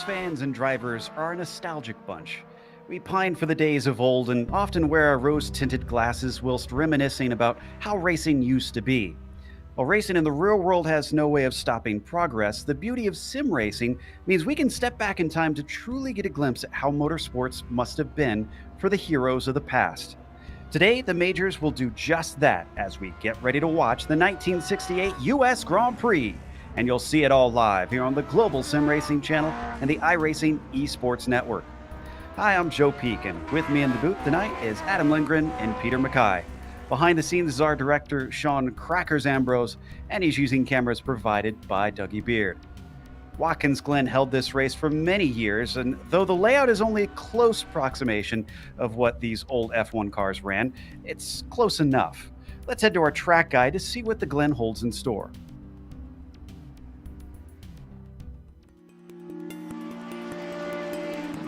fans and drivers are a nostalgic bunch. We pine for the days of old and often wear our rose-tinted glasses whilst reminiscing about how racing used to be. While racing in the real world has no way of stopping progress, the beauty of sim racing means we can step back in time to truly get a glimpse at how motorsports must have been for the heroes of the past. Today, the majors will do just that as we get ready to watch the 1968 US Grand Prix. And you'll see it all live here on the Global Sim Racing channel and the iRacing Esports Network. Hi, I'm Joe Peak, and with me in the booth tonight is Adam Lindgren and Peter Mackay. Behind the scenes is our director, Sean Crackers Ambrose, and he's using cameras provided by Dougie Beard. Watkins Glen held this race for many years, and though the layout is only a close approximation of what these old F1 cars ran, it's close enough. Let's head to our track guide to see what the Glen holds in store.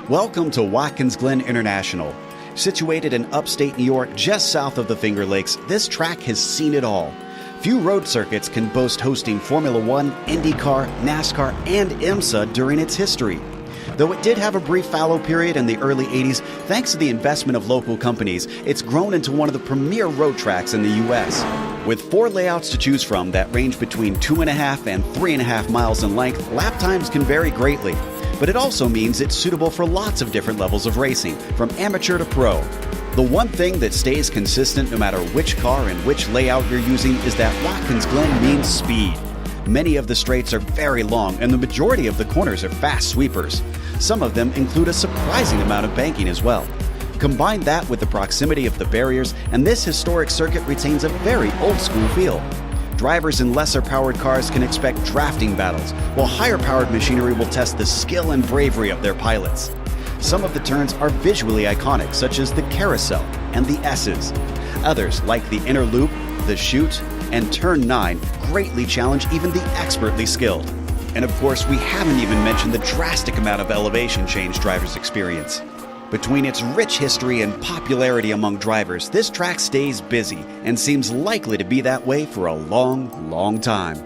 Welcome to Watkins Glen International. Situated in upstate New York, just south of the Finger Lakes, this track has seen it all. Few road circuits can boast hosting Formula One, IndyCar, NASCAR, and IMSA during its history. Though it did have a brief fallow period in the early 80s, thanks to the investment of local companies, it's grown into one of the premier road tracks in the U.S. With 4 layouts to choose from that range between 2.5 and 3.5 miles in length, lap times can vary greatly. But it also means it's suitable for lots of different levels of racing, from amateur to pro. The one thing that stays consistent no matter which car and which layout you're using is that Watkins Glen means speed. Many of the straights are very long, and the majority of the corners are fast sweepers. Some of them include a surprising amount of banking as well. Combine that with the proximity of the barriers, and this historic circuit retains a very old-school feel. Drivers in lesser-powered cars can expect drafting battles, while higher-powered machinery will test the skill and bravery of their pilots. Some of the turns are visually iconic, such as the carousel and the S's. Others, like the inner loop, the chute, and turn 9, greatly challenge even the expertly skilled. And of course, we haven't even mentioned the drastic amount of elevation change drivers experience. Between its rich history and popularity among drivers, this track stays busy and seems likely to be that way for a long, long time.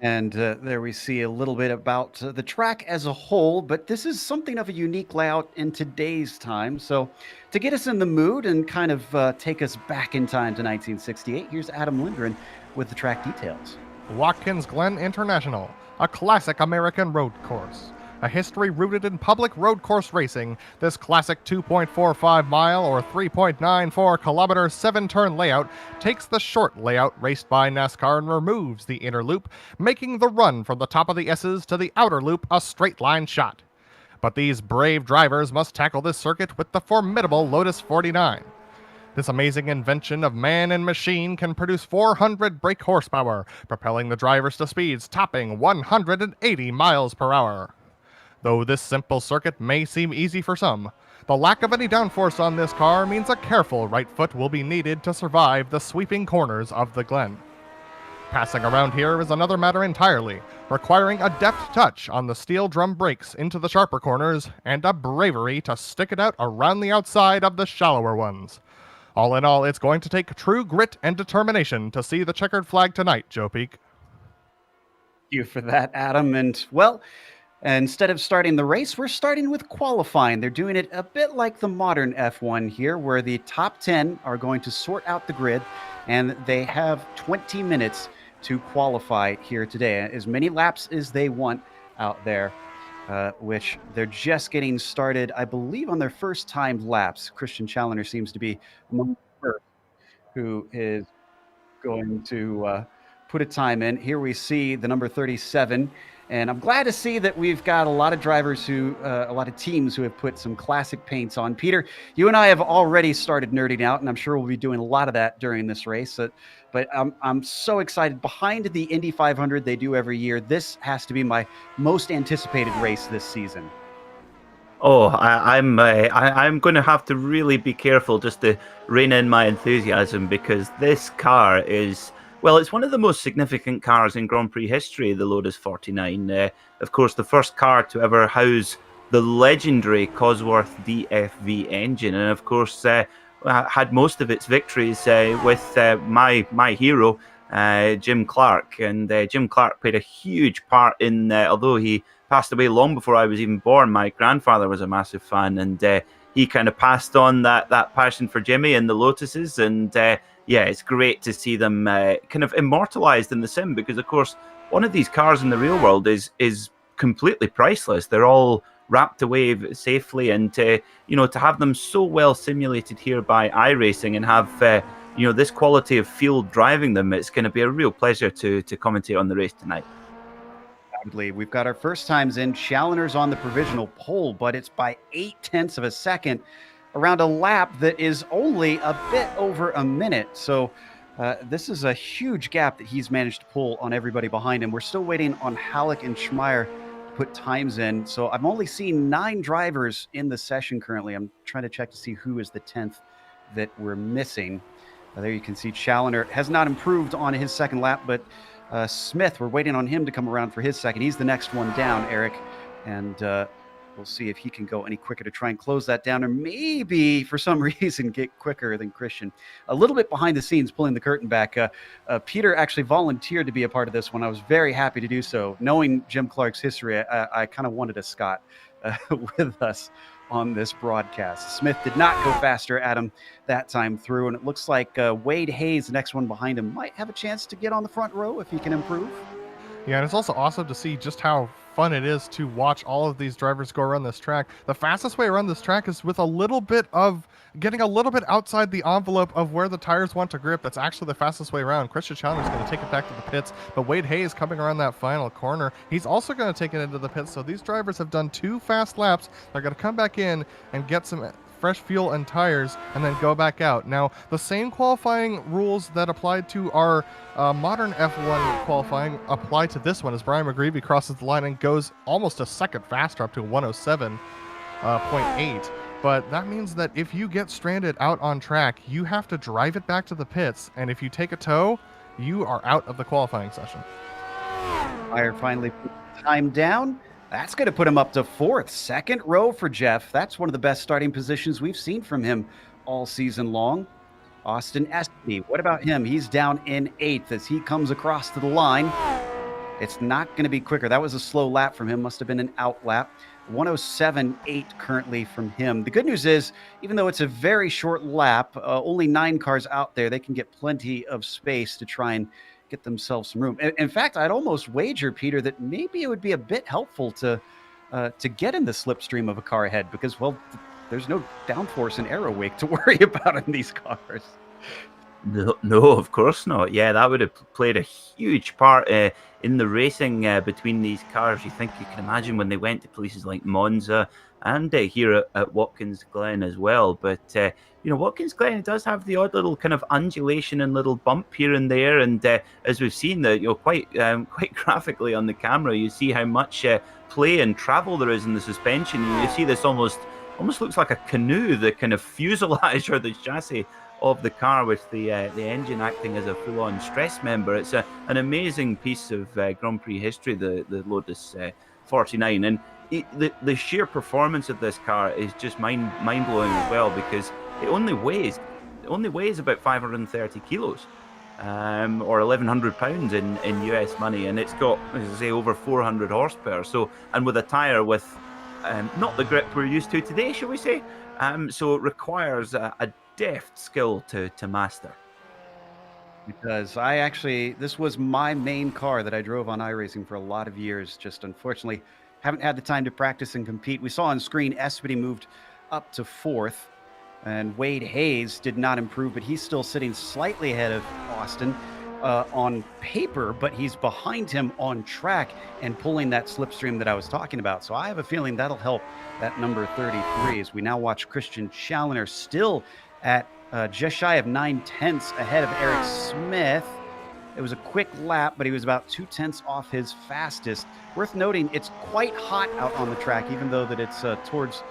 And there we see a little bit about the track as a whole, but this is something of a unique layout in today's time. So to get us in the mood and kind of take us back in time to 1968, here's Adam Lindgren with the track details. Watkins Glen International, a classic American road course. A history rooted in public road course racing, this classic 2.45 mile or 3.94 kilometer 7-turn layout takes the short layout raced by NASCAR and removes the inner loop, making the run from the top of the S's to the outer loop a straight line shot. But these brave drivers must tackle this circuit with the formidable Lotus 49. This amazing invention of man and machine can produce 400 brake horsepower, propelling the drivers to speeds topping 180 miles per hour. Though this simple circuit may seem easy for some, the lack of any downforce on this car means a careful right foot will be needed to survive the sweeping corners of the Glen. Passing around here is another matter entirely, requiring a deft touch on the steel drum brakes into the sharper corners and a bravery to stick it out around the outside of the shallower ones. All in all, it's going to take true grit and determination to see the checkered flag tonight, Joe Peak. Thank you for that, Adam. And well, instead of starting the race, we're starting with qualifying. They're doing it a bit like the modern F1 here, where the top 10 are going to sort out the grid, and they have 20 minutes to qualify here today. As many laps as they want out there, which they're just getting started, I believe, on their first time laps. Christian Challoner seems to be among the first who is going to put a time in. Here we see the number 37. And I'm glad to see that we've got a lot of drivers a lot of teams who have put some classic paints on. Peter, you and I have already started nerding out, and I'm sure we'll be doing a lot of that during this race. But I'm so excited. Behind the Indy 500 they do every year, this has to be my most anticipated race this season. Oh, I'm going to have to really be careful just to rein in my enthusiasm, because this car is... Well, it's one of the most significant cars in Grand Prix history, the Lotus 49. Of course, the first car to ever house the legendary Cosworth DFV engine. And of course, had most of its victories with my hero, Jim Clark. And Jim Clark played a huge part in, although he passed away long before I was even born, my grandfather was a massive fan, and he kind of passed on that passion for Jimmy and the Lotuses. And yeah, it's great to see them kind of immortalized in the sim, because of course one of these cars in the real world is completely priceless. They're all wrapped away safely, and to have them so well simulated here by iRacing and have this quality of field driving them, it's going to be a real pleasure to commentate on the race tonight. We've got our first times in. Challoner's on the provisional pole, but it's by 0.8 of a second around a lap that is only a bit over a minute. So this is a huge gap that he's managed to pull on everybody behind him. We're still waiting on Halleck and Schmeier to put times in. So I've only seen 9 drivers in the session currently. I'm trying to check to see who is the 10th that we're missing. There you can see Challoner has not improved on his second lap, but Smith, we're waiting on him to come around for his second. He's the next one down, Eric, and we'll see if he can go any quicker to try and close that down, or maybe for some reason get quicker than Christian. A little bit behind the scenes, pulling the curtain back. Peter actually volunteered to be a part of this one. I was very happy to do so. Knowing Jim Clark's history, I kind of wanted a Scott with us on this broadcast. Smith did not go faster at him that time through, and it looks like Wade Hayes, the next one behind him, might have a chance to get on the front row if he can improve. Yeah, and it's also awesome to see just how fun it is to watch all of these drivers go around this track. The fastest way around this track is with a little bit of getting a little bit outside the envelope of where the tires want to grip. That's actually the fastest way around. Christian Challoner is going to take it back to the pits, but Wade Hayes coming around that final corner, he's also going to take it into the pits. So these drivers have done 2 fast laps. They're going to come back in and get some fresh fuel and tires and then go back out. Now, the same qualifying rules that applied to our modern F1 qualifying apply to this one, as Brian McGreevy crosses the line and goes almost a second faster, up to 107.8. But that means that if you get stranded out on track, you have to drive it back to the pits, and if you take a tow, you are out of the qualifying session. Fire finally put the time down. That's going to put him up to 4th. Second row for Jeff. That's one of the best starting positions we've seen from him all season long. Austin Espy, what about him? He's down in 8th as he comes across to the line. It's not going to be quicker. That was a slow lap from him. Must have been an out lap. 107.8 currently from him. The good news is, even though it's a very short lap, only 9 cars out there, they can get plenty of space to try and get themselves some room. In fact, I'd almost wager, Peter, that maybe it would be a bit helpful to get in the slipstream of a car ahead, because, well, there's no downforce and aero wake to worry about in these cars. No, of course not. Yeah, that would have played a huge part in the racing between these cars. You can imagine when they went to places like Monza and here at Watkins Glen as well. But Watkins Glen does have the odd little kind of undulation and little bump here and there. And as we've seen, quite graphically on the camera, you see how much play and travel there is in the suspension. You see this almost looks like a canoe, the kind of fuselage or the chassis of the car, with the engine acting as a full-on stress member. It's an amazing piece of Grand Prix history, the Lotus 49, and the sheer performance of this car is just mind-blowing as well, because it only weighs about 530 kilos, or 1,100 pounds in US money, and it's got, as I say, over 400 horsepower. So, and with a tire with not the grip we're used to today, shall we say? So it requires a deft skill to master. Because this was my main car that I drove on iRacing for a lot of years. Just unfortunately haven't had the time to practice and compete. We saw on screen Espedy moved up to 4th, and Wade Hayes did not improve, but he's still sitting slightly ahead of Austin on paper, but he's behind him on track and pulling that slipstream that I was talking about. So I have a feeling that'll help that number 33 as we now watch Christian Challoner still at just shy of 9/10 ahead of Eric Smith. It was a quick lap, but he was about 2/10 off his fastest. Worth noting, it's quite hot out on the track, even though that it's towards,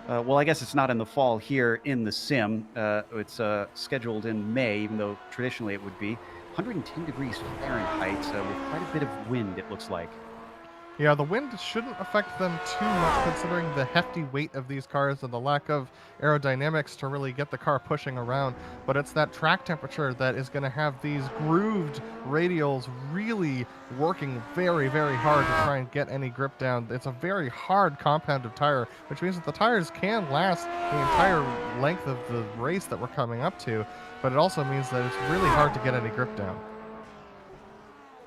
well, I guess it's not in the fall here in the sim. It's scheduled in May, even though traditionally it would be 110 degrees Fahrenheit with quite a bit of wind, it looks like. Yeah, the wind shouldn't affect them too much considering the hefty weight of these cars and the lack of aerodynamics to really get the car pushing around. But it's that track temperature that is going to have these grooved radials really working very, very hard to try and get any grip down. It's a very hard compounded tire, which means that the tires can last the entire length of the race that we're coming up to, but it also means that it's really hard to get any grip down.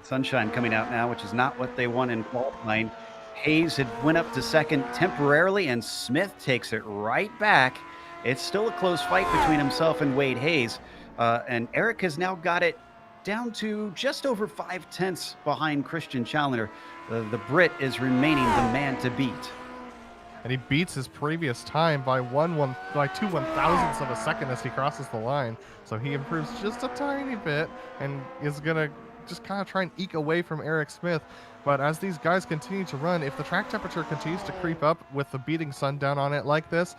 Sunshine coming out now, which is not what they want in qualifying. Hayes had went up to second temporarily, and Smith takes it right back. It's still a close fight between himself and Wade Hayes, and Eric has now got it down to just over 5/10 behind Christian Challenger. The Brit is remaining the man to beat. And he beats his previous time by 2/1000ths of a second as he crosses the line. So he improves just a tiny bit and is going to just kind of try and eke away from Eric Smith. But as these guys continue to run, if the track temperature continues to creep up with the beating sun down on it like this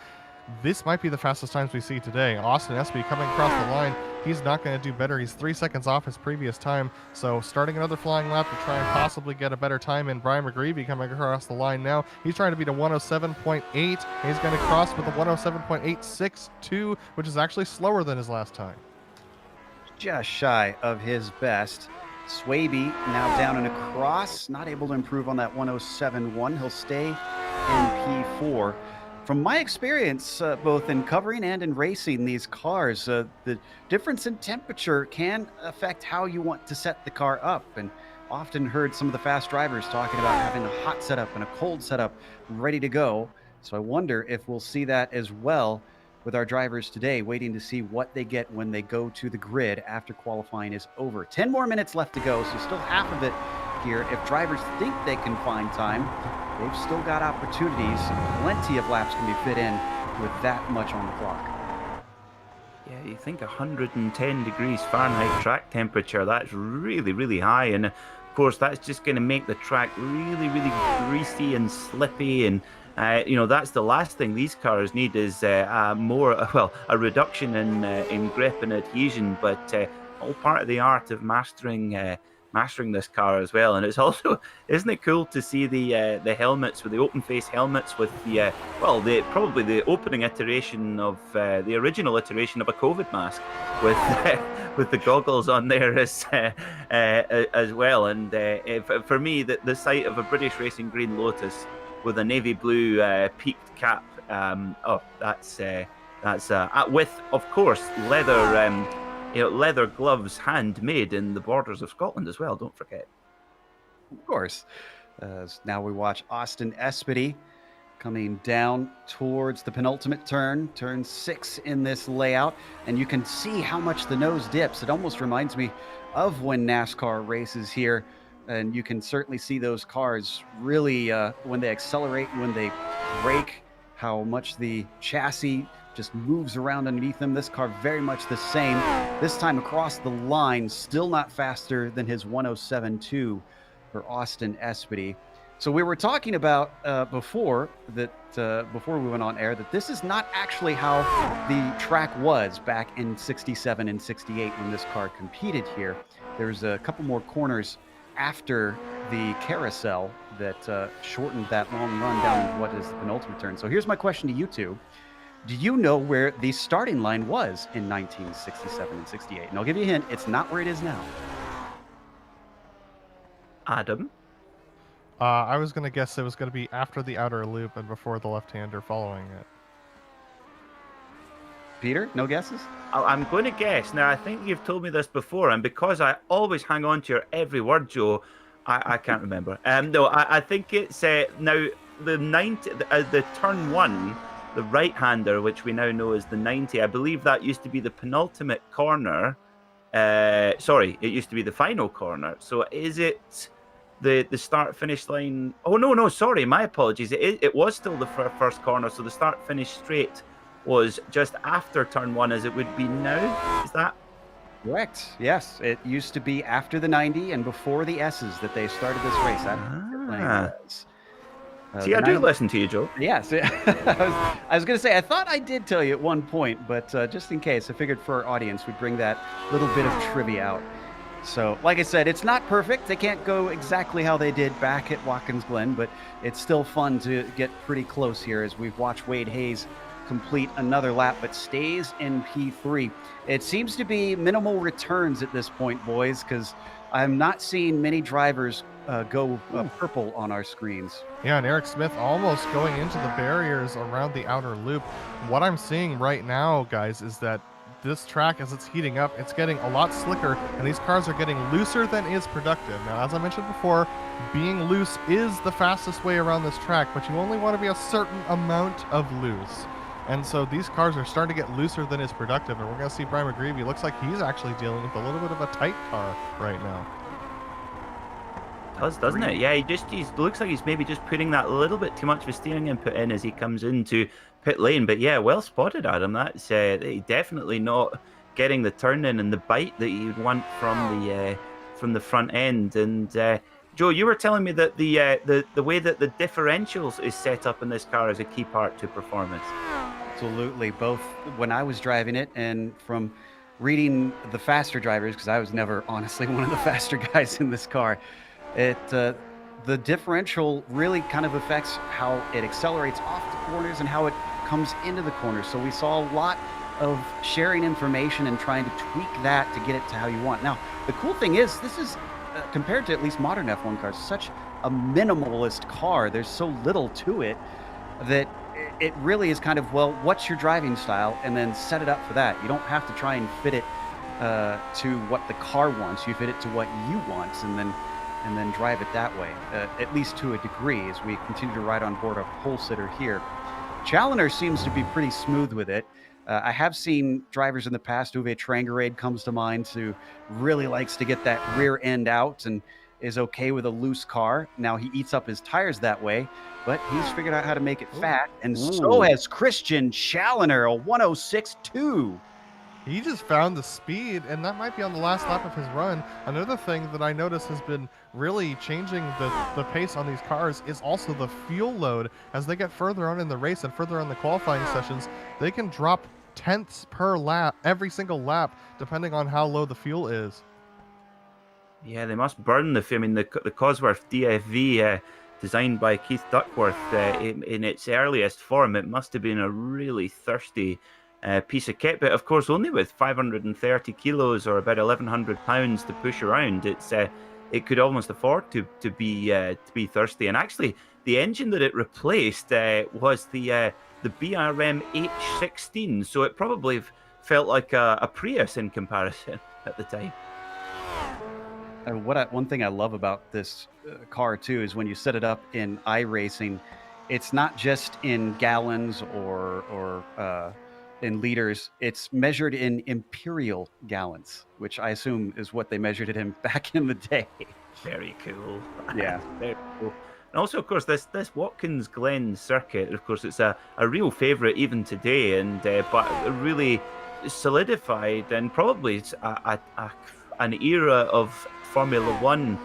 might be the fastest times we see today. Austin Espy coming across the line, he's not going to do better. He's 3 seconds off his previous time, so starting another flying lap to try and possibly get a better time. And Brian McGreevy coming across the line now. He's trying to beat a 107.8. He's going to cross with a 107.862, which is actually slower than his last time. Just shy of his best. Swaby now down and across, not able to improve on that 107.1. He'll stay in P4. From my experience, both in covering and in racing these cars, the difference in temperature can affect how you want to set the car up. And often heard some of the fast drivers talking about having a hot setup and a cold setup ready to go. So I wonder if we'll see that as well with our drivers today, waiting to see what they get when they go to the grid after qualifying is over. 10 more minutes left to go, so still half of it here. If drivers think they can find time, they've still got opportunities. Plenty of laps can be fit in with that much on the clock. Yeah, you think 110 degrees Fahrenheit track temperature, that's really, really high. And of course, that's just going to make the track really, really greasy and slippy. And that's the last thing these cars need is a reduction in grip and adhesion, but all part of the art of mastering this car as well. And it's also, isn't it cool to see the helmets with the open face helmets with probably the opening iteration of the original iteration of a COVID mask with the goggles on there as well. And for me, the sight of a British Racing Green Lotus with a navy blue peaked cap, that's with, of course, leather gloves handmade in the borders of Scotland as well, don't forget. Of course. Now we watch Austin Espedy coming down towards the penultimate turn 6 in this layout, and you can see how much the nose dips. It almost reminds me of when NASCAR races here. And you can certainly see those cars really, when they accelerate, when they brake, how much the chassis just moves around underneath them. This car very much the same. This time across the line, still not faster than his 107.2 for Austin Espedy. So we were talking about before we went on air that this is not actually how the track was back in 67 and 68 when this car competed here. There's a couple more corners after the carousel that shortened that long run down what is the penultimate turn. So here's my question to you two. Do you know where the starting line was in 1967 and 68? And I'll give you a hint, it's not where it is now. Adam? I was going to guess it was going to be after the outer loop and before the left-hander following it. Peter, no guesses? I'm going to guess. Now, I think you've told me this before, and because I always hang on to your every word, Joe, I can't remember. No, I think it's now the turn 1, the right-hander, which we now know as the 90. I believe that used to be the penultimate corner. It used to be the final corner. So is it the start-finish line? Oh, no, sorry, my apologies. It was still the first corner, so the start-finish straight was just after turn 1 as it would be now. Is that correct? Yes, it used to be after the 90 and before the S's that they started this race. See, I do listen to you, Joe. Yes. I was going to say, I thought I did tell you at one point, but just in case, I figured for our audience, we'd bring that little bit of trivia out. So, like I said, it's not perfect. They can't go exactly how they did back at Watkins Glen, but it's still fun to get pretty close here as we've watched Wade Hayes complete another lap, but stays in P3. It seems to be minimal returns at this point, boys, because I'm not seeing many drivers go purple on our screens. Yeah, and Eric Smith almost going into the barriers around the outer loop. What I'm seeing right now, guys, is that this track, as it's heating up, it's getting a lot slicker, and these cars are getting looser than is productive. Now, as I mentioned before, being loose is the fastest way around this track, but you only want to be a certain amount of loose. And so these cars are starting to get looser than is productive, and we're going to see Brian McGreevy. Looks like he's actually dealing with a little bit of a tight car right now. Doesn't it? Yeah, he looks like he's maybe just putting that little bit too much of a steering input in as he comes into pit lane. But yeah, well spotted, Adam. That's definitely not getting the turn in and the bite that you'd want from the front end. And Joe, you were telling me that the way that the differentials is set up in this car is a key part to performance. Absolutely, both when I was driving it and from reading the faster drivers, because I was never honestly one of the faster guys in this car. The differential really kind of affects how it accelerates off the corners and how it comes into the corners. So we saw a lot of sharing information and trying to tweak that to get it to how you want. Now, the cool thing is this is, compared to at least modern F1 cars, such a minimalist car. There's so little to it that it really is kind of, well, what's your driving style? And then set it up for that. You don't have to try and fit it to what the car wants. You fit it to what you want, and then drive it that way, at least to a degree, as we continue to ride on board a pole sitter here. Challenger seems to be pretty smooth with it. I have seen drivers in the past, Uwe Trangerade comes to mind, who really likes to get that rear end out and is okay with a loose car. Now, he eats up his tires that way, but he's figured out how to make it fat, and so has Christian Challenger, a 106.2. He just found the speed, and that might be on the last lap of his run. Another thing that I noticed has been really changing the pace on these cars is also the fuel load. As they get further on in the race and further on the qualifying sessions, they can drop tenths per lap, every single lap, depending on how low the fuel is. Yeah, they must burn the fuel. I mean, the Cosworth DFV, designed by Keith Duckworth in its earliest form, it must have been a really thirsty piece of kit, but of course only with 530 kilos or about 1,100 pounds to push around. It could almost afford to be thirsty. And actually, the engine that it replaced was the BRM H16, so it probably felt like a Prius in comparison at the time. One thing I love about this car too is when you set it up in iRacing, it's not just in gallons or in liters. It's measured in imperial gallons, which I assume is what they measured it in back in the day. Very cool. Yeah. Very cool. And also, of course, this Watkins Glen circuit, of course, it's a real favourite even today, and but really solidified and probably an era of Formula One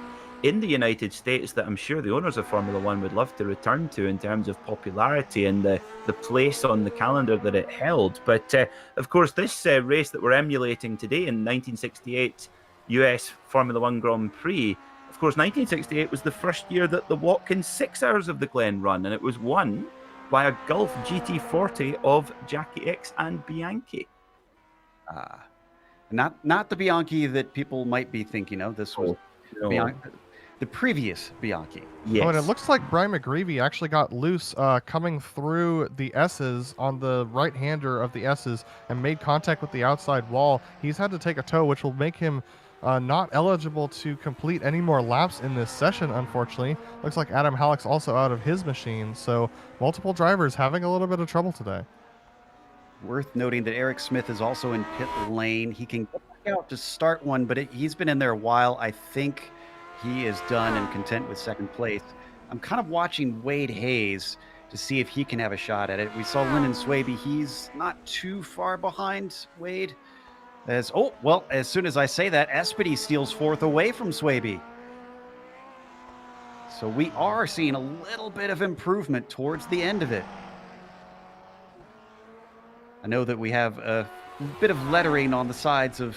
in the United States that I'm sure the owners of Formula One would love to return to in terms of popularity and the place on the calendar that it held. But of course, this race that we're emulating today in 1968 US Formula One Grand Prix, of course, 1968 was the first year that the Watkins 6 Hours of the Glen run, and it was won by a Gulf GT40 of Jackie X and Bianchi. Not the Bianchi that people might be thinking of. This was the previous Bianchi. Yes. Oh, and it looks like Brian McGreevy actually got loose coming through the S's on the right-hander of the S's and made contact with the outside wall. He's had to take a tow, which will make him not eligible to complete any more laps in this session, unfortunately. Looks like Adam Halleck's also out of his machine, so multiple drivers having a little bit of trouble today. Worth noting that Eric Smith is also in pit lane. He can get back out to start one, but he's been in there a while. I think he is done and content with second place. I'm kind of watching Wade Hayes to see if he can have a shot at it. We saw Lyndon Swaby. He's not too far behind Wade. As soon as I say that, Espedy steals fourth away from Swaby. So we are seeing a little bit of improvement towards the end of it. I know that we have a bit of lettering on the sides of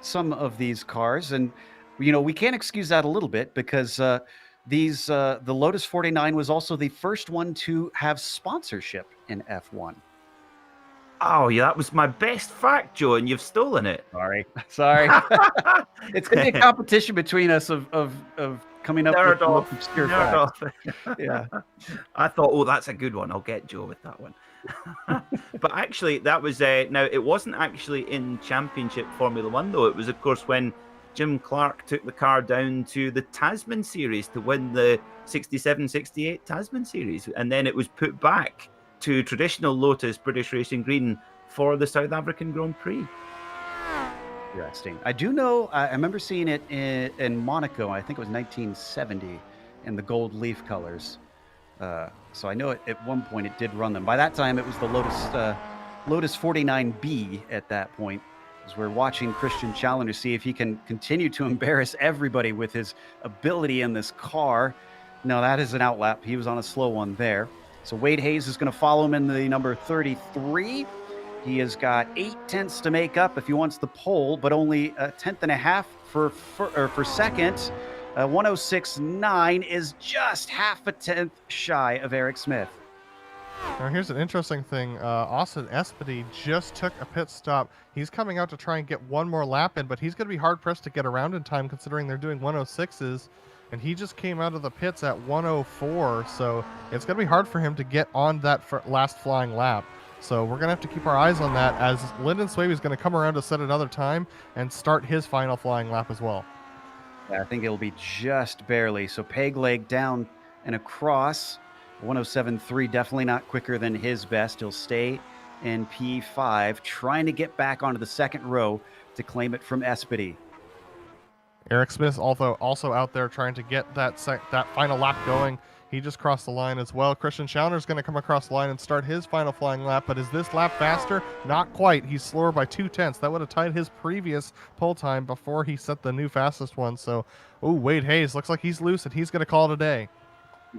some of these cars, and we can't excuse that a little bit because the Lotus 49 was also the first one to have sponsorship in F1. Oh, yeah, that was my best fact, Joe, and you've stolen it. Sorry. It's gonna be a competition between us of coming up with the most obscure facts. Yeah. I thought, oh, that's a good one. I'll get Joe with that one. But actually, that was now it wasn't actually in Championship Formula One though. It was, of course, when Jim Clark took the car down to the Tasman Series to win the 67-68 Tasman Series, and then it was put back to traditional Lotus British Racing Green for the South African Grand Prix. Interesting. I do know, I remember seeing it in Monaco. I think it was 1970 in the gold leaf colors. So I know at one point it did run them. By that time, it was the Lotus 49B at that point, as we're watching Christian Challenger see if he can continue to embarrass everybody with his ability in this car. No, that is an outlap. He was on a slow one there. So Wade Hayes is going to follow him in the number 33. He has got 8 tenths to make up if he wants the pole, but only a tenth and a half for second. 106.9 is just half a tenth shy of Eric Smith. Now here's an interesting thing. Austin Espedy just took a pit stop. He's coming out to try and get one more lap in, but he's going to be hard-pressed to get around in time considering they're doing 106s. And he just came out of the pits at 104, so it's going to be hard for him to get on that last flying lap. So we're going to have to keep our eyes on that as Lyndon Swaby is going to come around to set another time and start his final flying lap as well. Yeah, I think it'll be just barely. So peg leg down and across. 107.3, definitely not quicker than his best. He'll stay in P5, trying to get back onto the second row to claim it from Espedy. Eric Smith also out there trying to get that final lap going. He just crossed the line as well. Christian Challenger is going to come across the line and start his final flying lap, but is this lap faster? Not quite. He's slower by 2 tenths. That would have tied his previous pole time before he set the new fastest one. So, Wade Hayes looks like he's loose and he's going to call it a day.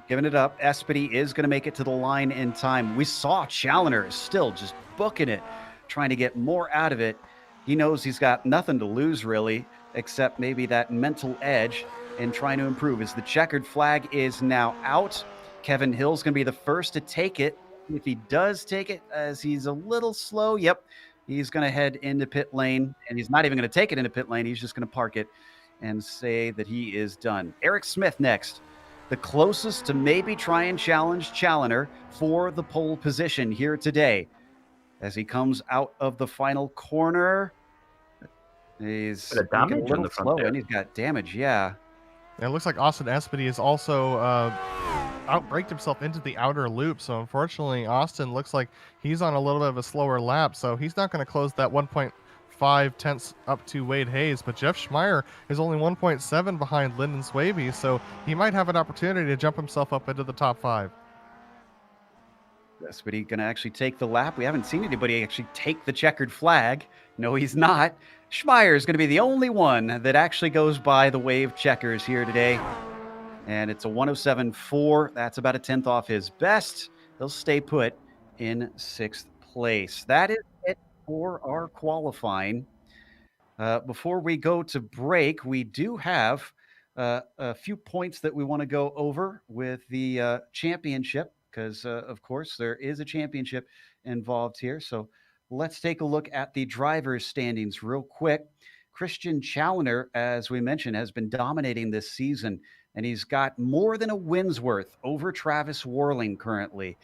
Giving it up. Espedy is going to make it to the line in time. We saw Challenger still just booking it, trying to get more out of it. He knows he's got nothing to lose, really, except maybe that mental edge in trying to improve. As the checkered flag is now out, Kevin Hill's going to be the first to take it. If he does take it, as he's a little slow, he's going to head into pit lane, and he's not even going to take it into pit lane. He's just going to park it and say that he is done. Eric Smith next, the closest to maybe try and challenge Challenger for the pole position here today. As he comes out of the final corner, he's a little slow, and he's got damage, yeah. And it looks like Austin Espedy has also outbraked himself into the outer loop. So unfortunately, Austin looks like he's on a little bit of a slower lap. So he's not going to close that 1.5 tenths up to Wade Hayes. But Jeff Schmeier is only 1.7 behind Lyndon Swaby. So he might have an opportunity to jump himself up into the top 5. Espedy going to actually take the lap. We haven't seen anybody actually take the checkered flag. No, he's not. Schmeier is going to be the only one that actually goes by the wave checkers here today. And it's a 107.4. That's about a tenth off his best. He'll stay put in 6th place. That is it for our qualifying. Before we go to break, we do have a few points that we want to go over with the championship, because, of course, there is a championship involved here. So let's take a look at the drivers' standings real quick. Christian Challenger, as we mentioned, has been dominating this season, and he's got more than a win's worth over Travis Worling currently.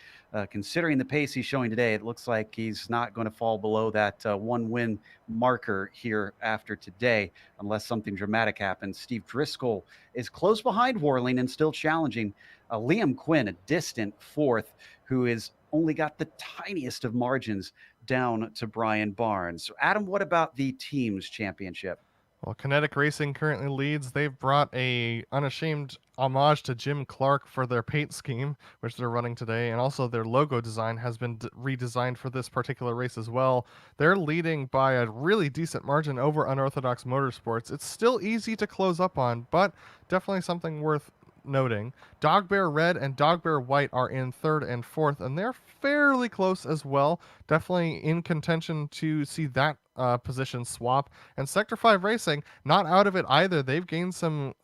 Considering the pace he's showing today, it looks like he's not going to fall below that 1-win marker here after today, unless something dramatic happens. Steve Driscoll is close behind Worling and still challenging. Liam Quinn, a distant 4th, who is only got the tiniest of margins down to Brian Barnes. So Adam, what about the team's championship? Well, Kinetic Racing currently leads. They've brought a unashamed homage to Jim Clark for their paint scheme, which they're running today, and also their logo design has been redesigned for this particular race as well. They're leading by a really decent margin over Unorthodox Motorsports. It's still easy to close up on, but definitely something worth noting. Dog Bear Red and Dog Bear White are in 3rd and 4th, and they're fairly close as well. Definitely in contention to see that position swap. And Sector 5 Racing, not out of it either. They've gained some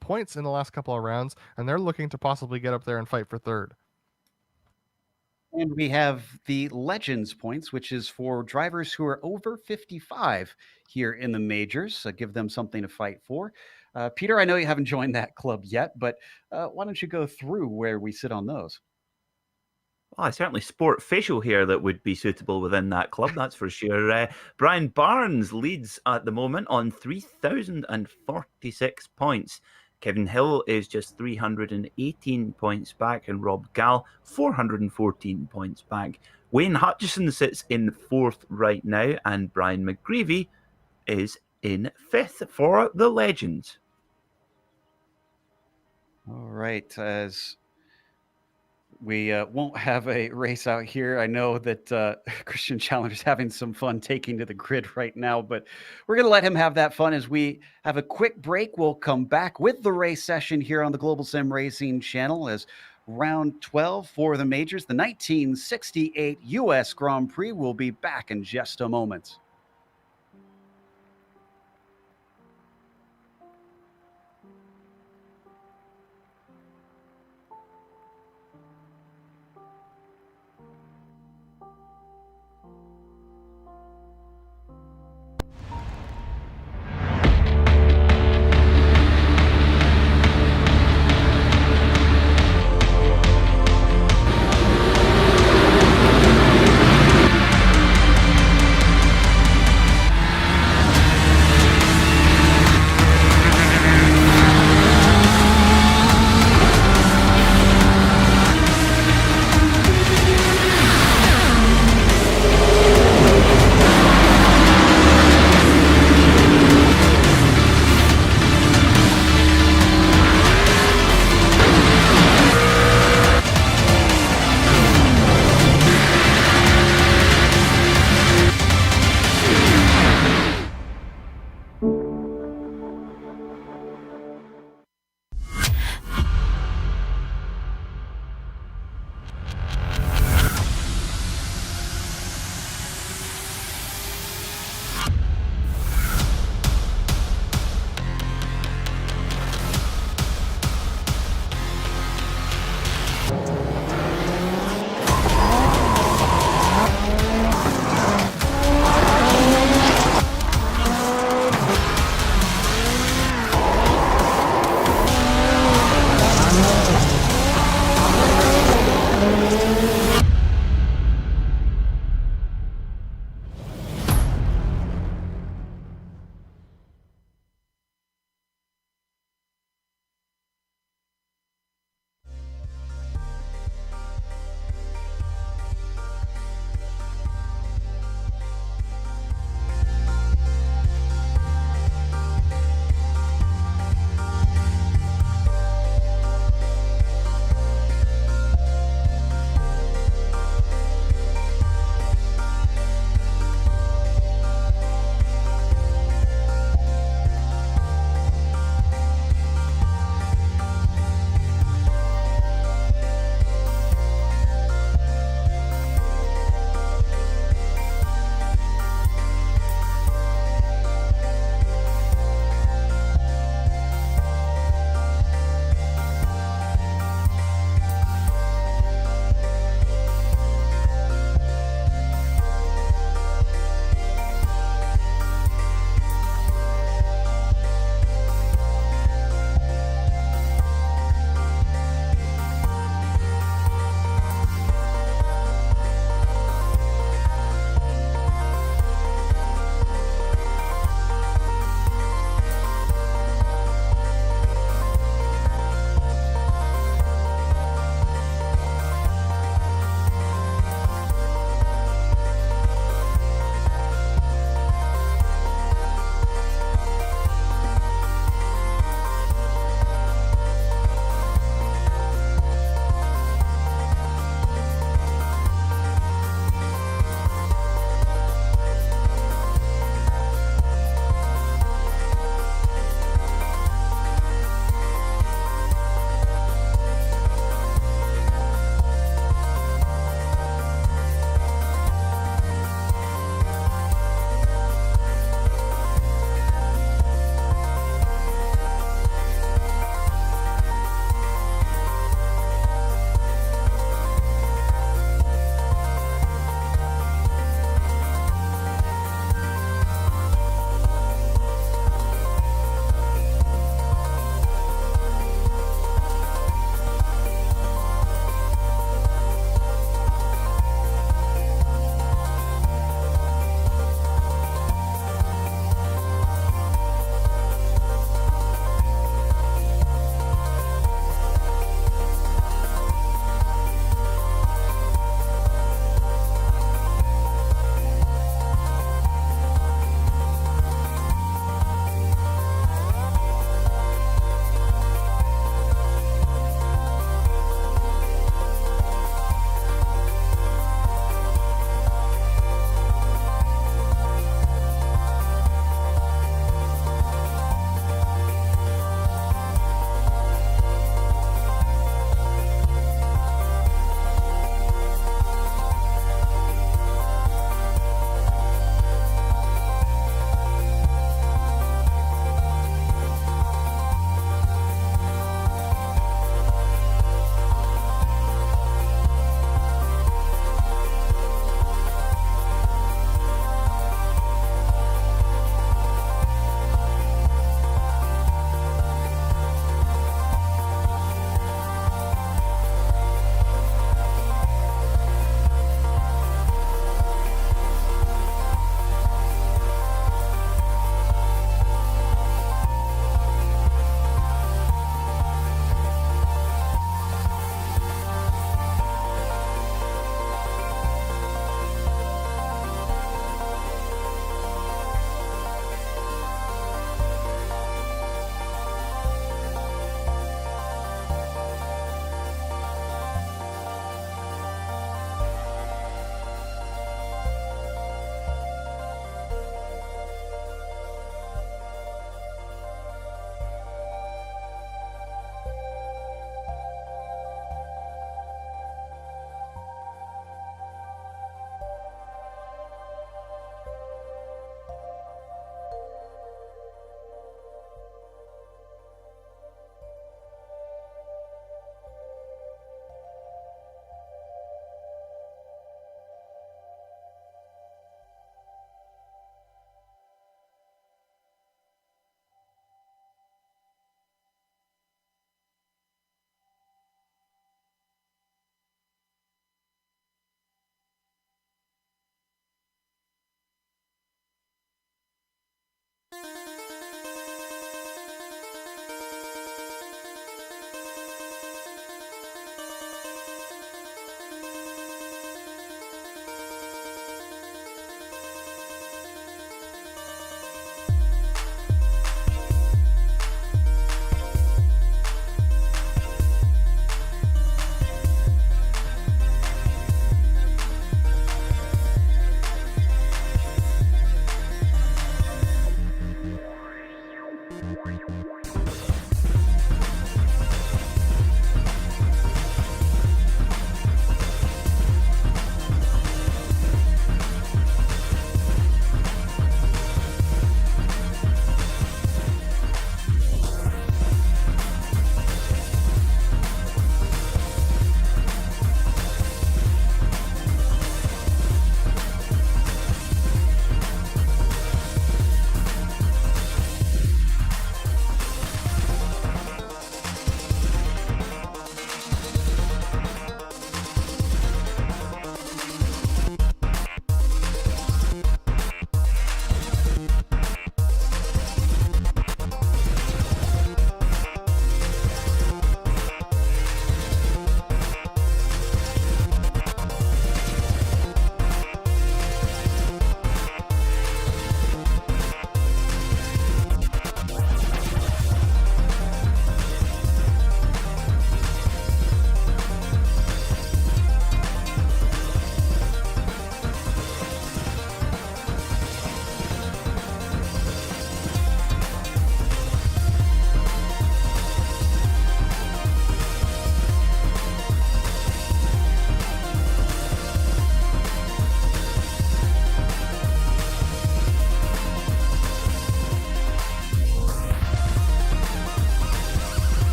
points in the last couple of rounds, and they're looking to possibly get up there and fight for third. And we have the Legends points, which is for drivers who are over 55 here in the majors. Give them something to fight for. Peter, I know you haven't joined that club yet, but why don't you go through where we sit on those? Well, I certainly sport facial hair that would be suitable within that club, that's for sure. Brian Barnes leads at the moment on 3,046 points. Kevin Hill is just 318 points back, and Rob Gall 414 points back. Wayne Hutchison sits in fourth right now, and Brian McGreevy is in fifth for the Legends. All right, as we won't have a race out here. I know that Christian Challenger's having some fun taking to the grid right now, but we're going to let him have that fun as we have a quick break. We'll come back with the race session here on the Global Sim Racing channel as round 12 for the majors. The 1968 U.S. Grand Prix will be back in just a moment.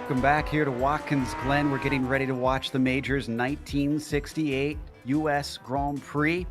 Welcome back here to Watkins Glen. We're getting ready to watch the Majors 1968 U.S. Grand Prix.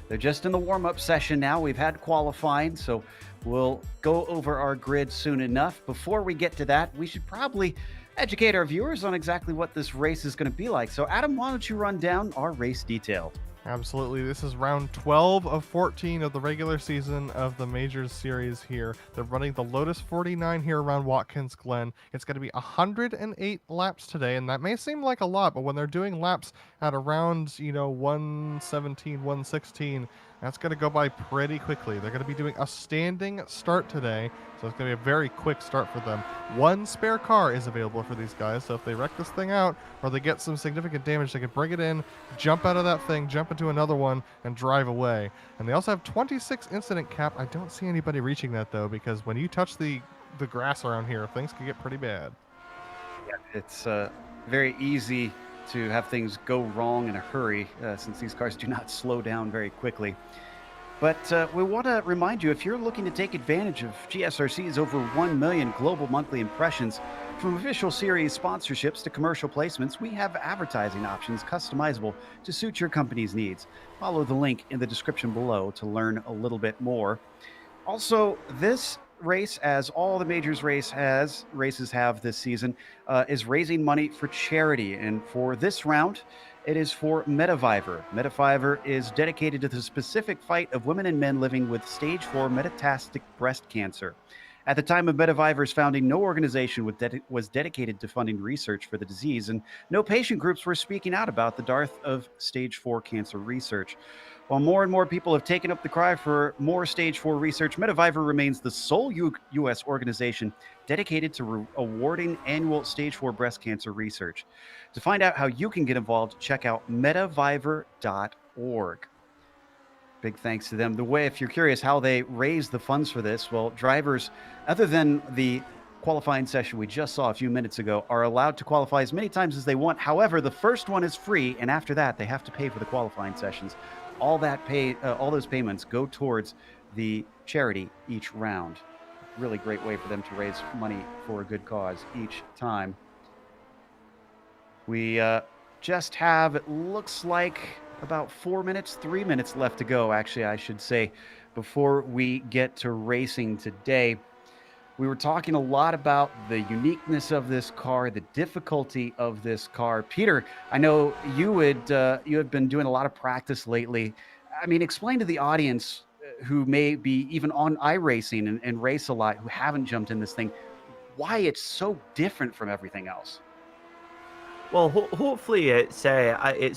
They're just in the warm-up session now. We've had qualifying, so we'll go over our grid soon enough. Before we get to that, we should probably educate our viewers on exactly what this race is going to be like. So, Adam, why don't you run down our race detail? Absolutely. This is round 12 of 14 of the regular season of the Majors series here. They're running the Lotus 49 here around Watkins Glen. It's going to be 108 laps today, and that may seem like a lot, but when they're doing laps at around, 117, 116, that's going to go by pretty quickly. They're going to be doing a standing start today, so it's going to be a very quick start for them. One spare car is available for these guys, so if they wreck this thing out or they get some significant damage, they can bring it in, jump out of that thing, jump into another one, and drive away. And they also have 26 incident cap. I don't see anybody reaching that, though, because when you touch the grass around here, things can get pretty bad. Yeah, it's very easy to have things go wrong in a hurry since these cars do not slow down very quickly. But we want to remind you, if you're looking to take advantage of GSRC's over 1 million global monthly impressions, from official series sponsorships to commercial placements, we have advertising options customizable to suit your company's needs. Follow the link in the description below to learn a little bit more. Also, this race, as all the majors races have this season, is raising money for charity. And for this round, it is for METAvivor. METAvivor is dedicated to the specific fight of women and men living with stage 4 metastatic breast cancer. At the time of METAvivor's founding, no organization was dedicated to funding research for the disease, and no patient groups were speaking out about the dearth of stage 4 cancer research. While more and more people have taken up the cry for more stage 4 research, METAvivor remains the sole U.S. organization dedicated to awarding annual stage 4 breast cancer research. To find out how you can get involved, check out metavivor.org. Big thanks to them. The way, if you're curious how they raise the funds for this, well, drivers, other than the qualifying session we just saw a few minutes ago, are allowed to qualify as many times as they want. However, the first one is free, and after that, they have to pay for the qualifying sessions. All those payments go towards the charity each round. Really great way for them to raise money for a good cause each time. We just have, it looks like, about 3 minutes left to go, actually, I should say, before we get to racing today. We were talking a lot about the uniqueness of this car, the difficulty of this car. Peter, I know you had been doing a lot of practice lately. I mean, explain to the audience who may be even on iRacing and race a lot, who haven't jumped in this thing, why it's so different from everything else. Well, hopefully it's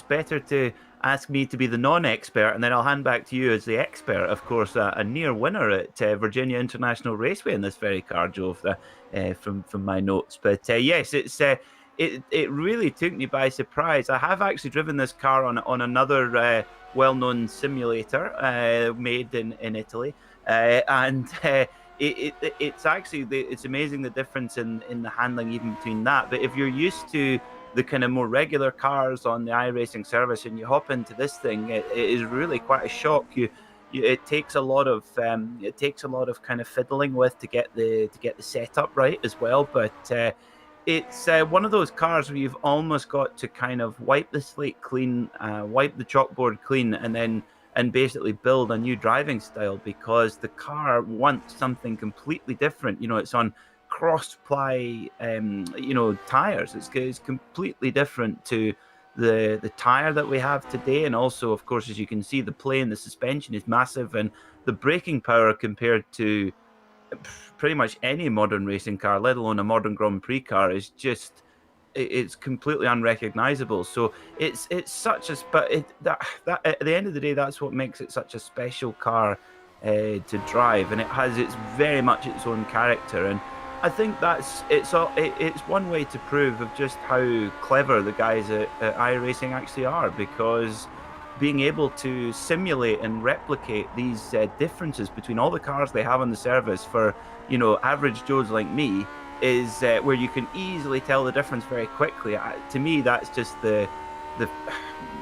better to ask me to be the non-expert, and then I'll hand back to you as the expert. Of course, a near winner at Virginia International Raceway in this very car, Joe, from my notes. But yes, it really took me by surprise. I have actually driven this car on another well-known simulator made in Italy, and it's actually it's amazing the difference in the handling even between that. But if you're used to the kind of more regular cars on the iRacing service and you hop into this thing, it is really quite a shock. It takes a lot of kind of fiddling with to get the setup right as well. But it's one of those cars where you've almost got to kind of wipe the slate clean, wipe the chalkboard clean, and basically build a new driving style, because the car wants something completely different. It's on cross-ply tires. It's completely different to the tire that we have today. And also, of course, as you can see, the suspension is massive, and the braking power compared to pretty much any modern racing car, let alone a modern Grand Prix car, is just it's completely unrecognizable. So it's such a that at the end of the day, that's what makes it such a special car to drive, and it has very much its own character. And I think it's one way to prove of just how clever the guys at iRacing actually are, because being able to simulate and replicate these differences between all the cars they have on the service for average Joes like me is where you can easily tell the difference very quickly. To me, that's just the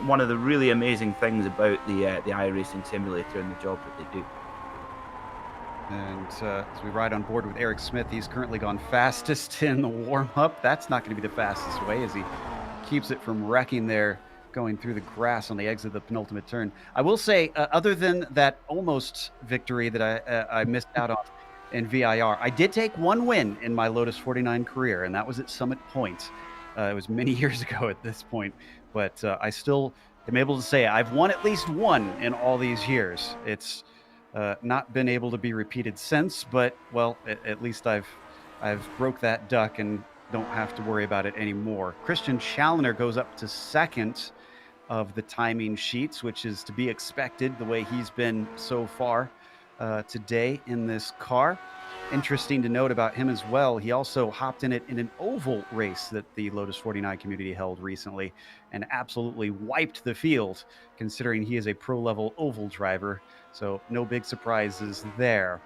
one of the really amazing things about the iRacing simulator and the job that they do. And as we ride on board with Eric Smith, he's currently gone fastest in the warm-up. That's not going to be the fastest way, as he keeps it from wrecking there, going through the grass on the exit of the penultimate turn. I will say, other than that almost victory that I missed out on in VIR, I did take one win in my Lotus 49 career, and that was at Summit Point. It was many years ago at this point. but I still am able to say I've won at least one in all these years. It's not been able to be repeated since, but well, at least I've broke that duck and don't have to worry about it anymore. Christian Challoner goes up to second of the timing sheets, which is to be expected the way he's been so far today in this car. Interesting to note about him as well, he also hopped in it in an oval race that the Lotus 49 community held recently and absolutely wiped the field, considering he is a pro-level oval driver. So no big surprises there.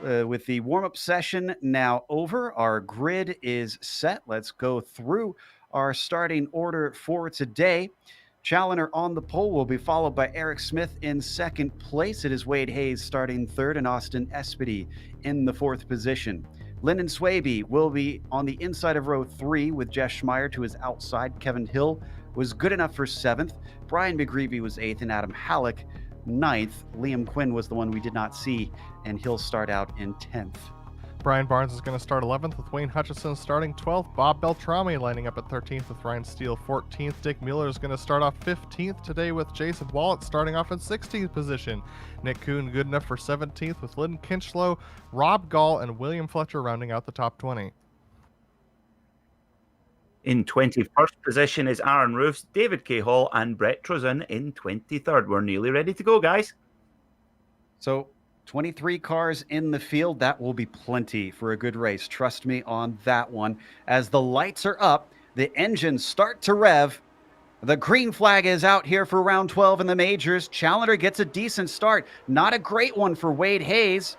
With the warm-up session now over, our grid is set. Let's go through our starting order for today. Challoner on the pole will be followed by Eric Smith in second place. It is Wade Hayes starting third and Austin Espedy in the fourth position. Lyndon Swaby will be on the inside of row 3 with Jess Schmeier to his outside. Kevin Hill was good enough for 7th. Brian McGreevy was 8th and Adam Halleck 9th. Liam Quinn was the one we did not see, and he'll start out in 10th. Brian Barnes is going to start 11th with Wayne Hutchison starting 12th. Bob Beltrami lining up at 13th with Ryan Steele 14th. Dick Mueller is going to start off 15th today with Jason Wallet starting off in 16th position. Nick Kuhn good enough for 17th with Lyndon Kinchlow, Rob Gall, and William Fletcher rounding out the top 20. In 21st position is Aaron Roofs, David K. Hall, and Brett Trozin in 23rd. We're nearly ready to go, guys. So 23 cars in the field. That will be plenty for a good race. Trust me on that one. As the lights are up, the engines start to rev. The green flag is out here for round 12 in the majors. Challoner gets a decent start. Not a great one for Wade Hayes.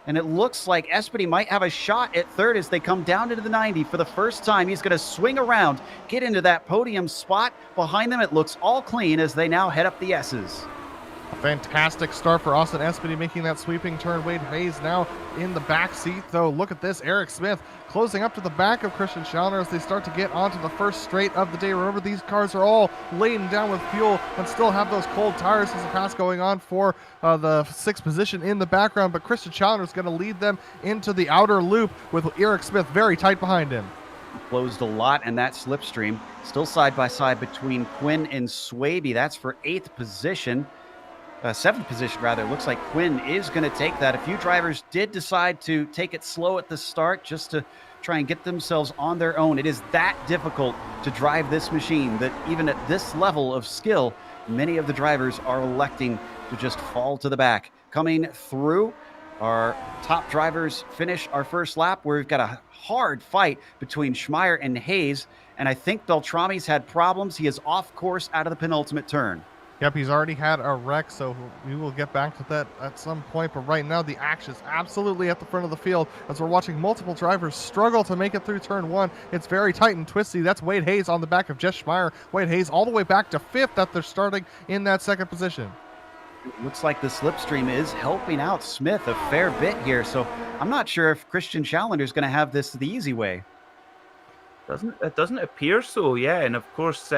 And it looks like Espedy might have a shot at third as they come down into the 90 for the first time. He's going to swing around, get into that podium spot. Behind them, it looks all clean as they now head up the S's. A fantastic start for Austin Espedy making that sweeping turn. Wade Hayes now in the back seat, though. Look at this. Eric Smith closing up to the back of Christian Challoner as they start to get onto the first straight of the day. Remember, these cars are all laden down with fuel and still have those cold tires. There's a pass going on for the 6th position in the background, but Christian Challoner is going to lead them into the outer loop with Eric Smith very tight behind him. Closed a lot, and that slipstream still side by side between Quinn and Swaby. That's for 8th position. 7th position, rather. Looks like Quinn is going to take that. A few drivers did decide to take it slow at the start just to try and get themselves on their own. It is that difficult to drive this machine that even at this level of skill, many of the drivers are electing to just fall to the back. Coming through, our top drivers finish our first lap where we've got a hard fight between Schmeier and Hayes, and I think Beltrami's had problems. He is off course out of the penultimate turn. Yep, he's already had a wreck, so we will get back to that at some point. But right now, the action is absolutely at the front of the field as we're watching multiple drivers struggle to make it through turn 1. It's very tight and twisty. That's Wade Hayes on the back of Jess Schmeier. Wade Hayes all the way back to 5th that they're starting in that 2nd position. It looks like the slipstream is helping out Smith a fair bit here, so I'm not sure if Christian Challoner is going to have this the easy way. It doesn't appear so, yeah. And of course,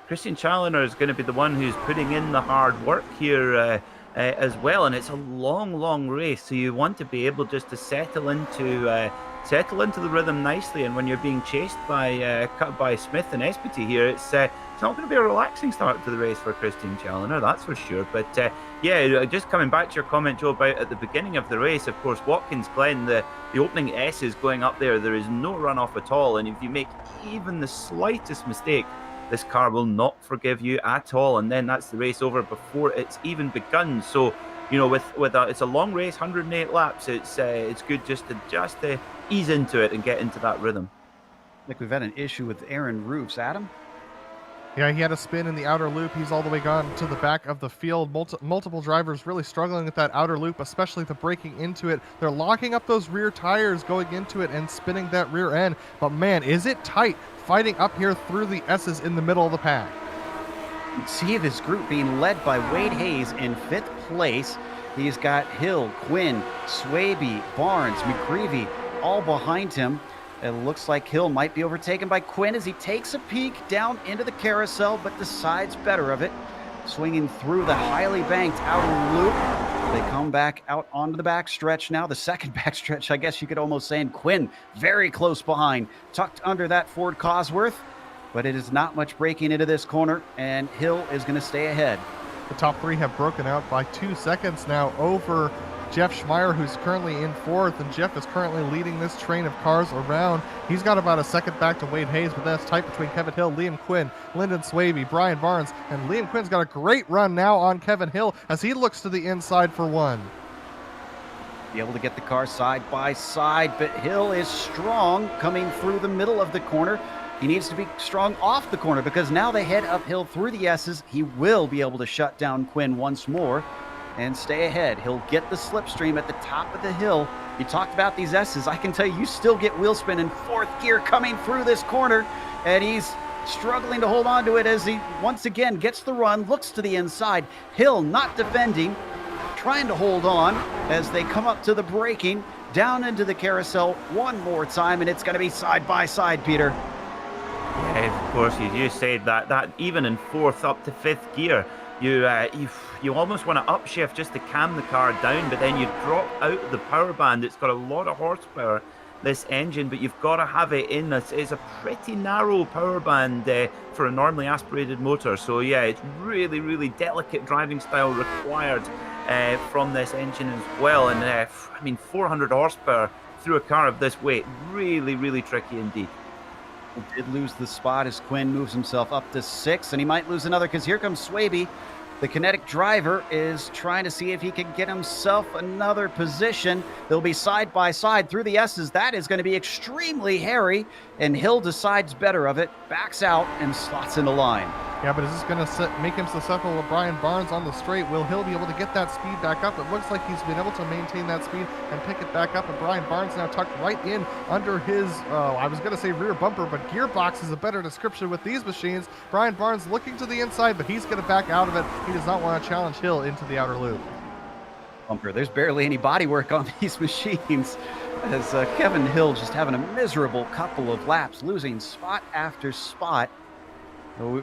Christian Challoner is going to be the one who's putting in the hard work here as well. And it's a long race, so you want to be able just to settle into the rhythm nicely. And when you're being chased by Smith and Espedy here, it's not going to be a relaxing start to the race for Christian Challoner, that's for sure. But yeah, just coming back to your comment, Joe, about at the beginning of the race, of course, Watkins Glen, the opening S is going up there. There is no runoff at all. And if you make even the slightest mistake, this car will not forgive you at all. And then that's the race over before it's even begun. So, you know, it's a long race, 108 laps. It's good just to ease into it and get into that rhythm. Like we've had an issue with Aaron Roofs. Adam? Yeah, he had a spin in the outer loop. He's all the way gone to the back of the field. Multiple drivers really struggling with that outer loop, especially the braking into it. They're locking up those rear tires going into it and spinning that rear end. But man, is it tight fighting up here through the S's in the middle of the pack. You see this group being led by Wade Hayes in 5th place. He's got Hill, Quinn, Swaby, Barnes, McGreevy all behind him. It looks like Hill might be overtaken by Quinn as he takes a peek down into the carousel, but decides better of it. Swinging through the highly banked outer loop. They come back out onto the backstretch now, the second backstretch, I guess you could almost say, and Quinn very close behind, tucked under that Ford Cosworth. but it is not much braking into this corner, and Hill is going to stay ahead. The top three have broken out by 2 seconds now over Jeff Schmeier, who's currently in fourth, and Jeff is currently leading this train of cars around. He's got about a second back to Wade Hayes, but that's tight between Kevin Hill, Liam Quinn, Lyndon Swaby, Brian Barnes, and Liam Quinn's got a great run now on Kevin Hill as he looks to the inside for one. Be able to get the car side by side, but Hill is strong coming through the middle of the corner. He needs to be strong off the corner because now they head uphill through the S's. He will be able to shut down Quinn once more and stay ahead. He'll get the slipstream at the top of the hill. You talked about these S's. I can tell you still get wheel spin in fourth gear coming through this corner, and he's struggling to hold on to it as he once again gets the run, looks to the inside. Hill not defending, trying to hold on as they come up to the braking, down into the carousel one more time, and it's going to be side by side, Peter. Yeah, of course, you said that even in fourth up to fifth gear, you almost want to upshift just to calm the car down, but then you drop out of the power band. It's got a lot of horsepower, this engine, but you've got to have it in. It's a pretty narrow power band for a normally aspirated motor. So yeah, it's really, really delicate driving style required from this engine as well. And I mean, 400 horsepower through a car of this weight, really, really tricky indeed. He did lose the spot as Quinn moves himself up to 6, and he might lose another because here comes Swaby. The Kinetic driver is trying to see if he can get himself another position. They'll be side by side through the S's. That is going to be extremely hairy, and Hill decides better of it, backs out, and slots in the line. Yeah, but is this going to make him susceptible to Brian Barnes on the straight? Will Hill be able to get that speed back up? It looks like he's been able to maintain that speed and pick it back up, and Brian Barnes now tucked right in under his, I was going to say rear bumper, but gearbox is a better description with these machines. Brian Barnes looking to the inside, but he's going to back out of it. He does not want to challenge Hill into the outer loop. Bumper. There's barely any bodywork on these machines as Kevin Hill just having a miserable couple of laps, losing spot after spot.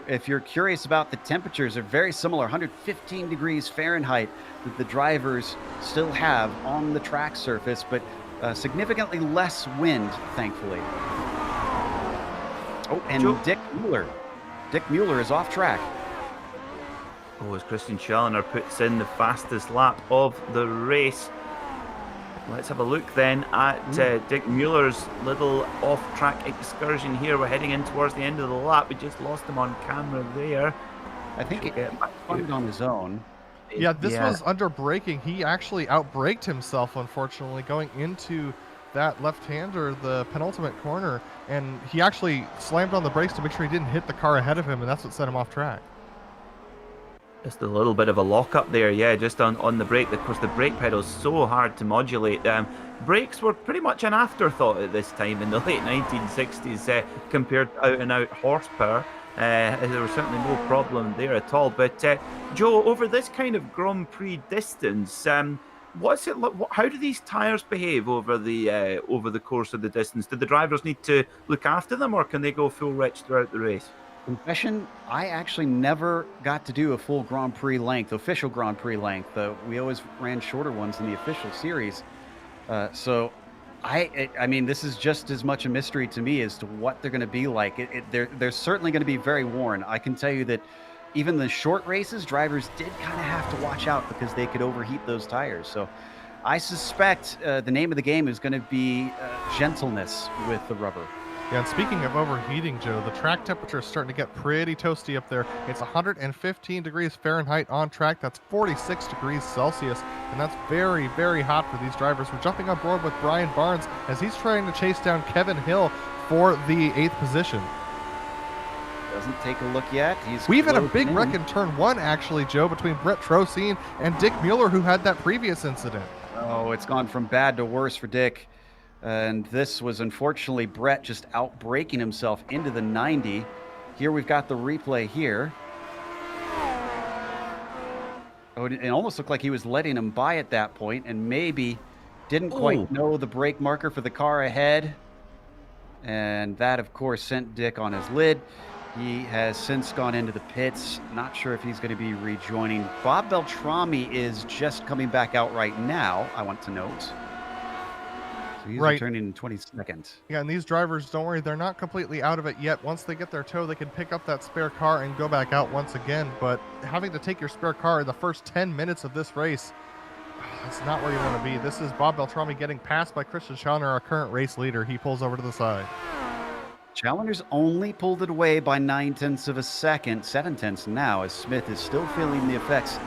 If you're curious about the temperatures, they're very similar, 115 degrees Fahrenheit that the drivers still have on the track surface, but significantly less wind, thankfully. Oh, and Dick Mueller. Dick Mueller is off track. Oh, as Christian Schellner puts in the fastest lap of the race. Let's have a look then at Dick Mueller's little off-track excursion here. We're heading in towards the end of the lap. We just lost him on camera there. I think he funded on his own. Yeah, this was under braking. He actually outbraked himself, unfortunately, going into that left-hander, the penultimate corner, and he actually slammed on the brakes to make sure he didn't hit the car ahead of him, and that's what set him off track. Just a little bit of a lock-up there, yeah, just on the brake. Of course, the brake pedal is so hard to modulate. Brakes were pretty much an afterthought at this time in the late 1960s compared to out-and-out horsepower. There was certainly no problem there at all. But, Joe, over this kind of Grand Prix distance, what's it? How do these tyres behave over the course of the distance? Do the drivers need to look after them, or can they go full rich throughout the race? Confession, I actually never got to do a full Grand Prix length, official Grand Prix length. We always ran shorter ones in the official series. So I mean, this is just as much a mystery to me as to what they're going to be like. They're certainly going to be very worn. I can tell you that even the short races, drivers did kind of have to watch out because they could overheat those tires. So I suspect the name of the game is going to be gentleness with the rubber. Yeah, and speaking of overheating, Joe, the track temperature is starting to get pretty toasty up there. It's 115 degrees Fahrenheit on track. That's 46 degrees Celsius, and that's very, very hot for these drivers. We're jumping on board with Brian Barnes as he's trying to chase down Kevin Hill for the 8th position. Doesn't take a look yet. We've had a big wreck in turn 1, actually, Joe, between Brett Trocine and Dick Mueller, who had that previous incident. Oh, it's gone from bad to worse for Dick. And this was unfortunately Brett just out-braking himself into the 90. Here we've got the replay here. Oh, it almost looked like he was letting him by at that point and maybe didn't quite know the brake marker for the car ahead. And that, of course, sent Dick on his lid. He has since gone into the pits. Not sure if he's going to be rejoining. Bob Beltrami is just coming back out right now, I want to note. So he's Right. returning in 22nd. Yeah, and these drivers, don't worry, they're not completely out of it yet. Once they get their tow, they can pick up that spare car and go back out once again. But having to take your spare car in the first 10 minutes of this race, that's not where you want to be. This is Bob Beltrami getting passed by Christian Challoner, our current race leader. He pulls over to the side. Challoner's only pulled it away by 9/10 of a second, 7/10 now, as Smith is still feeling the effects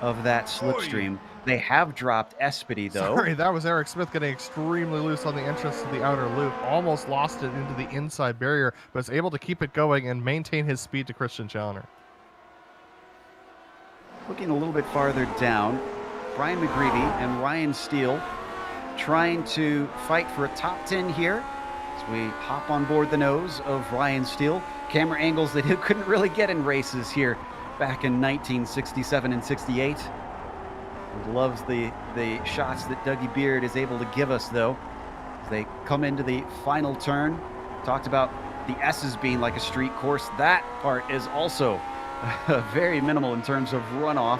of that slipstream. They have dropped Espedy, though. Sorry, that was Eric Smith getting extremely loose on the entrance to the outer loop. Almost lost it into the inside barrier, but is able to keep it going and maintain his speed to Christian Challoner. Looking a little bit farther down, Brian McGreevy and Ryan Steele trying to fight for a top 10 here. As we hop on board the nose of Ryan Steele. Camera angles that he couldn't really get in races here back in 1967 and 68. He loves the shots that Dougie Beard is able to give us, though. As they come into the final turn, talked about the S's being like a street course. That part is also very minimal in terms of runoff,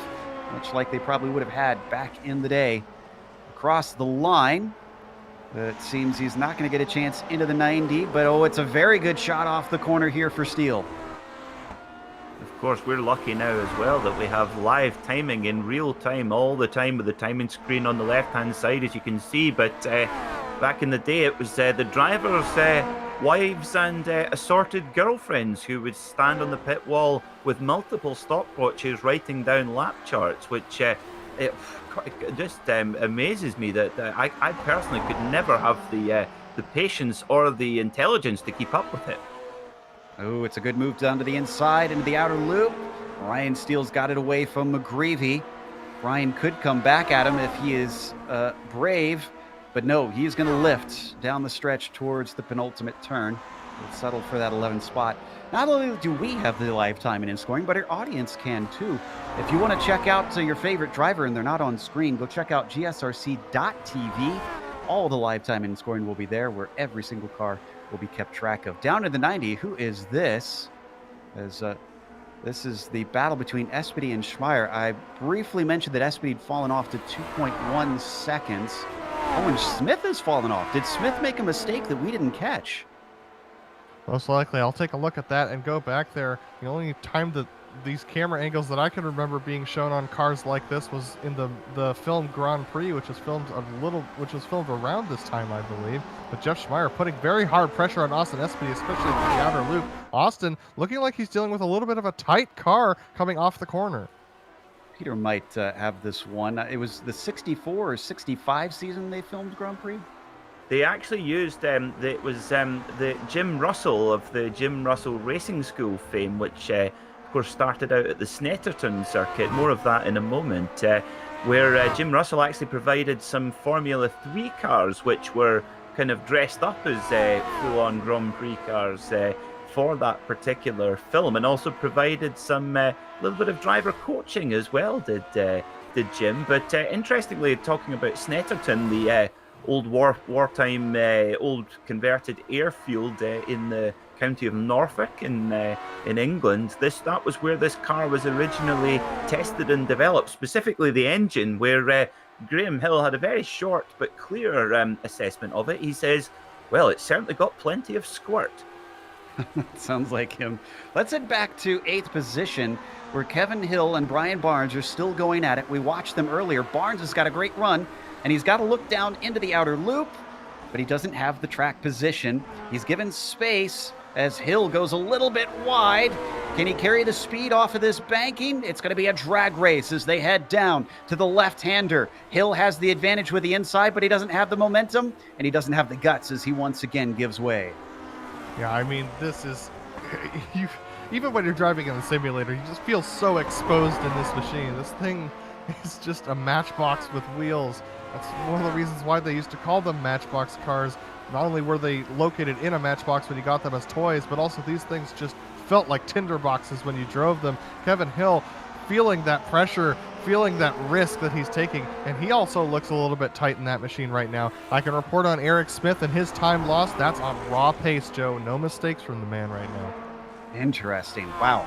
much like they probably would have had back in the day. Across the line, it seems he's not going to get a chance into the 90, but it's a very good shot off the corner here for Steele. Of course, we're lucky now as well that we have live timing in real time all the time with the timing screen on the left-hand side, as you can see. But back in the day, it was the drivers' wives and assorted girlfriends who would stand on the pit wall with multiple stopwatches writing down lap charts, which it just amazes me that I personally could never have the patience or the intelligence to keep up with it. Oh, it's a good move down to the inside into the outer loop. Ryan Steele's got it away from McGreevy. Ryan could come back at him if he is brave, but no, he's going to lift down the stretch towards the penultimate turn. We'll settle for that 11th spot. Not only do we have the live timing and scoring, but our audience can too. If you want to check out your favorite driver and they're not on screen, go check out gsrc.tv. All the live timing and scoring will be there, where every single car will be kept track of. Down to the 90, who is this? As this is the battle between Espedy and Schmeier. I briefly mentioned that Espedy had fallen off to 2.1 seconds. Oh, and Smith has fallen off. Did Smith make a mistake that we didn't catch? Most likely. I'll take a look at that and go back there. The only time that these camera angles that I can remember being shown on cars like this was in the film Grand Prix, which was filmed around this time, I believe. But Jeff Schmeier putting very hard pressure on Austin Espedy, especially in the outer loop. Austin looking like he's dealing with a little bit of a tight car coming off the corner. Peter might have this one. It was the 64 or 65 season they filmed Grand Prix. They actually used the Jim Russell of the Jim Russell Racing School fame, which of course started out at the Snetterton circuit. More of that in a moment, where Jim Russell actually provided some Formula 3 cars which were kind of dressed up as full-on Grand Prix cars for that particular film, and also provided some little bit of driver coaching as well, did Jim. But interestingly, talking about Snetterton, the old wartime old converted airfield in the county of Norfolk in England, that was where this car was originally tested and developed, specifically the engine, where Graham Hill had a very short but clear assessment of it. He says, well, it's certainly got plenty of squirt. Sounds like him. Let's head back to 8th position, where Kevin Hill and Brian Barnes are still going at it. We watched them earlier. Barnes has got a great run, and he's got to look down into the outer loop, but he doesn't have the track position. He's given space as Hill goes a little bit wide. Can he carry the speed off of this banking? It's going to be a drag race as they head down to the left-hander. Hill has the advantage with the inside, but he doesn't have the momentum, and he doesn't have the guts as he once again gives way. Yeah, I mean, this is... even when you're driving in the simulator, you just feel so exposed in this machine. This thing is just a matchbox with wheels. That's one of the reasons why they used to call them matchbox cars. Not only were they located in a matchbox when you got them as toys, but also these things just felt like tinder boxes when you drove them. Kevin Hill feeling that pressure, feeling that risk that he's taking, and he also looks a little bit tight in that machine right now. I can report on Eric Smith and his time lost. That's on raw pace, Joe. No mistakes from the man right now. Interesting. Wow.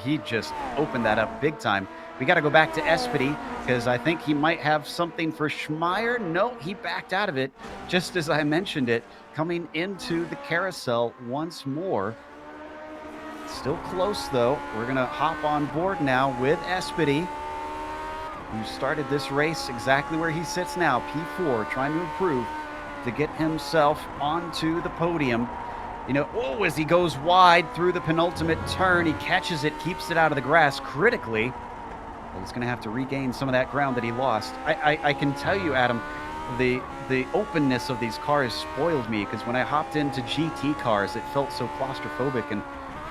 he just opened that up big time. We got to go back to Espedy because I think he might have something for Schmeier. No, he backed out of it just as I mentioned it, coming into the carousel once more. Still close, though. We're going to hop on board now with Espedy, who started this race exactly where he sits now, P4, trying to improve to get himself onto the podium. You know, oh, as he goes wide through the penultimate turn, he catches it, keeps it out of the grass critically. But he's going to have to regain some of that ground that he lost. I can tell you, Adam, the openness of these cars spoiled me, because when I hopped into GT cars, it felt so claustrophobic, and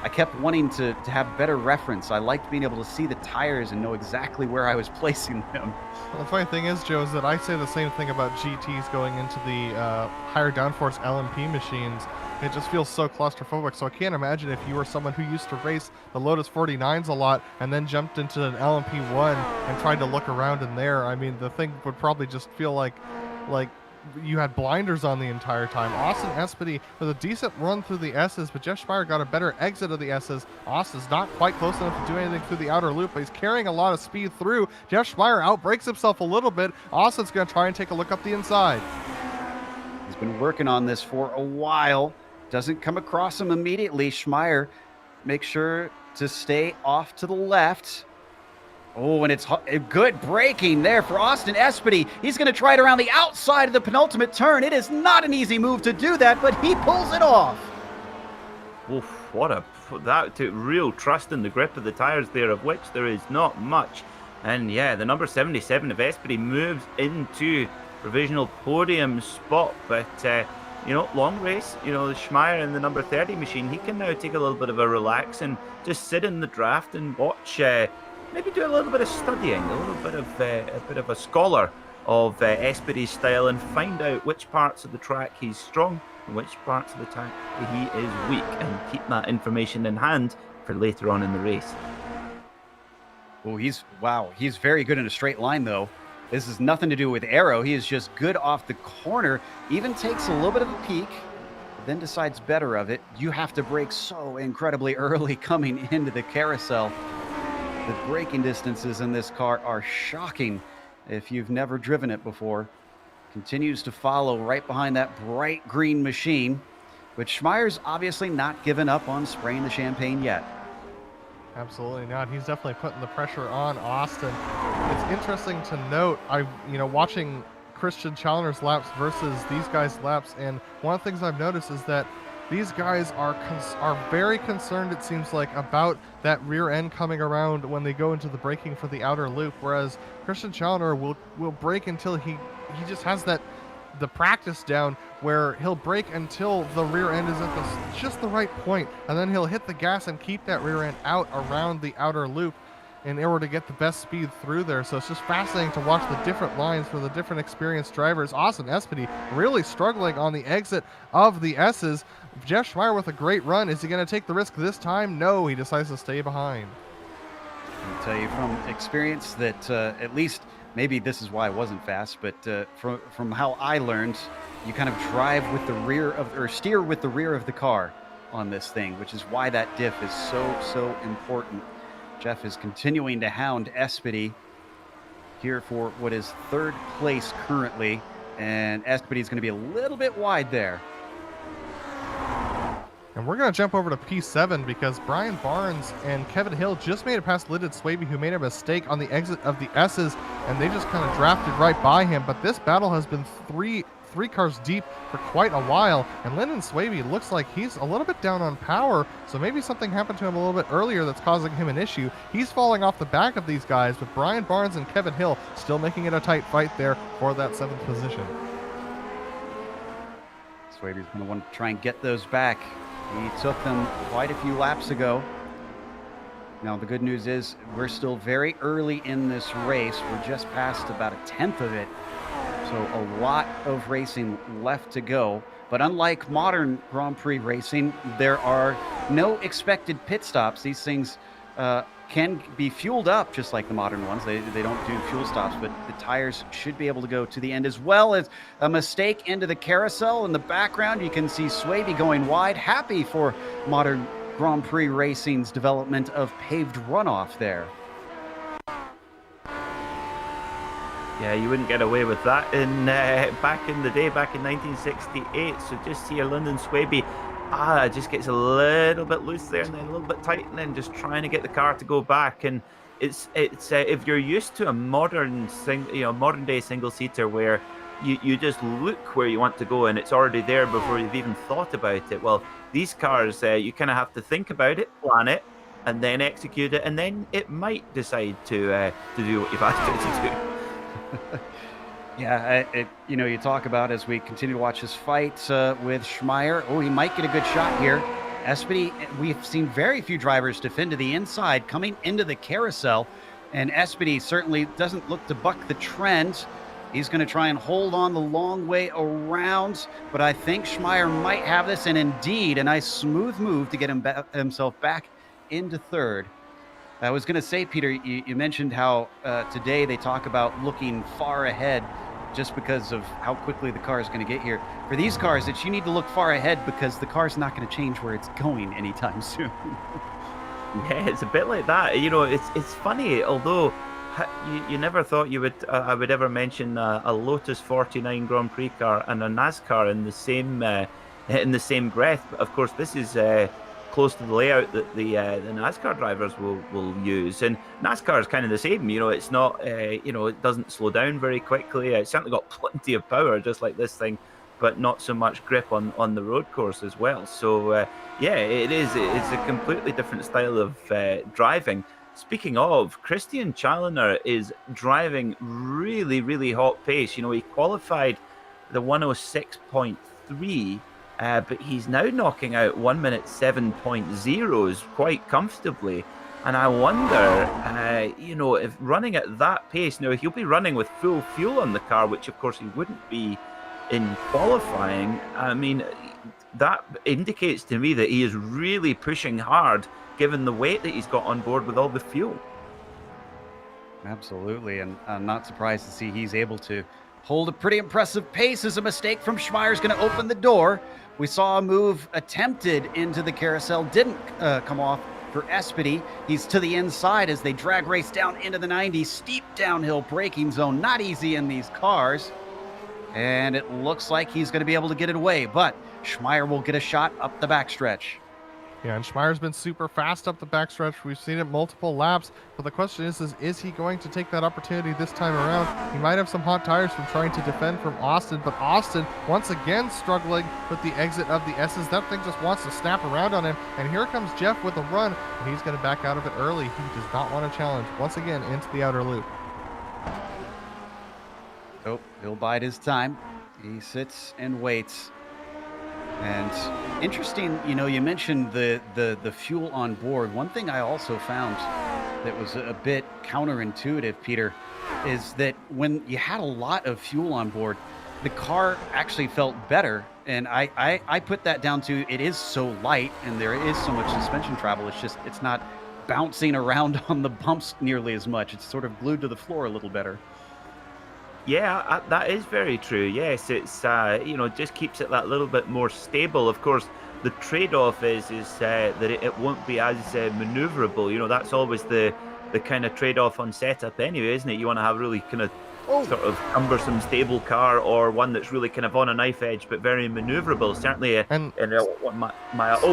I kept wanting to have better reference. I liked being able to see the tires and know exactly where I was placing them. Well, the funny thing is, Joe, is that I say the same thing about GTs going into the higher downforce LMP machines. It just feels so claustrophobic. So I can't imagine if you were someone who used to race the Lotus 49s a lot and then jumped into an LMP1 and tried to look around in there. I mean, the thing would probably just feel like you had blinders on the entire time. Austin Espedy with a decent run through the S's, but Jeff Schmeier got a better exit of the S's. Austin's not quite close enough to do anything through the outer loop, but he's carrying a lot of speed through. Jeff Schmeier outbrakes himself a little bit. Austin's going to try and take a look up the inside. He's been working on this for a while. Doesn't come across him immediately. Schmeier makes sure to stay off to the left. Oh, and it's good braking there for Austin Espedy. He's going to try it around the outside of the penultimate turn. It is not an easy move to do that, but he pulls it off. Oof, that took real trust in the grip of the tires there, of which there is not much. And yeah, the number 77 of Espedy moves into provisional podium spot, but you know, long race, you know, Schmeier in the number 30 machine, he can now take a little bit of a relax and just sit in the draft and watch, maybe do a little bit of studying, a bit of a scholar of Espedy's style, and find out which parts of the track he's strong and which parts of the track he is weak, and keep that information in hand for later on in the race. Oh, he's very good in a straight line, though. This has nothing to do with aero. He is just good off the corner, even takes a little bit of a peak, then decides better of it. You have to brake so incredibly early coming into the carousel. The braking distances in this car are shocking if you've never driven it before. Continues to follow right behind that bright green machine, but Schmeier's obviously not given up on spraying the champagne yet. Absolutely not. He's definitely putting the pressure on Austin. It's interesting to note, watching Christian Challoner's laps versus these guys' laps, and one of the things I've noticed is that these guys are very concerned, it seems like, about that rear end coming around when they go into the braking for the outer loop, whereas Christian Challoner will brake until he just has the practice down, where he'll brake until the rear end is at just the right point, and then he'll hit the gas and keep that rear end out around the outer loop in order to get the best speed through there. So it's just fascinating to watch the different lines for the different experienced drivers. Austin Espedy really struggling on the exit of the S's. Jeff Schmeier with a great run. Is he going to take the risk this time? No, he decides to stay behind. I'll tell you from experience that at least, maybe this is why I wasn't fast, but from how I learned, you kind of drive with the rear of, or steer with the rear of the car on this thing, which is why that diff is so important. Jeff is continuing to hound Espedy here for what is third place currently, and Espedy is going to be a little bit wide there. And we're going to jump over to P7 because Brian Barnes and Kevin Hill just made it past Lyndon Swaby, who made a mistake on the exit of the S's, and they just kind of drafted right by him. But this battle has been three cars deep for quite a while, and Lyndon Swaby looks like he's a little bit down on power, so maybe something happened to him a little bit earlier that's causing him an issue. He's falling off the back of these guys, but Brian Barnes and Kevin Hill still making it a tight fight there for that 7th position. Swaby's going to want to try and get those back. He took them quite a few laps ago. Now, the good news is we're still very early in this race. We're just past about a 10th of it. So a lot of racing left to go. But unlike modern Grand Prix racing, there are no expected pit stops. These things can be fueled up just like the modern ones. They don't do fuel stops, but the tires should be able to go to the end, as well as a mistake into the carousel. In the background, you can see Swaby going wide. Happy for modern Grand Prix Racing's development of paved runoff there. Yeah, you wouldn't get away with that in back in the day, back in 1968. So just see your London Swaby, just gets a little bit loose there and then a little bit tight, and then just trying to get the car to go back. And it's if you're used to a modern day single seater where you just look where you want to go and it's already there before you've even thought about it. Well, these cars, you kind of have to think about it, plan it, and then execute it, and then it might decide to do what you've asked it to do. Yeah, you talk about as we continue to watch this fight with Schmeier. Oh, he might get a good shot here. Espedy, we've seen very few drivers defend to the inside coming into the carousel, and Espedy certainly doesn't look to buck the trend. He's going to try and hold on the long way around, but I think Schmeier might have this, and indeed, a nice smooth move to get himself back into third. I was going to say, Peter, you mentioned how today they talk about looking far ahead just because of how quickly the car is going to get here. For these cars, you need to look far ahead because the car's not going to change where it's going anytime soon. Yeah, it's a bit like that. It's funny, although you never thought I would ever mention a Lotus 49 Grand Prix car and a NASCAR in the same breath. But of course, this is close to the layout that the NASCAR drivers will use, and NASCAR is kind of the same. It's not it doesn't slow down very quickly. It's certainly got plenty of power, just like this thing, but not so much grip on the road course as well. So it's a completely different style of driving. Speaking of, Christian Challoner is driving really, really hot pace. He qualified the 106.3. But he's now knocking out 1 minute 7.0s quite comfortably. And I wonder, if running at that pace, now he'll be running with full fuel on the car, which of course he wouldn't be in qualifying. I mean, that indicates to me that he is really pushing hard, given the weight that he's got on board with all the fuel. Absolutely, and I'm not surprised to see he's able to hold a pretty impressive pace. As a mistake from Schmeier is going to open the door. We saw a move attempted into the carousel, didn't come off for Espedy. He's to the inside as they drag race down into the 90s. Steep downhill braking zone, not easy in these cars. And it looks like he's going to be able to get it away, but Schmeier will get a shot up the backstretch. Yeah, and Schmeier's been super fast up the backstretch. We've seen it multiple laps, but the question is he going to take that opportunity this time around? He might have some hot tires from trying to defend from Austin, but Austin once again struggling with the exit of the S's. That thing just wants to snap around on him, and here comes Jeff with a run, and he's going to back out of it early. He does not want to challenge once again into the outer loop. Nope, he'll bide his time. He sits and waits. And interesting, you mentioned the fuel on board. One thing I also found that was a bit counterintuitive, Peter, is that when you had a lot of fuel on board, the car actually felt better. And I put that down to it is so light and there is so much suspension travel. It's not bouncing around on the bumps nearly as much. It's sort of glued to the floor a little better. Yeah, that is very true. Yes, it's just keeps it that little bit more stable. Of course, the trade-off is that it won't be as maneuverable. That's always the kind of trade-off on setup anyway, isn't it? You want to have really kind of sort of cumbersome, stable car, or one that's really kind of on a knife edge but very maneuverable. Certainly,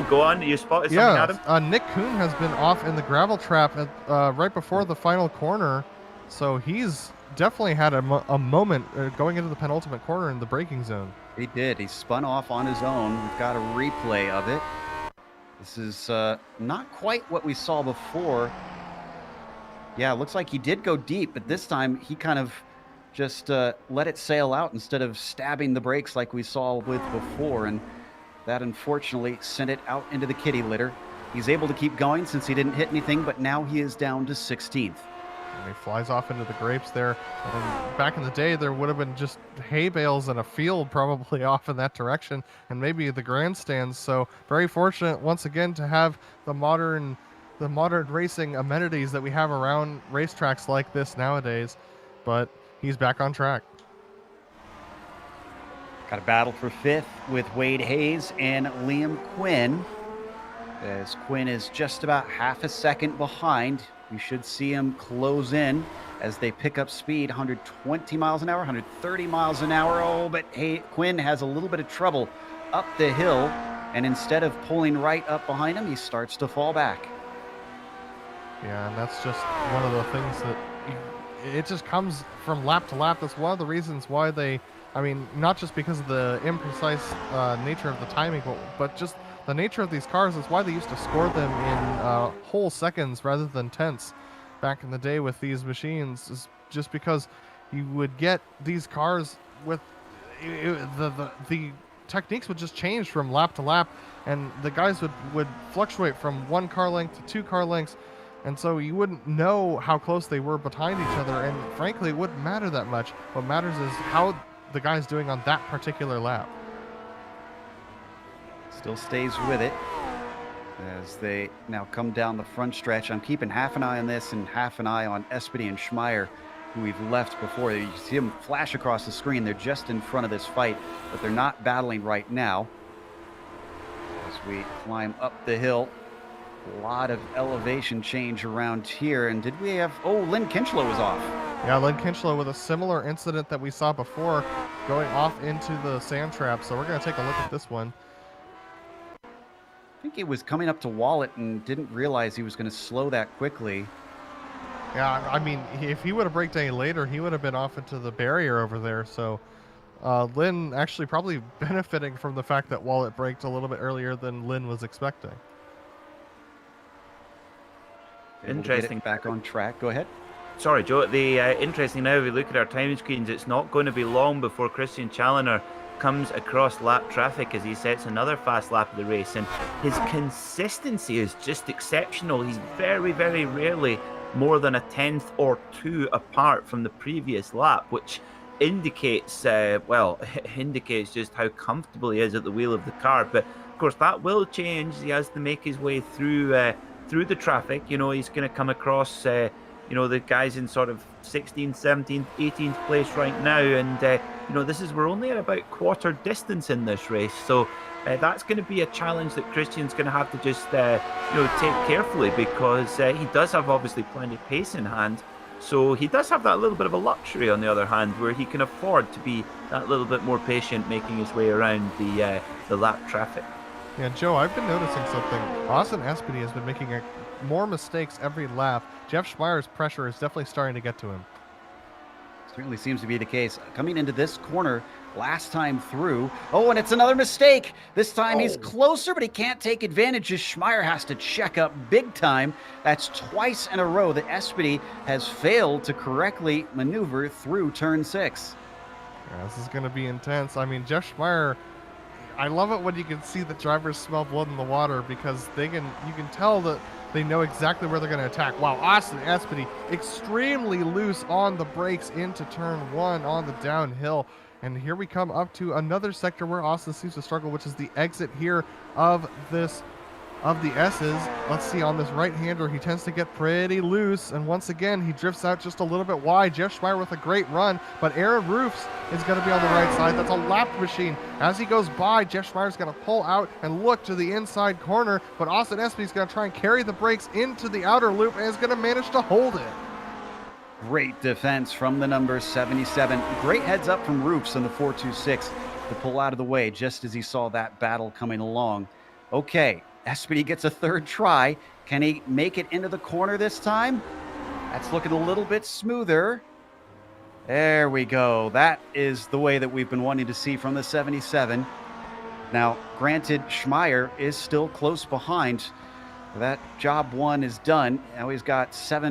go on. You spotted something, Adam? Nick Kuhn has been off in the gravel trap right before the final corner, so he's definitely had a moment going into the penultimate corner in the braking zone. He did. He spun off on his own. We've got a replay of it. This is not quite what we saw before. Yeah, it looks like he did go deep, but this time he kind of just let it sail out instead of stabbing the brakes like we saw with before, and that unfortunately sent it out into the kitty litter. He's able to keep going since he didn't hit anything, but now he is down to 16th. And he flies off into the grapes there. And back in the day, there would have been just hay bales and a field probably off in that direction, and maybe the grandstands. So very fortunate once again to have the modern racing amenities that we have around racetracks like this nowadays. But he's back on track. Got a battle for fifth with Wade Hayes and Liam Quinn. as Quinn is just about half a second behind. We should see him close in as they pick up speed, 120 miles an hour, 130 miles an hour. Oh, but hey, Quinn has a little bit of trouble up the hill, and instead of pulling right up behind him, he starts to fall back. Yeah, and that's just one of the things that it just comes from lap to lap. That's one of the reasons why they, I mean, not just because of the imprecise nature of the timing, but just the nature of these cars is why they used to score them in whole seconds rather than tenths back in the day with these machines, is just because you would get these cars with the techniques would just change from lap to lap, and the guys would fluctuate from one car length to two car lengths, and so you wouldn't know how close they were behind each other, and frankly it wouldn't matter that much. What matters is how the guy's doing on that particular lap. Still stays with it as they now come down the front stretch. I'm keeping half an eye on this and half an eye on Espedy and Schmeier, who we've left before. You see them flash across the screen. They're just in front of this fight, but they're not battling right now. As we climb up the hill, a lot of elevation change around here. And did we have, oh, Lynn Kinchlow was off. Yeah, Lynn Kinchlow with a similar incident that we saw before, going off into the sand trap. So we're going to take a look at this one. I think he was coming up to Wallet and didn't realize he was going to slow that quickly. Yeah, I mean, if he would have braked any later, he would have been off into the barrier over there. So Lynn actually probably benefiting from the fact that Wallet braked a little bit earlier than Lynn was expecting. Interesting. Back on track. Go ahead. Sorry, Joe. The interesting now, if we look at our time screens, it's not going to be long before Christian Challoner comes across lap traffic as he sets another fast lap of the race, and his consistency is just exceptional. He's very, very rarely more than a tenth or two apart from the previous lap, which indicates indicates just how comfortable he is at the wheel of the car. But of course that will change. He has to make his way through the traffic. You know, he's going to come across the guys in sort of 16th, 17th, 18th place right now, and we're only at about quarter distance in this race, so that's going to be a challenge that Christian's going to have to just take carefully, because he does have obviously plenty of pace in hand, so he does have that little bit of a luxury on the other hand, where he can afford to be that little bit more patient making his way around the lap traffic. Yeah, Joe, I've been noticing something. Austin Espedy has been making more mistakes every lap. Jeff Schmeier's pressure is definitely starting to get to him. Certainly seems to be the case. Coming into this corner last time through. Oh, and it's another mistake. This time he's closer, but he can't take advantage as Schmeier has to check up big time. That's twice in a row that Espedy has failed to correctly maneuver through turn 6. Yeah, this is going to be intense. I mean, Jeff Schmeier, I love it when you can see the drivers smell blood in the water, because you can tell that they know exactly where they're going to attack. Wow, Austin Espedy extremely loose on the brakes into turn 1 on the downhill. And here we come up to another sector where Austin seems to struggle, which is the exit here of the S's. Let's see, on this right-hander, he tends to get pretty loose, and once again, he drifts out just a little bit wide. Jeff Schmeier with a great run, but Aaron Roofs is going to be on the right side. That's a lapped machine. As he goes by, Jeff Schmeier's going to pull out and look to the inside corner, but Austin Espedy's going to try and carry the brakes into the outer loop and is going to manage to hold it. Great defense from the number 77. Great heads up from Roofs in the 426 to pull out of the way just as he saw that battle coming along. Okay, Espedy gets a third try. Can he make it into the corner this time? That's looking a little bit smoother. There we go. That is the way that we've been wanting to see from the 77. Now, granted, Schmeier is still close behind. That job one is done. Now he's got six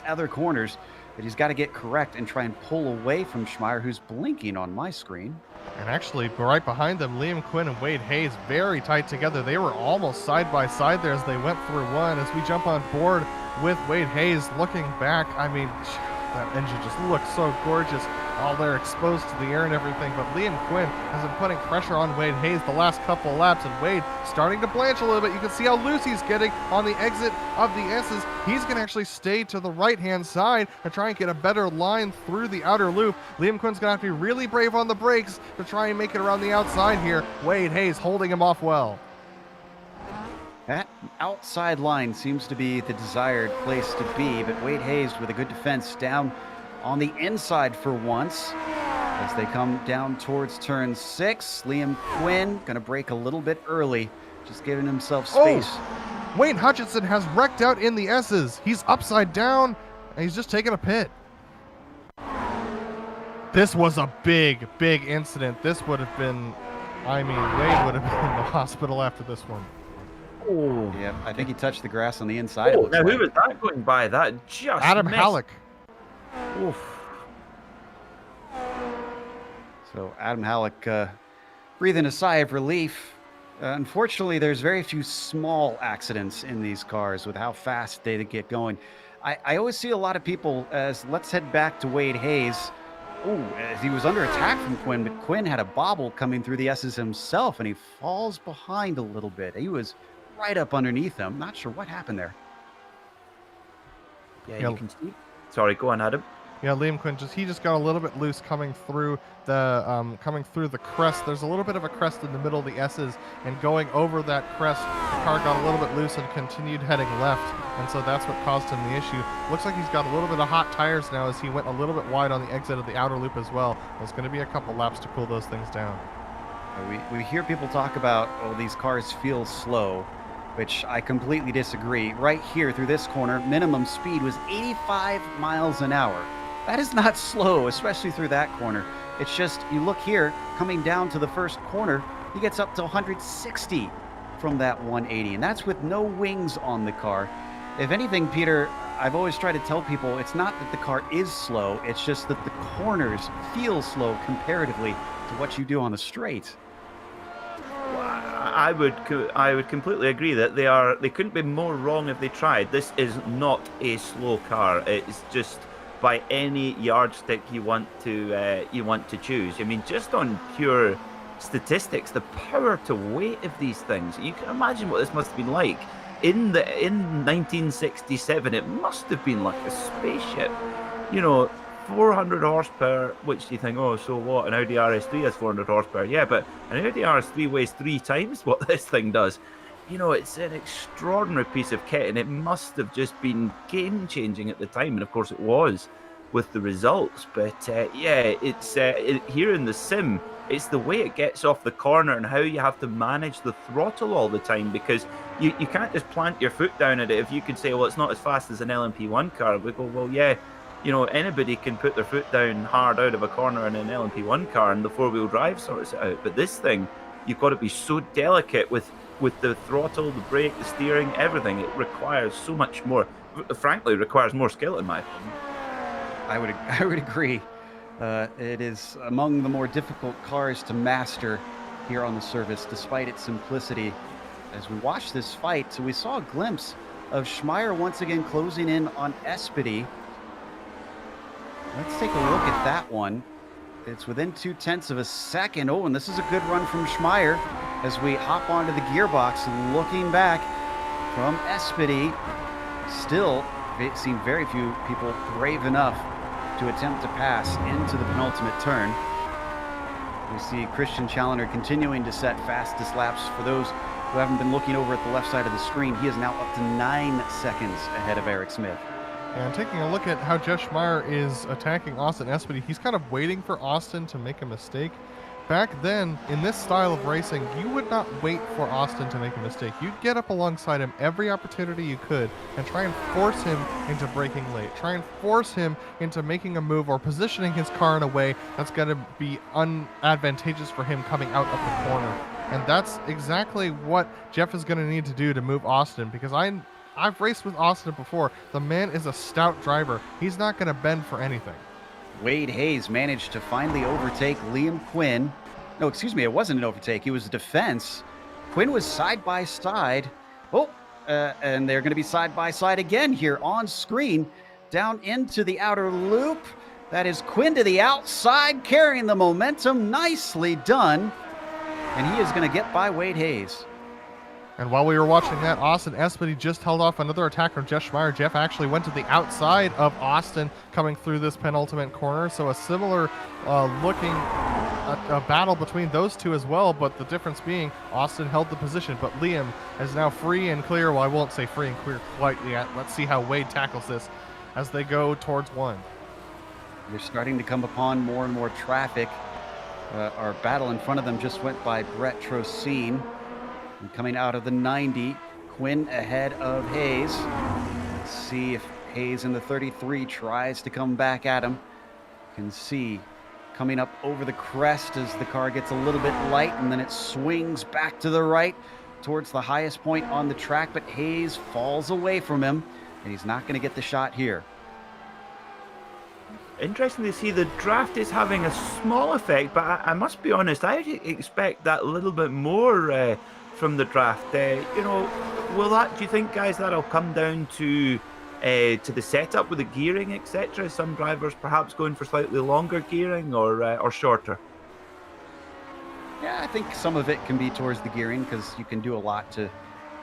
other corners that he's got to get correct and try and pull away from Schmeier, who's blinking on my screen. And actually, right behind them, Liam Quinn and Wade Hayes very tight together. They were almost side by side there as they went through one. As we jump on board with Wade Hayes looking back, I mean, that engine just looks so gorgeous. All there exposed to the air and everything, but Liam Quinn has been putting pressure on Wade Hayes the last couple of laps, and Wade starting to blanch a little bit. You can see how loose he's getting on the exit of the S's. He's going to actually stay to the right-hand side and try and get a better line through the outer loop. Liam Quinn's going to have to be really brave on the brakes to try and make it around the outside here. Wade Hayes holding him off well. That outside line seems to be the desired place to be, but Wade Hayes with a good defense down on the inside for once. As they come down towards turn 6, Liam Quinn going to brake a little bit early, just giving himself space. Oh, Wayne Hutchinson has wrecked out in the S's. He's upside down, and he's just taking a pit. This was a big, big incident. This would have been, Wade would have been in the hospital after this one. Oh, yeah, I think he touched the grass on the inside. Oh, now who was that going by? That just Adam missed. Halleck. Oof. So Adam Halleck breathing a sigh of relief. Unfortunately, there's very few small accidents in these cars with how fast they get going. I always see a lot of people as, let's head back to Wade Hayes. Oh, as he was under attack from Quinn, but Quinn had a bobble coming through the S's himself, and he falls behind a little bit. He was right up underneath him. Not sure what happened there. Yeah, you can see. Sorry, go on, Adam. Yeah, Liam Quinn just got a little bit loose coming through the crest. There's a little bit of a crest in the middle of the S's, and going over that crest, the car got a little bit loose and continued heading left, and so that's what caused him the issue. Looks like he's got a little bit of hot tires now as he went a little bit wide on the exit of the outer loop as well. There's going to be a couple laps to cool those things down. We hear people talk about, oh, these cars feel slow, which I completely disagree. Right here through this corner, minimum speed was 85 miles an hour. That is not slow, especially through that corner. It's just, you look here, coming down to the first corner, he gets up to 160 from that 180, and that's with no wings on the car. If anything, Peter, I've always tried to tell people, it's not that the car is slow, it's just that the corners feel slow comparatively to what you do on the straight. I would completely agree that they couldn't be more wrong if they tried. This is not a slow car. It's just by any yardstick you want to choose. I mean, just on pure statistics, the power to weight of these things. You can imagine what this must have been like in 1967. It must have been like a spaceship. 400 horsepower, which you think, oh, so what? An Audi RS3 has 400 horsepower. Yeah, but an Audi RS3 weighs 3 times what this thing does. It's an extraordinary piece of kit, and it must have just been game-changing at the time, and of course it was with the results. But it's here in the sim, it's the way it gets off the corner and how you have to manage the throttle all the time, because you can't just plant your foot down at it. If you could say, well, it's not as fast as an LMP1 car, we go, well, yeah, anybody can put their foot down hard out of a corner in an LMP1 car, and the four-wheel drive sorts it out. But this thing, you've got to be so delicate with the throttle, the brake, the steering, everything. It requires so much more. Frankly, it requires more skill, in my opinion. I would agree. It is among the more difficult cars to master here on the service, despite its simplicity. As we watch this fight, so we saw a glimpse of Schmeier once again closing in on Espedy. Let's take a look at that one. It's within 0.2 of a second. Oh, and this is a good run from Schmeier as we hop onto the gearbox. Looking back from Espedy, still it seemed very few people brave enough to attempt to pass into the penultimate turn. We see Christian Challenger continuing to set fastest laps. For those who haven't been looking over at the left side of the screen, he is now up to 9 seconds ahead of Eric Smith. And taking a look at how Jeff Schmeier is attacking Austin Espedy, he's kind of waiting for Austin to make a mistake. Back then, in this style of racing, you would not wait for Austin to make a mistake. You'd get up alongside him every opportunity you could and try and force him into braking late. Try and force him into making a move or positioning his car in a way that's going to be unadvantageous for him coming out of the corner. And that's exactly what Jeff is going to need to do to move Austin, because I've raced with Austin before. The man is a stout driver. He's not going to bend for anything. Wade Hayes managed to finally overtake Liam Quinn. No, excuse me, it wasn't an overtake. It was a defense. Quinn was side by side. Oh, and they're going to be side by side again here on screen. Down into the outer loop. That is Quinn to the outside, carrying the momentum. Nicely done. And he is going to get by Wade Hayes. And while we were watching that, Austin Espedy just held off another attack from Jeff Schmeier. Jeff actually went to the outside of Austin coming through this penultimate corner. So a similar looking a battle between those two as well, but the difference being Austin held the position, but Liam is now free and clear. Well, I won't say free and clear quite yet. Let's see how Wade tackles this as they go towards one. They're starting to come upon more and more traffic. Our battle in front of them just went by Brett Trocine. And coming out of the 90, Quinn ahead of Hayes. Let's see if Hayes in the 33 tries to come back at him. You can see coming up over the crest as the car gets a little bit light, and then it swings back to the right towards the highest point on the track, but Hayes falls away from him, and he's not going to get the shot here. Interesting to see the draft is having a small effect, but I must be honest, I expect that a little bit more from the draft. Will that? Do you think, guys, that'll come down to the setup with the gearing, etc.? Some drivers perhaps going for slightly longer gearing or shorter. Yeah, I think some of it can be towards the gearing because you can do a lot to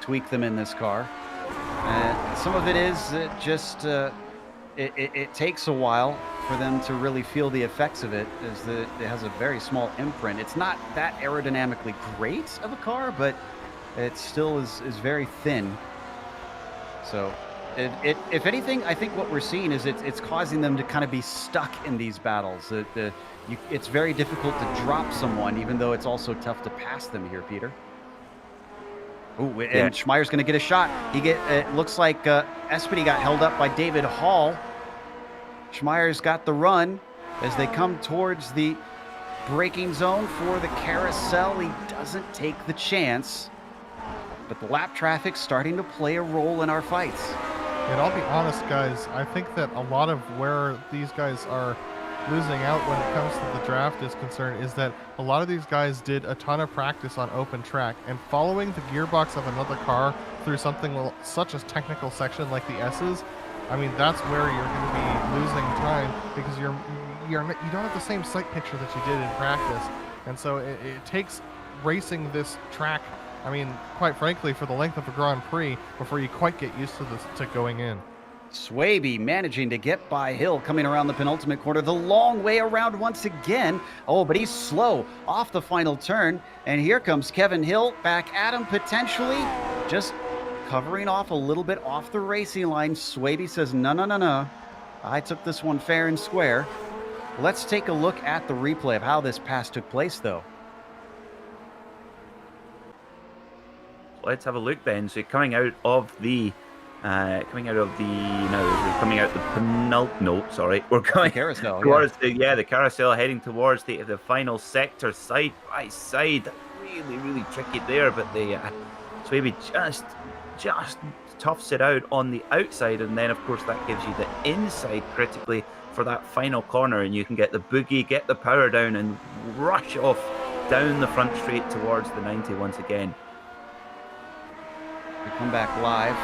tweak them in this car. Some of it is just it takes a while for them to really feel the effects of it, as it has a very small imprint. It's not that aerodynamically great of a car, but it still is very thin. So if anything, I think what we're seeing is it's causing them to kind of be stuck in these battles. It's very difficult to drop someone, even though it's also tough to pass them here, Peter. Ooh, and Schmeier's going to get a shot. It looks like Espedy got held up by David Hall. Schmeier's got the run as they come towards the braking zone for the carousel. He doesn't take the chance, but the lap traffic's starting to play a role in our fights. And I'll be honest, guys, I think that a lot of where these guys are losing out when it comes to the draft is concerned is that a lot of these guys did a ton of practice on open track, and following the gearbox of another car through something such a technical section like the S's, I mean, that's where you're going to be losing time, because you don't have the same sight picture that you did in practice. And so it takes racing this track, I mean, quite frankly, for the length of a Grand Prix before you quite get used to this, to going in. Swaby managing to get by Hill, coming around the penultimate corner the long way around once again. Oh, but he's slow off the final turn. And here comes Kevin Hill back at him, potentially just covering off a little bit off the racing line. Swaby says, no. I took this one fair and square. Let's take a look at the replay of how this pass took place, though. Let's have a look then. So coming out the carousel towards the carousel, heading towards the final sector, side by side. Really tricky there, but Swaby just toughs it out on the outside, and then of course that gives you the inside critically for that final corner, and you can get the boogie, get the power down, and rush off down the front straight towards the 90 once again. We come back live.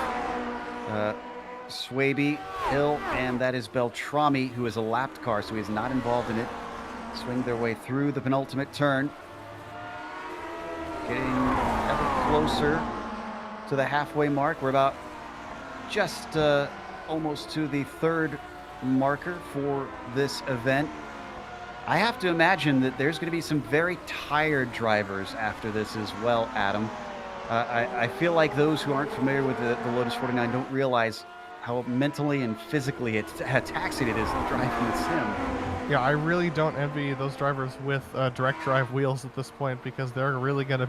Swaby, Hill, and that is Beltrami, who is a lapped car, so he's not involved in it. Swing their way through the penultimate turn. Getting ever closer to the halfway mark. We're about just almost to the third marker for this event. I have to imagine that there's going to be some very tired drivers after this as well, Adam. I feel like those who aren't familiar with the Lotus 49 don't realize how mentally and physically taxing it is to drive in the sim. Yeah, I really don't envy those drivers with direct drive wheels at this point, because they're really going to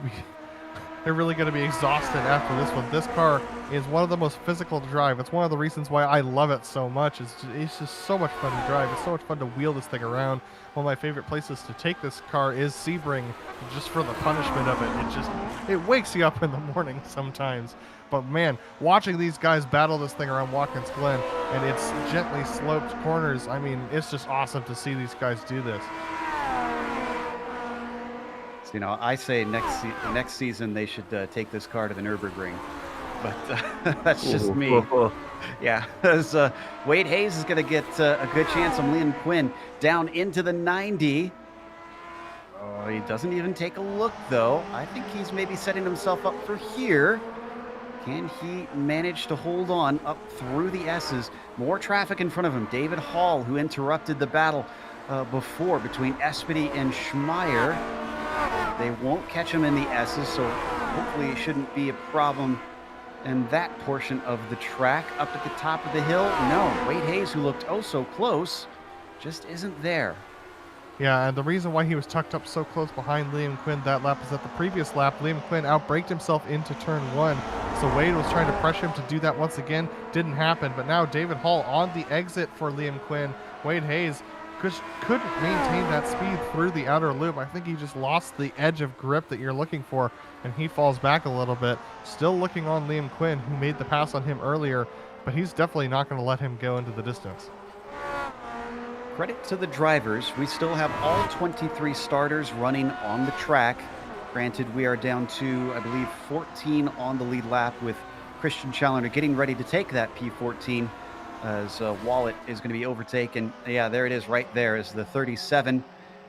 be exhausted after this one. This car is one of the most physical to drive. It's one of the reasons why I love it so much. It's just so much fun to drive. It's so much fun to wheel this thing around. One of my favorite places to take this car is Sebring, just for the punishment of it. It wakes you up in the morning sometimes. But man, watching these guys battle this thing around Watkins Glen and its gently sloped corners, I mean, it's just awesome to see these guys do this. So, I say next season they should take this car to the Nürburgring, but that's just me. Yeah, as Wade Hayes is going to get a good chance on Liam Quinn down into the 90. Oh, he doesn't even take a look, though. I think he's maybe setting himself up for here. Can he manage to hold on up through the S's? More traffic in front of him. David Hall, who interrupted the battle before between Espedy and Schmeier. They won't catch him in the S's, so hopefully it shouldn't be a problem in that portion of the track. Up at the top of the hill, no. Wade Hayes, who looked oh so close, just isn't there. Yeah, and the reason why he was tucked up so close behind Liam Quinn that lap is that the previous lap, Liam Quinn outbraked himself into turn 1. So Wade was trying to pressure him to do that once again. Didn't happen, but now David Hall on the exit for Liam Quinn. Wade Hayes couldn't maintain that speed through the outer loop. I think he just lost the edge of grip that you're looking for, and he falls back a little bit. Still looking on Liam Quinn, who made the pass on him earlier, but he's definitely not going to let him go into the distance. Credit to the drivers. We still have all 23 starters running on the track. Granted, we are down to, I believe, 14 on the lead lap, with Christian Challenger getting ready to take that P14 as Wallet is going to be overtaken. Yeah, there it is right there as the 37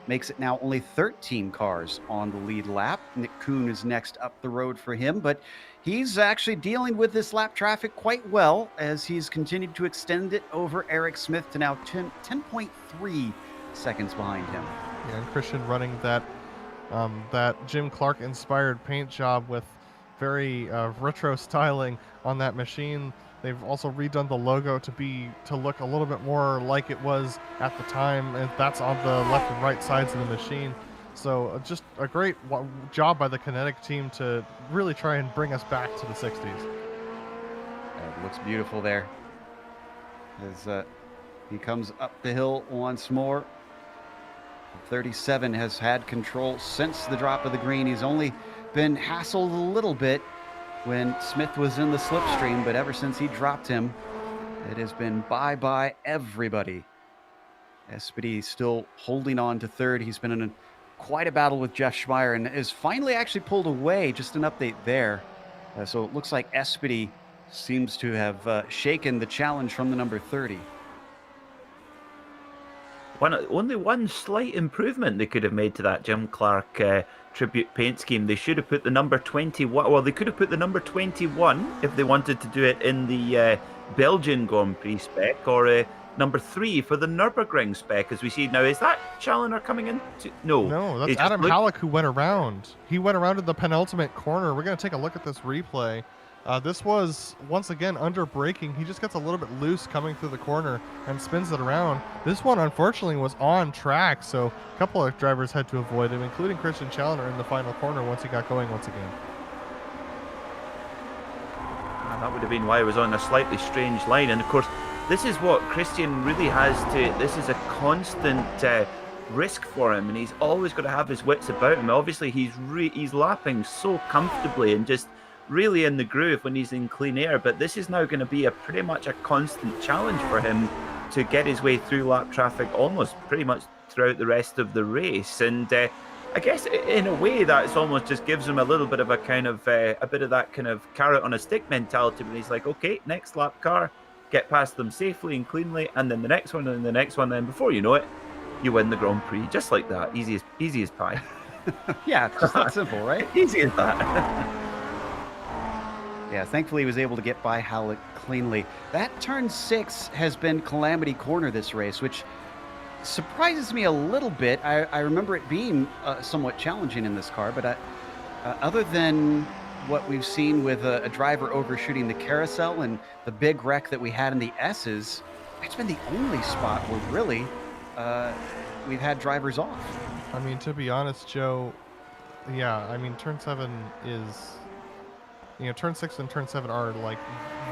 makes it now only 13 cars on the lead lap. Nick Kuhn is next up the road for him, but he's actually dealing with this lap traffic quite well as he's continued to extend it over Eric Smith to now 10.3 seconds behind him. Yeah, and Christian running that Jim Clark inspired paint job with very retro styling on that machine. They've also redone the logo to look a little bit more like it was at the time, and that's on the left and right sides of the machine. So just a great job by the Kinetic team to really try and bring us back to the 60s. It looks beautiful there as he comes up the hill once more. 37 has had control since the drop of the green. He's only been hassled a little bit when Smith was in the slipstream, but ever since he dropped him, it has been bye-bye everybody. Espedy still holding on to third. He's been in quite a battle with Jeff Schmeier and is finally actually pulled away. Just an update there. So it looks like Espedy seems to have shaken the challenge from the number 30. Only one slight improvement they could have made to that Jim Clark tribute paint scheme. They should have put the number 21. Well, they could have put the number 21 if they wanted to do it in the Belgian Grand Prix spec, or number 3 for the Nürburgring spec, as we see now. Is that Challenger coming in? No, that's Adam Halleck who went around. He went around in the penultimate corner. We're going to take a look at this replay. This was, once again, under braking. He just gets a little bit loose coming through the corner and spins it around. This one, unfortunately, was on track, so a couple of drivers had to avoid him, including Christian Challenger in the final corner once he got going once again. That would have been why it was on a slightly strange line. And, of course, this is what Christian really has to... This is a constant risk for him, and he's always got to have his wits about him. Obviously, he's lapping so comfortably and just really in the groove when he's in clean air, but this is now going to be pretty much a constant challenge for him to get his way through lap traffic almost pretty much throughout the rest of the race. And I guess in a way that's almost just gives him a little bit of a kind of a bit of that kind of carrot on a stick mentality, when he's like, okay, next lap car, get past them safely and cleanly, and then the next one and the next one, then before you know it, you win the Grand Prix just like that. Easy as pie. Yeah, just that simple, right? Easy as that. Yeah, thankfully he was able to get by Halleck cleanly. That turn 6 has been Calamity Corner this race, which surprises me a little bit. I remember it being somewhat challenging in this car, but other than what we've seen with a driver overshooting the carousel and the big wreck that we had in the S's, it's been the only spot where really we've had drivers off. I mean, to be honest, Joe, yeah, I mean, turn 7 is... turn 6 and turn 7 are like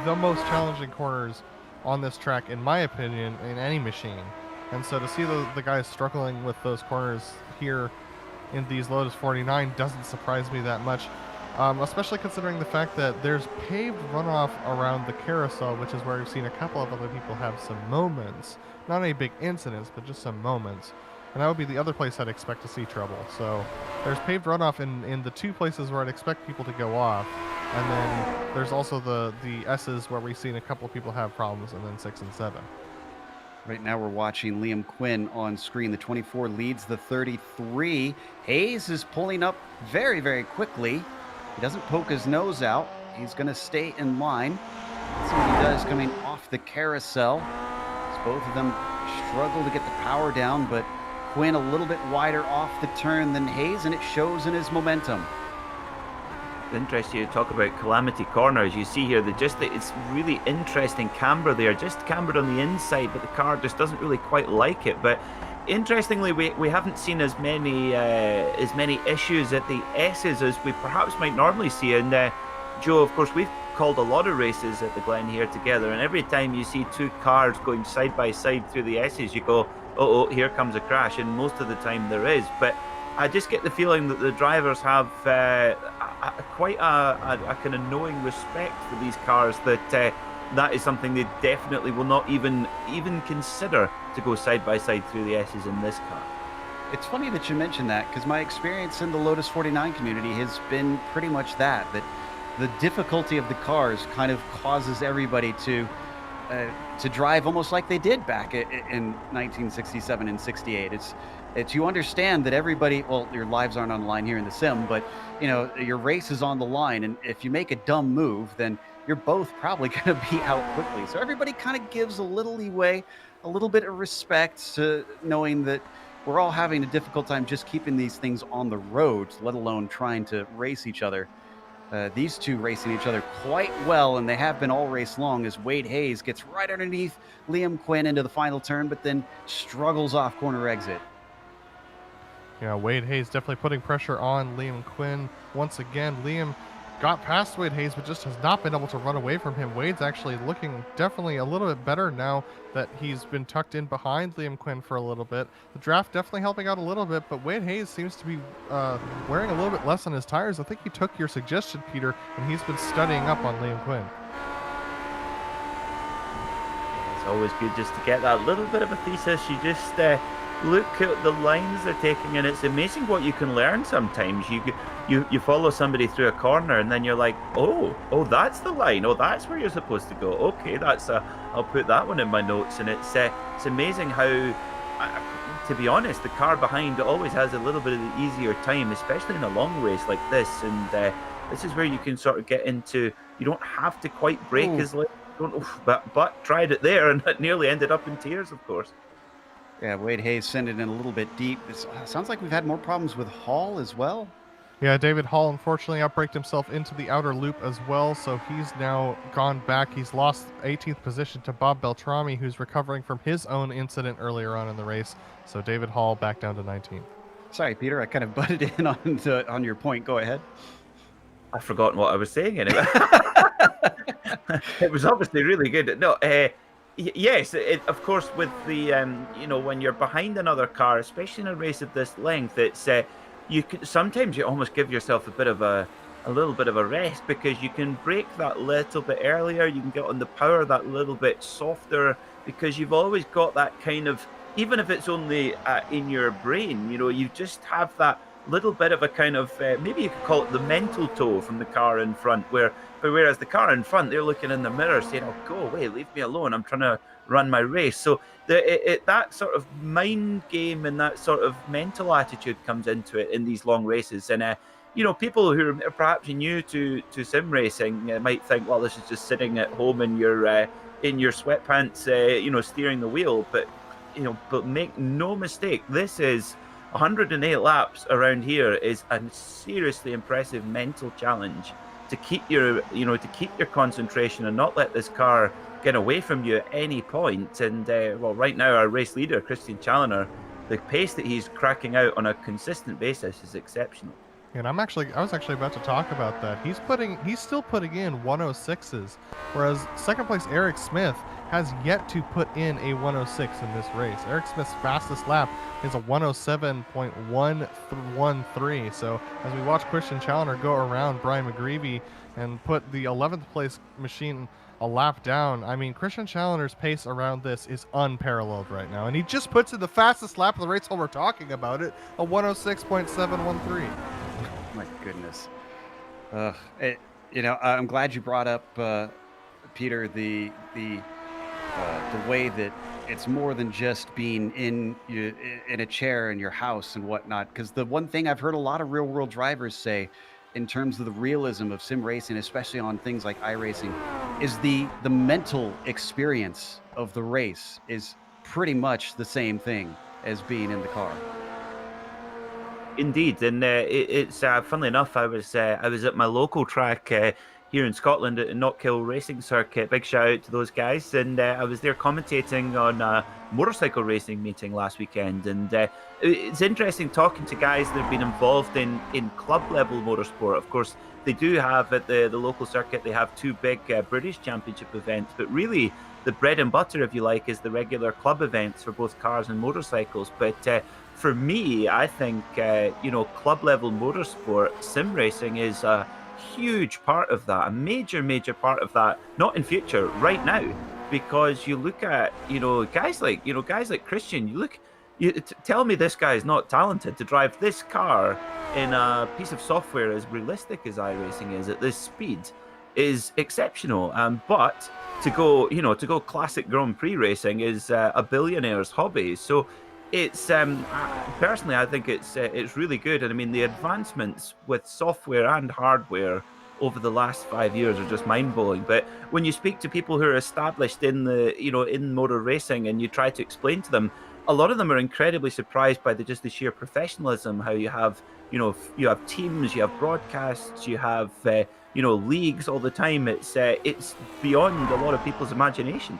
the most challenging corners on this track, in my opinion, in any machine. And so to see the guys struggling with those corners here in these Lotus 49 doesn't surprise me that much, especially considering the fact that there's paved runoff around the carousel, which is where we've seen a couple of other people have some moments. Not any big incidents, but just some moments. And that would be the other place I'd expect to see trouble. So there's paved runoff in the two places where I'd expect people to go off. And then there's also the S's where we've seen a couple of people have problems, and then 6 and 7. Right now we're watching Liam Quinn on screen. The 24 leads the 33. Hayes is pulling up very, very quickly. He doesn't poke his nose out. He's going to stay in line. Let's see what he does coming off the carousel. As both of them struggle to get the power down, but Quinn a little bit wider off the turn than Hayes, and it shows in his momentum. Interesting to talk about Calamity Corner. As you see here, it's really interesting camber there, just cambered on the inside, but the car just doesn't really quite like it. But interestingly, we haven't seen as many issues at the S's as we perhaps might normally see. And Joe, of course, we've called a lot of races at the Glen here together, and every time you see two cars going side by side through the S's, you go, oh, here comes a crash, and most of the time there is. But I just get the feeling that the drivers have quite a kind of knowing respect for these cars, that is something they definitely will not even consider to go side by side through the S's in this car. It's funny that you mentioned that, because my experience in the Lotus 49 community has been pretty much that the difficulty of the cars kind of causes everybody to drive almost like they did back in 1967 and 68. It's you understand that everybody, well, your lives aren't on the line here in the sim, but your race is on the line, and if you make a dumb move, then you're both probably going to be out quickly. So everybody kind of gives a little leeway, a little bit of respect to knowing that we're all having a difficult time just keeping these things on the road, let alone trying to race each other. These two racing each other quite well, and they have been all race long, as Wade Hayes gets right underneath Liam Quinn into the final turn, but then struggles off corner exit. Yeah, Wade Hayes definitely putting pressure on Liam Quinn. Once again, Liam got past Wade Hayes, but just has not been able to run away from him. Wade's actually looking definitely a little bit better now that he's been tucked in behind Liam Quinn for a little bit. The draft definitely helping out a little bit, but Wade Hayes seems to be wearing a little bit less on his tires. I think he took your suggestion, Peter, and he's been studying up on Liam Quinn. It's always good just to get that little bit of a thesis. You just look at the lines they're taking, and it's amazing what you can learn sometimes. You follow somebody through a corner, and then you're like, oh, that's the line. Oh, that's where you're supposed to go. Okay, I'll put that one in my notes. And it's amazing how, to be honest, the car behind always has a little bit of the easier time, especially in a long race like this. And this is where you can sort of get into, you don't have to quite brake as late. But tried it there, and it nearly ended up in tears, of course. Yeah, Wade Hayes sent it in a little bit deep. It sounds like we've had more problems with Hall as well. Yeah, David Hall unfortunately outbraked himself into the outer loop as well, so he's now gone back. He's lost 18th position to Bob Beltrami, who's recovering from his own incident earlier on in the race. So David Hall back down to 19th. Sorry, Peter, I kind of butted in on your point. Go ahead. I've forgotten what I was saying anyway. It was obviously really good. No, yes, of course, with the when you're behind another car, especially in a race of this length, it's sometimes you almost give yourself a little bit of a rest, because you can brake that little bit earlier, you can get on the power that little bit softer, because you've always got that kind of, even if it's only in your brain, you just have that little bit of a kind of maybe you could call it the mental toe from the car in front, whereas the car in front, they're looking in the mirror saying, oh, go away, leave me alone, I'm trying to run my race. So that sort of mind game and that sort of mental attitude comes into it in these long races. And people who are perhaps new to sim racing might think, well, this is just sitting at home in your sweatpants steering the wheel, but make no mistake, this is 108 laps around here is a seriously impressive mental challenge to keep your concentration and not let this car get away from you at any point. And right now our race leader, Christian Challoner, the pace that he's cracking out on a consistent basis is exceptional. And I was actually about to talk about that. He's still putting in 106s, whereas second place Eric Smith has yet to put in a 106 in this race. Eric Smith's fastest lap is a 107.113. So as we watch Christian Challoner go around Brian McGreevy and put the 11th place machine a lap down, I mean, Christian Challoner's pace around this is unparalleled right now. And he just puts in the fastest lap of the race while we're talking about it, a 106.713. My goodness. I'm glad you brought up, Peter, the way that it's more than just being in a chair in your house and whatnot. Because the one thing I've heard a lot of real world drivers say in terms of the realism of sim racing, especially on things like iRacing, is the mental experience of the race is pretty much the same thing as being in the car. Indeed, and it's funnily enough, I was at my local track here in Scotland at Knockhill Racing Circuit. Big shout out to those guys, and I was there commentating on a motorcycle racing meeting last weekend, and it's interesting talking to guys that have been involved in club level motorsport. Of course, they do have at the local circuit, they have two big British Championship events, but really the bread and butter, if you like, is the regular club events for both cars and motorcycles. But for me, I think, club level motorsport, sim racing is a huge part of that, a major, major part of that, not in future, right now. Because you look at, guys like Christian, tell me this guy is not talented to drive this car in a piece of software as realistic as iRacing is at this speed is exceptional. But to go classic Grand Prix racing is a billionaire's hobby. So it's personally, I think it's really good. And I mean, the advancements with software and hardware over the last 5 years are just mind-blowing. But when you speak to people who are established in in motor racing, and you try to explain to them, a lot of them are incredibly surprised by the sheer professionalism. How you have teams, you have broadcasts, you have leagues all the time. It's beyond a lot of people's imagination.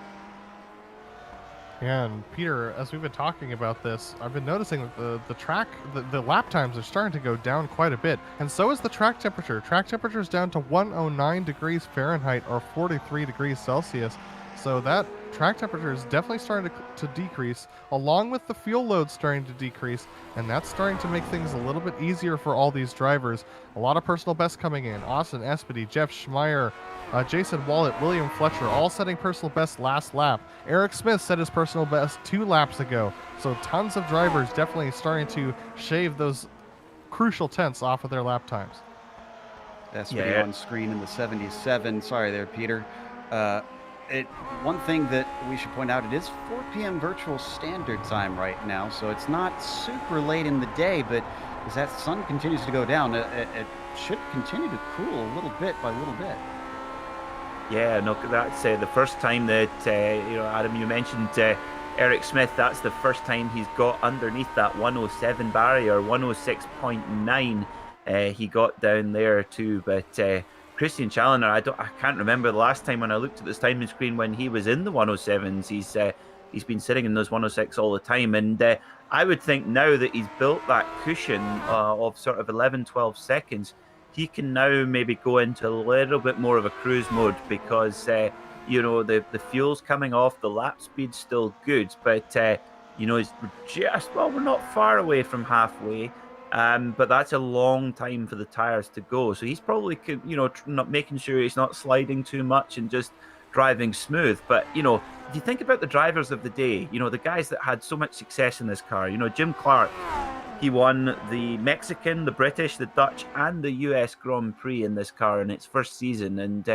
And Peter, as we've been talking about this, I've been noticing that the track, the lap times are starting to go down quite a bit. And so is the track temperature. Track temperature is down to 109 degrees Fahrenheit or 43 degrees Celsius. So that track temperature is definitely starting to decrease, along with the fuel load starting to decrease. And that's starting to make things a little bit easier for all these drivers. A lot of personal bests coming in. Austin Espedy, Jeff Schmeier, Jason Wallet, William Fletcher, all setting personal best last lap. Eric Smith set his personal best 2 laps ago. So tons of drivers definitely starting to shave those crucial tenths off of their lap times. That's video on screen in the 77. Sorry there, Peter. One thing that we should point out, it is 4 p.m. virtual standard time right now, so it's not super late in the day, but as that sun continues to go down, it should continue to cool a little bit by little bit. Yeah, no, that's the first time that, Adam, you mentioned Eric Smith. That's the first time he's got underneath that 107 barrier, 106.9. He got down there too, but Christian Challoner, I can't remember the last time when I looked at this timing screen when he was in the 107s. He's been sitting in those 106 all the time, and I would think now that he's built that cushion of sort of 11, 12 seconds, he can now maybe go into a little bit more of a cruise mode because the fuel's coming off, the lap speed's still good, but he's just, well, we're not far away from halfway. But that's a long time for the tires to go. So he's probably, not making sure he's not sliding too much and just driving smooth. But, if you think about the drivers of the day, the guys that had so much success in this car, Jim Clark, he won the Mexican, the British, the Dutch, and the US Grand Prix in this car in its first season. And,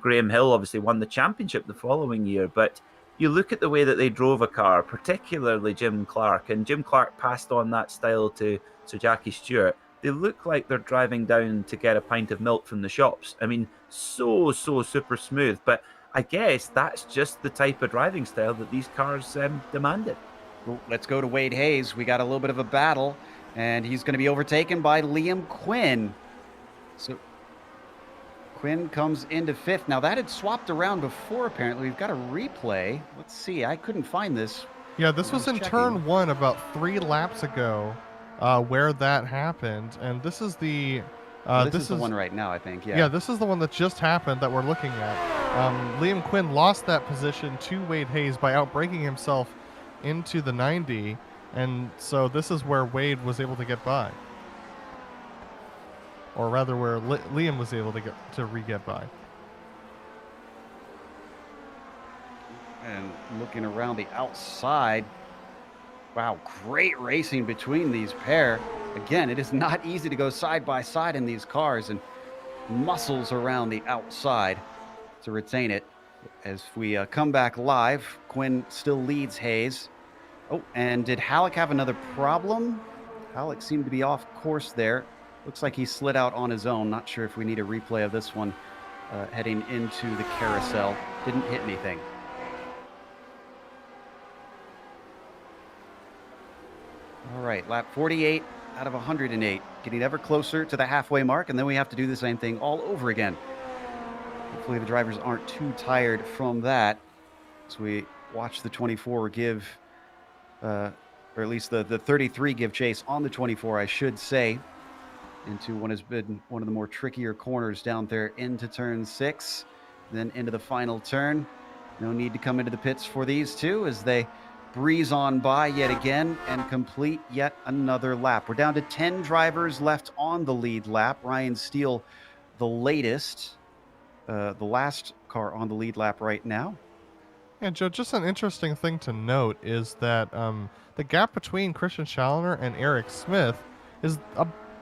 Graham Hill obviously won the championship the following year. But you look at the way that they drove a car, particularly Jim Clark, and Jim Clark passed on that style to Sir Jackie Stewart. They look like they're driving down to get a pint of milk from the shops. I mean, so super smooth. But I guess that's just the type of driving style that these cars demanded. Well, let's go to Wade Hayes. We got a little bit of a battle, and he's going to be overtaken by Liam Quinn. So Quinn comes into 5th. Now, that had swapped around before, apparently. We've got a replay. Let's see. I couldn't find this. Yeah, this was in turn 1 about 3 laps ago where that happened. And this is the... this is the one right now, I think. Yeah, this is the one that just happened that we're looking at. Liam Quinn lost that position to Wade Hayes by outbraking himself into the 90. And so this is where Wade was able to get by. Or rather, where Liam was able to re-get by. And looking around the outside, wow, great racing between these pair. Again, it is not easy to go side by side in these cars, and muscles around the outside to retain it. As we come back live, Quinn still leads Hayes. Oh, and did Halleck have another problem? Halleck seemed to be off course there. Looks like he slid out on his own. Not sure if we need a replay of this one heading into the carousel. Didn't hit anything. All right, lap 48 out of 108, getting ever closer to the halfway mark, and then we have to do the same thing all over again. Hopefully the drivers aren't too tired from that as we watch the 24 give, or at least the 33 give chase on the 24, I should say, into what has been one of the more trickier corners down there into turn 6, then into the final turn. No need to come into the pits for these two as they breeze on by yet again and complete yet another lap. We're down to 10 drivers left on the lead lap. Ryan Steele, the latest, the last car on the lead lap right now. Yeah, Joe, just an interesting thing to note is that the gap between Christian Challoner and Eric Smith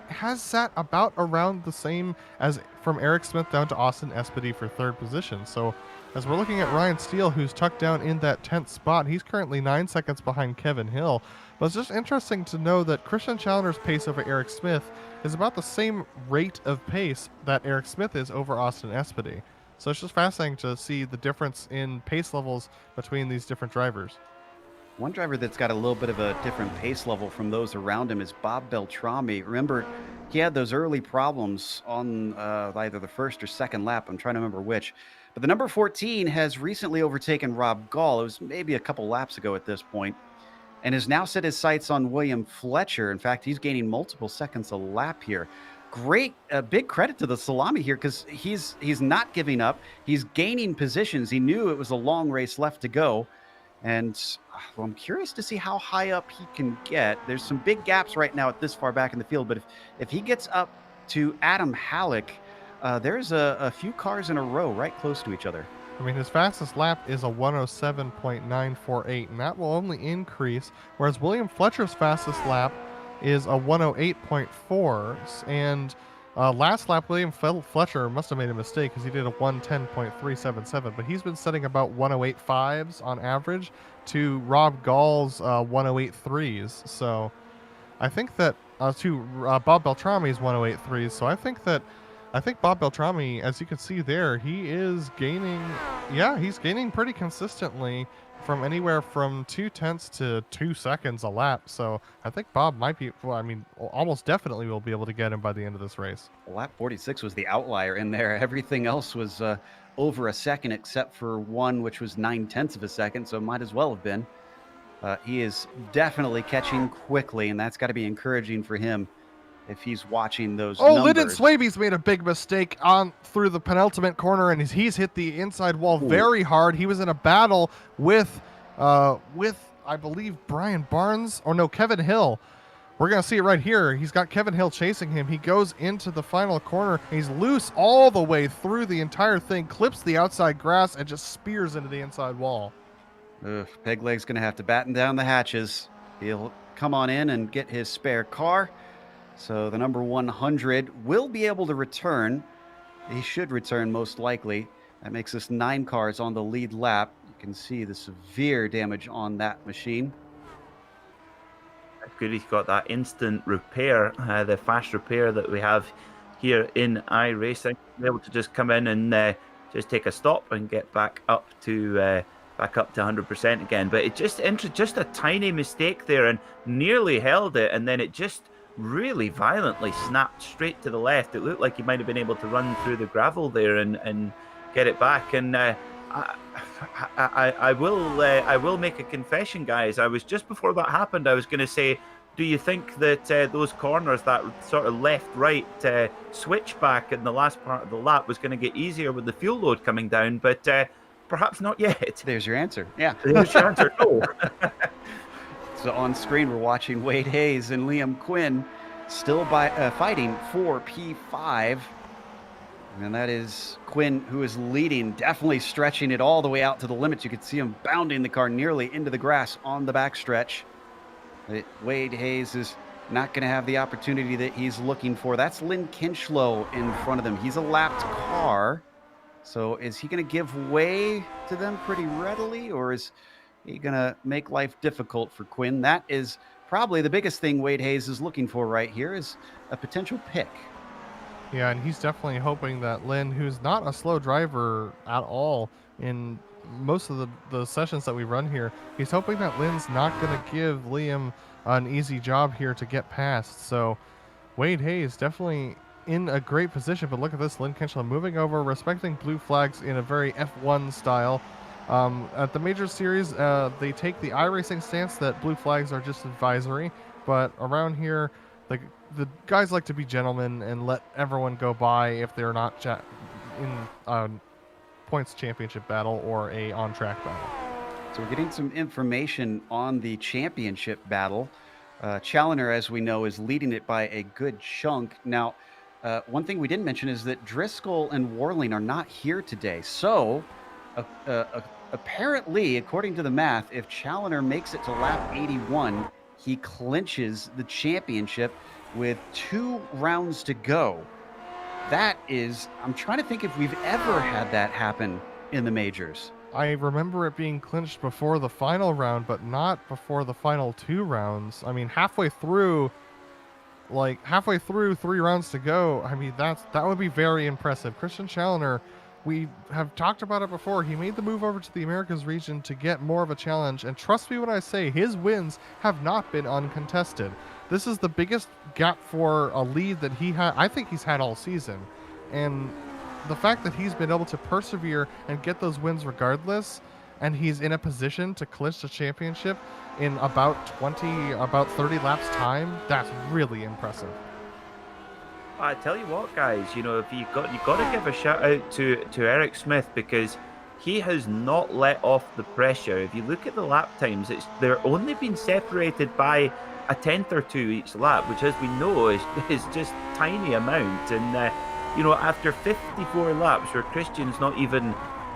has sat about around the same as from Eric Smith down to Austin Espedy for third position. So as we're looking at Ryan Steele, who's tucked down in that 10th spot, he's currently 9 seconds behind Kevin Hill. But it's just interesting to know that Christian Challoner's pace over Eric Smith is about the same rate of pace that Eric Smith is over Austin Espedy. So it's just fascinating to see the difference in pace levels between these different drivers. One driver that's got a little bit of a different pace level from those around him is Bob Beltrami. Remember, he had those early problems on either the first or second lap. I'm trying to remember which. But the number 14 has recently overtaken Rob Gall. It was maybe a couple laps ago at this point, and has now set his sights on William Fletcher. In fact, he's gaining multiple seconds a lap here. Great, big credit to the Salami here because he's not giving up. He's gaining positions. He knew it was a long race left to go. And well, I'm curious to see how high up he can get. There's some big gaps right now at this far back in the field, but if he gets up to Adam Halleck, there's a few cars in a row right close to each other. I mean, his fastest lap is a 107.948, and that will only increase, whereas William Fletcher's fastest lap is a 108.4, and last lap, William Fletcher must have made a mistake because he did a 110.377, but he's been setting about 108.5s on average to Rob Gall's 108.3s. So I think that to Bob Beltrami's 108.3s. So I think Bob Beltrami, as you can see there, he is gaining. Yeah, he's gaining pretty consistently from anywhere from 0.2 to 2 seconds a lap. So I think Bob might be, well, I mean, almost definitely will be able to get him by the end of this race. Lap 46 was the outlier in there. Everything else was over a second except for one, which was 0.9 of a second. So it might as well have been. He is definitely catching quickly, and that's got to be encouraging for him if he's watching those numbers. Lyndon Swaby's made a big mistake on through the penultimate corner, and he's hit the inside wall very hard. He was in a battle with I believe Brian Barnes, or no, Kevin Hill. We're going to see it right here. He's got Kevin Hill chasing him. He goes into the final corner. He's loose all the way through the entire thing, clips the outside grass, and just spears into the inside wall. Pegleg's going to have to batten down the hatches. He'll come on in and get his spare car. So the number 100 will be able to return. He should return most likely. That makes us 9 cars on the lead lap. You can see the severe damage on that machine. That's good. He's got that instant repair, the fast repair that we have here in iRacing. Be able to just come in and just take a stop and get back up to 100% again. But it just a tiny mistake there and nearly held it, and then it just really violently snapped straight to the left. It looked like he might have been able to run through the gravel there and get it back. And I will make a confession, guys. I was just before that happened, I was going to say, do you think that those corners, that sort of left-right switchback in the last part of the lap was going to get easier with the fuel load coming down? But perhaps not yet. There's your answer. Yeah. There's your answer. No. So on screen, we're watching Wade Hayes and Liam Quinn still fighting for P5. And that is Quinn, who is leading, definitely stretching it all the way out to the limits. You could see him bounding the car nearly into the grass on the backstretch. Wade Hayes is not going to have the opportunity that he's looking for. That's Lynn Kinchlow in front of them. He's a lapped car. So is he going to give way to them pretty readily, or is he going to make life difficult for Quinn? That is probably the biggest thing Wade Hayes is looking for right here, is a potential pick. Yeah, and he's definitely hoping that Lynn, who's not a slow driver at all in most of the sessions that we run here, he's hoping that Lynn's not going to give Liam an easy job here to get past. So Wade Hayes definitely in a great position, but look at this, Lynn Kinchlin moving over, respecting blue flags in a very F1 style. At the Major Series, they take the iRacing stance that blue flags are just advisory, but around here, the guys like to be gentlemen and let everyone go by if they're not in a points championship battle or a on-track battle. So we're getting some information on the championship battle. Challoner, as we know, is leading it by a good chunk. Now, one thing we didn't mention is that Driscoll and Warling are not here today. So, apparently, according to the math, if Challoner makes it to lap 81, he clinches the championship with 2 rounds to go. That is, I'm trying to think if we've ever had that happen in the majors. I remember it being clinched before the final round, but not before the final 2 rounds. I mean, halfway through 3 rounds to go, I mean, that would be very impressive. Christian Challoner, we have talked about it before. He made the move over to the Americas region to get more of a challenge, and trust me when I say his wins have not been uncontested. This is the biggest gap for a lead that I think he's had all season. And the fact that he's been able to persevere and get those wins regardless, and he's in a position to clinch the championship in about 30 laps time, that's really impressive. I tell you what, guys, you know, if you got to give a shout out to Eric Smith, because he has not let off the pressure. If you look at the lap times, they're only been separated by a tenth or two each lap, which, as we know, is just tiny amount. And you know, after 54 laps, where Christian's not even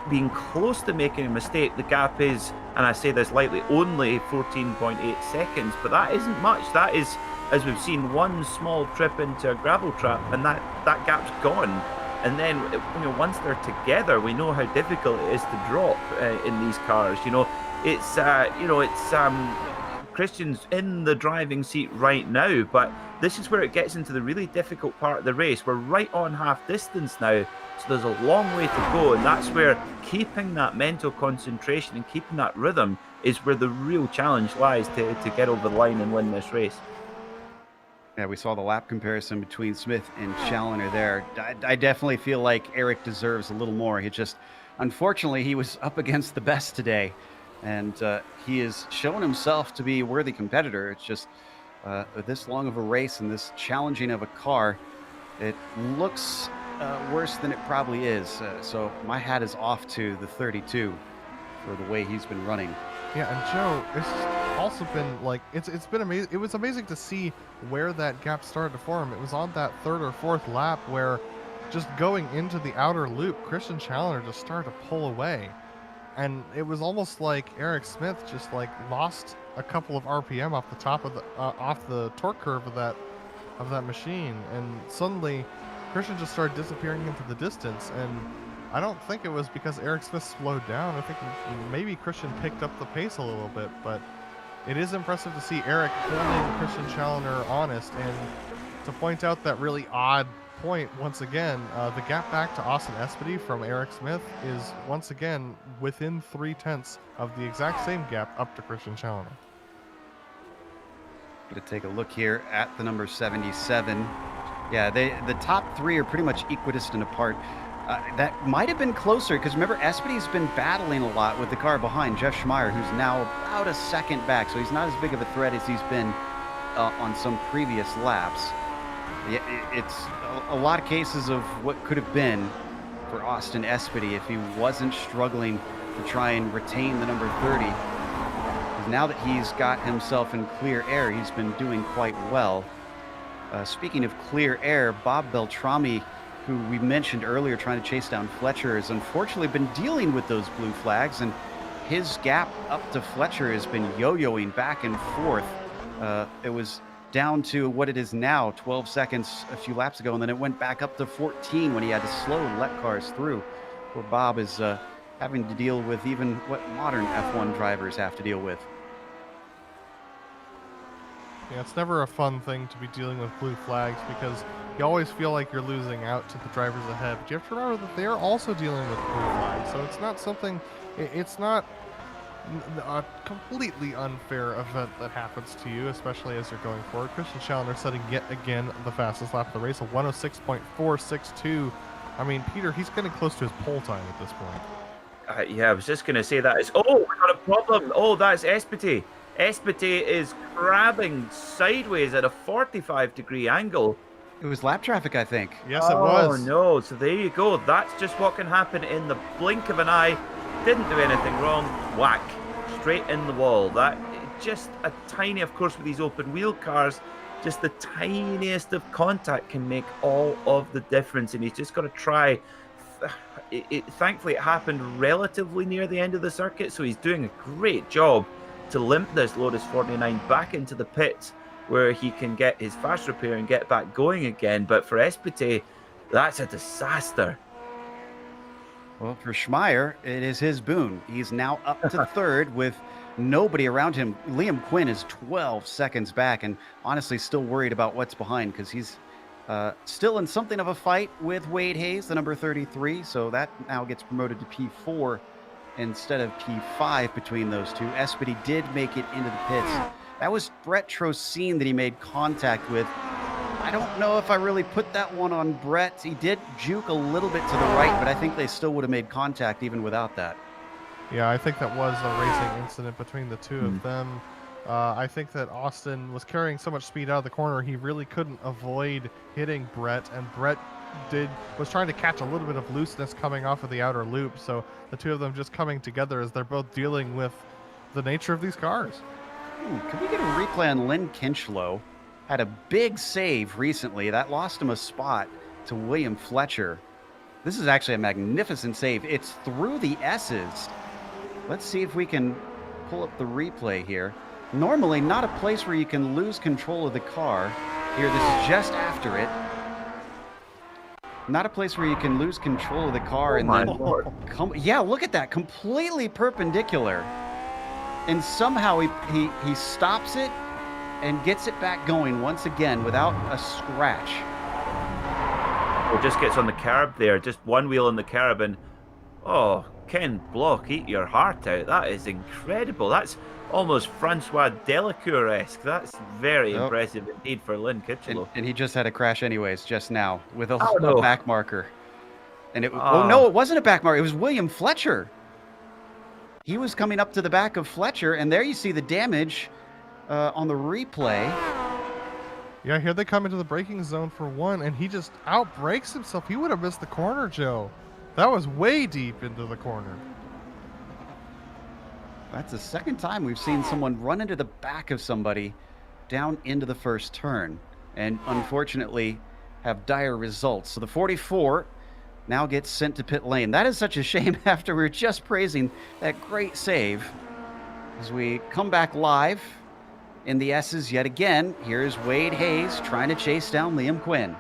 being close to making a mistake, the gap is, and I say this lightly, only 14.8 seconds. But that isn't much. That is, as we've seen, one small trip into a gravel trap, and that gap's gone. And then, you know, once they're together, we know how difficult it is to drop in these cars. You know, it's Christian's in the driving seat right now, but this is where it gets into the really difficult part of the race. We're right on half distance now, so there's a long way to go, and that's where keeping that mental concentration and keeping that rhythm is where the real challenge lies to get over the line and win this race. Yeah, we saw the lap comparison between Smith and Challoner there. I definitely feel like Eric deserves a little more. Unfortunately, he was up against the best today, and he has shown himself to be a worthy competitor. It's just this long of a race and this challenging of a car, it looks worse than it probably is. So my hat is off to the 32 for the way he's been running. Yeah, and Joe, it's also been like it's been amazing. It was amazing to see where that gap started to form. It was on that 3rd or 4th lap where, just going into the outer loop, Christian Challoner just started to pull away, and it was almost like Eric Smith just like lost a couple of RPM off the top of the off the torque curve of that machine, and suddenly Christian just started disappearing into the distance. And I don't think it was because Eric Smith slowed down. I think maybe Christian picked up the pace a little bit, but it is impressive to see Eric holding Christian Challoner honest. And to point out that really odd point once again, the gap back to Austin Espedy from Eric Smith is once again within 0.3 of the exact same gap up to Christian Challoner. Going to take a look here at the number 77. Yeah, the top 3 are pretty much equidistant apart. That might have been closer, because remember, Espedy's been battling a lot with the car behind, Jeff Schmeier, who's now about a second back, so he's not as big of a threat as he's been on some previous laps. It's a lot of cases of what could have been for Austin Espedy if he wasn't struggling to try and retain the number 30. Now that he's got himself in clear air, he's been doing quite well. Speaking of clear air, Bob Beltrami, who we mentioned earlier trying to chase down Fletcher, has unfortunately been dealing with those blue flags, and his gap up to Fletcher has been yo-yoing back and forth. It was down to what it is now, 12 seconds a few laps ago, and then it went back up to 14 when he had to slow and let cars through. Poor Bob is having to deal with even what modern F1 drivers have to deal with. Yeah, it's never a fun thing to be dealing with blue flags, because you always feel like you're losing out to the drivers ahead. But you have to remember that they're also dealing with blue flags, so it's not something. It's not completely unfair event that happens to you, especially as you're going forward. Christian Challenger setting yet again the fastest lap of the race, a 106.462. I mean, Peter, he's getting close to his pole time at this point. Yeah, I was just going to say that. Oh, we got a problem. Oh, that's Espity. Espity is crabbing sideways at a 45-degree angle. It was lap traffic, I think. Yes, it was. Oh, no. So there you go. That's just what can happen in the blink of an eye. Didn't do anything wrong. Whack. Straight in the wall. That just a tiny, of course, with these open wheel cars, just the tiniest of contact can make all of the difference. And he's just got to try. Thankfully, it happened relatively near the end of the circuit, so he's doing a great job to limp this Lotus 49 back into the pits where he can get his fast repair and get back going again. But for Espity, that's a disaster. Well, for Schmeier, it is his boon. He's now up to third with nobody around him. Liam Quinn is 12 seconds back and honestly still worried about what's behind because he's still in something of a fight with Wade Hayes, the number 33. So that now gets promoted to P4 instead of P5 between those two. Espity did make it into the pits. That was Brett Trocine that he made contact with. I don't know if I really put that one on Brett. He did juke a little bit to the right, but I think they still would have made contact even without that. Yeah, I think that was a racing incident between the two of them. I think that Austin was carrying so much speed out of the corner, he really couldn't avoid hitting Brett, and Brett was trying to catch a little bit of looseness coming off of the outer loop, so the two of them just coming together as they're both dealing with the nature of these cars. Can we get a replay on Lynn Kinchlow? Had a big save recently. That lost him a spot to William Fletcher. This is actually a magnificent save. It's through the S's. Let's see if we can pull up the replay here. Normally not a place where you can lose control of the car. Here, this is just after it. Not a place where you can lose control of the car and then... Yeah, look at that. Completely perpendicular. And somehow he stops it and gets it back going once again without a scratch. Well, just gets on the curb there, just one wheel on the curb, and oh, Ken Block, eat your heart out. That is incredible. That's almost Francois Delacour-esque. That's very impressive indeed for Lynn Kitchelow. And he just had a crash anyways, just now, with a no. back marker. And no, it wasn't a back marker. It was William Fletcher. He was coming up to the back of Fletcher, and there you see the damage on the replay. Yeah, here they come into the braking zone for one, and he just outbrakes himself. He would have missed the corner, Joe. That was way deep into the corner. That's the second time we've seen someone run into the back of somebody down into the first turn, and unfortunately have dire results. So the 44 now gets sent to pit lane. That is such a shame after we were just praising that great save. As we come back live in the S's yet again, here's Wade Hayes trying to chase down Liam Quinn.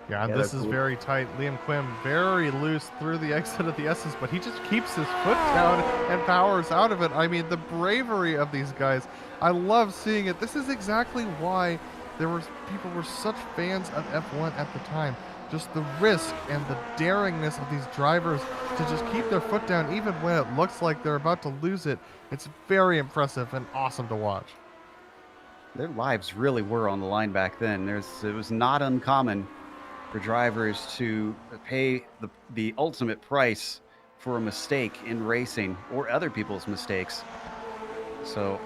Yeah, this is very tight. Liam Quinn very loose through the exit of the S's, but he just keeps his foot down and powers out of it. I mean, the bravery of these guys. I love seeing it. This is exactly why people were such fans of F1 at the time. Just the risk and the daringness of these drivers to just keep their foot down even when it looks like they're about to lose it. It's very impressive and awesome to watch. Their lives really were on the line back then. It was not uncommon for drivers to pay the ultimate price for a mistake in racing or other people's mistakes. So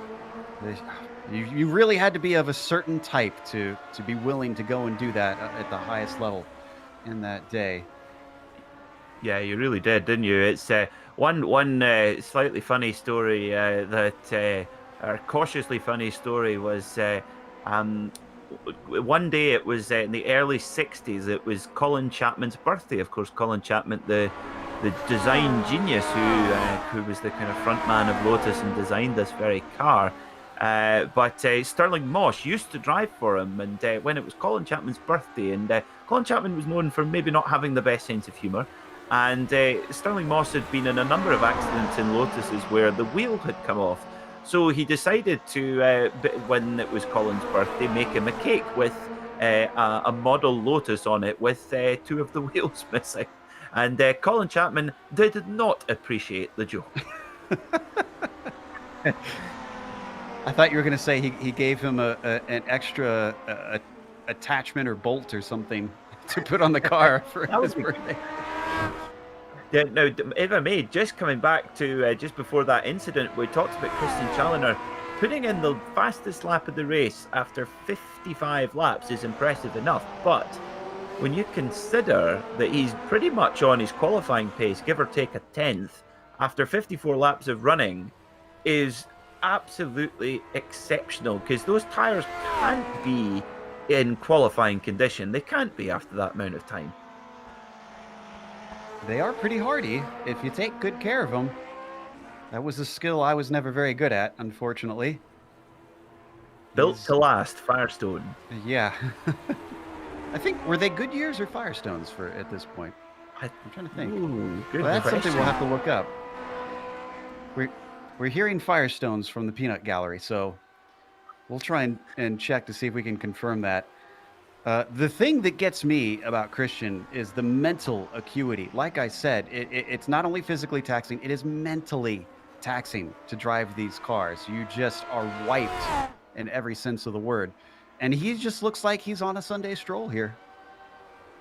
you really had to be of a certain type to be willing to go and do that at the highest level in that day. Yeah, you really did, didn't you? It's one slightly funny story or cautiously funny story was one day, it was in the early 60s, it was Colin Chapman's birthday. Of course, Colin Chapman, the design genius who was the kind of front man of Lotus and designed this very car. But Sterling Moss used to drive for him, and when it was Colin Chapman's birthday, and Colin Chapman was known for maybe not having the best sense of humour, and Sterling Moss had been in a number of accidents in Lotuses where the wheel had come off. So he decided to, when it was Colin's birthday, make him a cake with a model Lotus on it with two of the wheels missing. And Colin Chapman did not appreciate the joke. I thought you were going to say he gave him an extra attachment or bolt or something to put on the car for his birthday. Yeah, now, if I may, just coming back to just before that incident, we talked about Christian Challoner putting in the fastest lap of the race after 55 laps is impressive enough, but when you consider that he's pretty much on his qualifying pace, give or take a tenth, after 54 laps of running, is absolutely exceptional, because those tyres can't be in qualifying condition. They can't be after that amount of time. They are pretty hardy if you take good care of them. That was a skill I was never very good at, unfortunately. Built to last, Firestone. Yeah. I think, were they Goodyears or Firestones for at this point? I'm trying to think. Ooh, good well, that's question. something we'll have to look up. We're hearing Firestones from the Peanut Gallery, so we'll try and check to see if we can confirm that. The thing that gets me about Christian is the mental acuity. Like I said, it's not only physically taxing, it is mentally taxing to drive these cars. You just are wiped in every sense of the word. And he just looks like he's on a Sunday stroll here.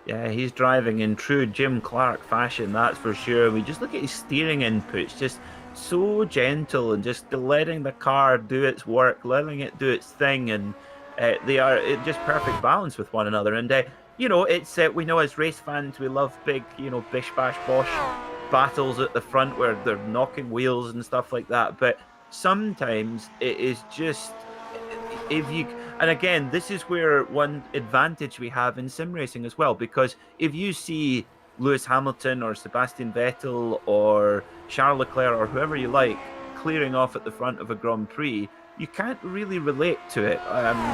Yeah, he's driving in true Jim Clark fashion, that's for sure. We just look at his steering inputs, just so gentle and just letting the car do its work, letting it do its thing, and they are just perfect balance with one another. And you know, it's we know as race fans we love big, you know, bish bash bosh battles at the front where they're knocking wheels and stuff like that. But sometimes it is just, if you, and again, this is where one advantage we have in sim racing as well, because if you see Lewis Hamilton or Sebastian Vettel or Charles Leclerc or whoever you like clearing off at the front of a Grand Prix, you can't really relate to it.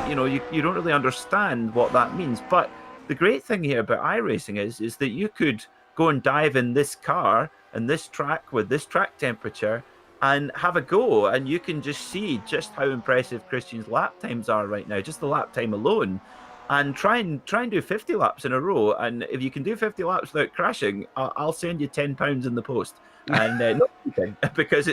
You know, you don't really understand what that means. But the great thing here about iRacing is that you could go and dive in this car and this track with this track temperature and have a go, and you can just see just how impressive Christian's lap times are right now, just the lap time alone, and try and do 50 laps in a row. And if you can do 50 laps without crashing, I'll send you £10 in the post. And not because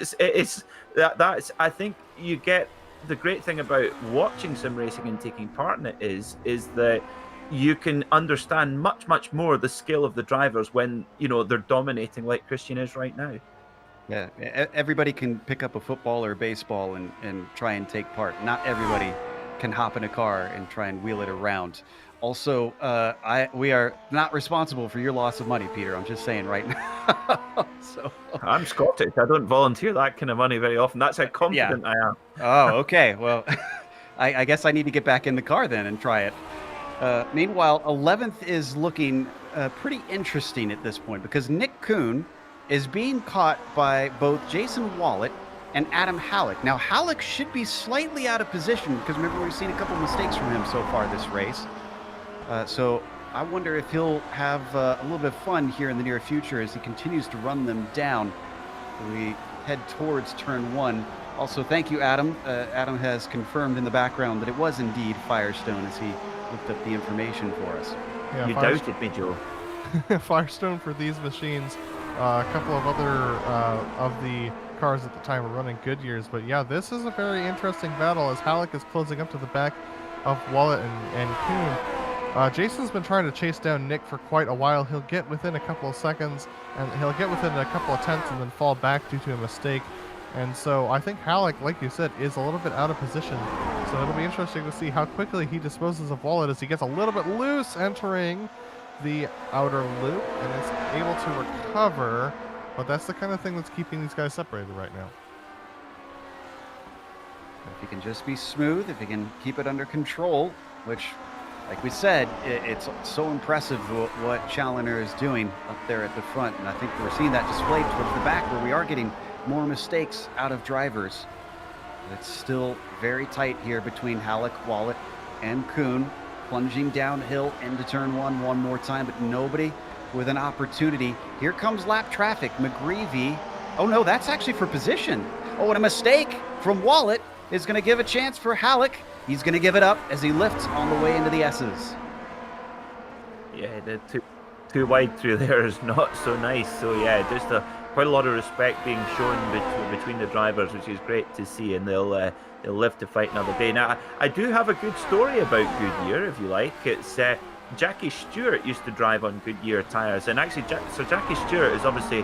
that's I think you get the great thing about watching sim racing and taking part in it is that you can understand much more the skill of the drivers when, you know, they're dominating like Christian is right now. Yeah, everybody can pick up a football or a baseball and try and take part. Not everybody can hop in a car and try and wheel it around. Also, we are not responsible for your loss of money, Peter. I'm just saying right now. So I'm Scottish. I don't volunteer that kind of money very often. That's how confident I am. Oh, okay. Well, I guess I need to get back in the car then and try it. Meanwhile, 11th is looking pretty interesting at this point because Nick Kuhn is being caught by both Jason Wallet and Adam Halleck. Now, Halleck should be slightly out of position because remember we've seen a couple mistakes from him so far this race. So I wonder if he'll have a little bit of fun here in the near future as he continues to run them down. We head towards turn one. Also, thank you, Adam. Adam has confirmed in the background that it was indeed Firestone as he looked up the information for us. Yeah, you doubted me, Joe. Firestone for these machines. A couple of other of the cars at the time were running Goodyears, but yeah, this is a very interesting battle as Halleck is closing up to the back of Wallet and Kuhn. Jason's been trying to chase down Nick for quite a while. He'll get within a couple of seconds, and he'll get within a couple of tenths and then fall back due to a mistake. And so I think Halleck, like you said, is a little bit out of position. So it'll be interesting to see how quickly he disposes of Wallet as he gets a little bit loose entering the outer loop and is able to recover. But that's the kind of thing that's keeping these guys separated right now. If he can just be smooth, if he can keep it under control, which, like we said, it's so impressive what Challoner is doing up there at the front. And I think we're seeing that displayed towards the back where we are getting more mistakes out of drivers. But it's still very tight here between Halleck, Wallet, and Kuhn. Plunging downhill into turn one more time, but nobody with an opportunity. Here comes lap traffic. McGreevy. Oh no, that's actually for position. Oh, and a mistake from Wallet is going to give a chance for Halleck. He's going to give it up as he lifts on the way into the S's. Yeah, the too wide through there is not so nice. So yeah, just a quite a lot of respect being shown between the drivers, which is great to see, and they'll live to fight another day. Now, I do have a good story about Goodyear, if you like. It's Jackie Stewart used to drive on Goodyear tyres, and actually, so Jackie Stewart is obviously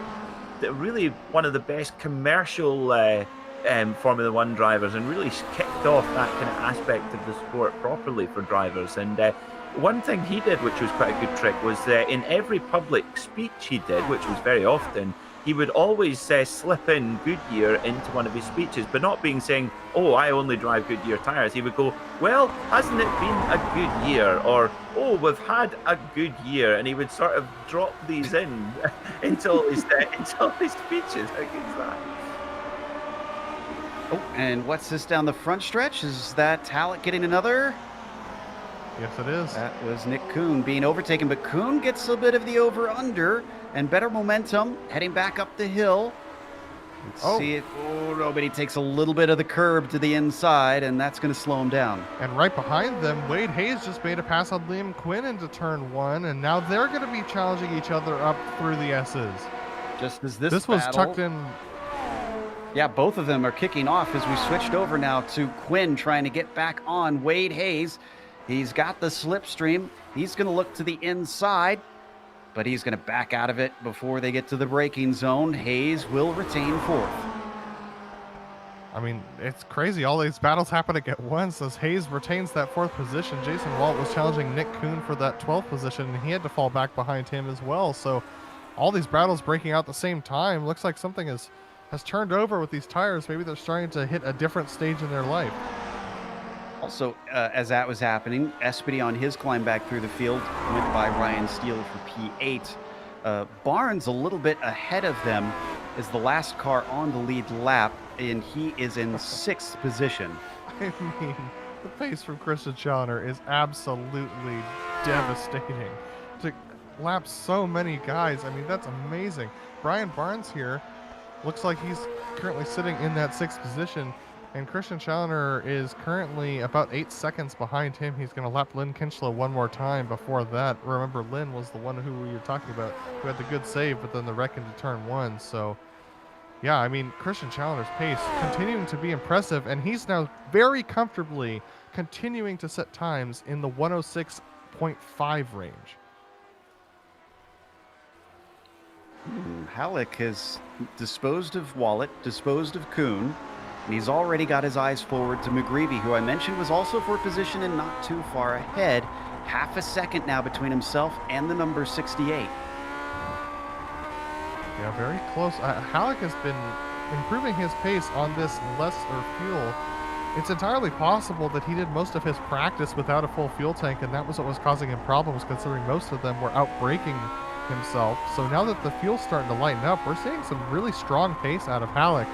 really one of the best commercial Formula One drivers, and really kicked off that kind of aspect of the sport properly for drivers. And one thing he did, which was quite a good trick, was in every public speech he did, which was very often, he would always slip in Goodyear into one of his speeches, but not saying, oh, I only drive Goodyear tyres. He would go, well, hasn't it been a good year? Or, oh, we've had a good year. And he would sort of drop these in until his speeches. How good is that? Oh, and what's this down the front stretch? Is that Hallett getting another? Yes, it is. That was Nick Kuhn being overtaken, but Kuhn gets a bit of the over-under and better momentum heading back up the hill. Let's see it. Oh, no, but he takes a little bit of the curb to the inside, and that's going to slow him down. And right behind them, Wade Hayes just made a pass on Liam Quinn into turn 1, and now they're going to be challenging each other up through the S's. Just as this was battle, tucked in. Yeah, both of them are kicking off as we switched over now to Quinn trying to get back on Wade Hayes. He's got the slipstream. He's going to look to the inside, but he's going to back out of it before they get to the braking zone. Hayes will retain fourth. I mean, it's crazy. All these battles happening at once as Hayes retains that fourth position. Jason Walt was challenging Nick Kuhn for that 12th position, and he had to fall back behind him as well. So all these battles breaking out at the same time. Looks like something has turned over with these tires. Maybe they're starting to hit a different stage in their life. Also, as that was happening, Espedy on his climb back through the field went by Ryan Steele for P8. Barnes a little bit ahead of them is the last car on the lead lap, and he is in 6th position. I mean, the pace from Christian Challoner is absolutely devastating. To lap so many guys, I mean, that's amazing. Brian Barnes here looks like he's currently sitting in that 6th position. And Christian Challoner is currently about 8 seconds behind him. He's going to lap Lynn Kinchlow one more time before that. Remember, Lynn was the one who we were talking about, who had the good save, but then the wreck into turn 1. So, yeah, I mean, Christian Challoner's pace continuing to be impressive, and he's now very comfortably continuing to set times in the 106.5 range. Halleck has disposed of Wallet, disposed of Kuhn. And he's already got his eyes forward to McGreevy, who I mentioned was also for position and not too far ahead. Half a second now between himself and the number 68. Yeah, very close. Halleck has been improving his pace on this lesser fuel. It's entirely possible that he did most of his practice without a full fuel tank, and that was what was causing him problems, considering most of them were out-braking himself. So now that the fuel's starting to lighten up, we're seeing some really strong pace out of Halleck.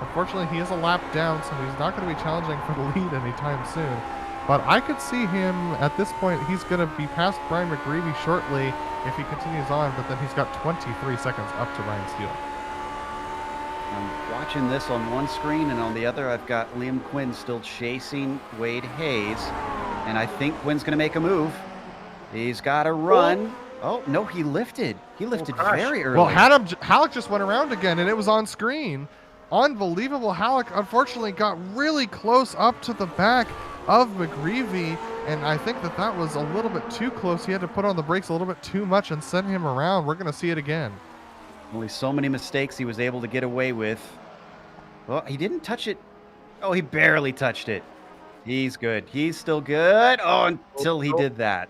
Unfortunately, he is a lap down, so he's not going to be challenging for the lead anytime soon. But I could see him, at this point, he's going to be past Brian McGreevy shortly if he continues on, but then he's got 23 seconds up to Ryan Steele. I'm watching this on one screen, and on the other, I've got Liam Quinn still chasing Wade Hayes. And I think Quinn's going to make a move. He's got to run. Oh, no, he lifted. He lifted very early. Well, Halleck just went around again, and it was on screen. Unbelievable. Halleck unfortunately got really close up to the back of McGreevy, and I think that was a little bit too close. He had to put on the brakes a little bit too much and send him around. We're going to see it again. Only so many mistakes he was able to get away with. Well, he didn't touch it. Oh, he barely touched it. He's good. He's still good. Oh, until he did that.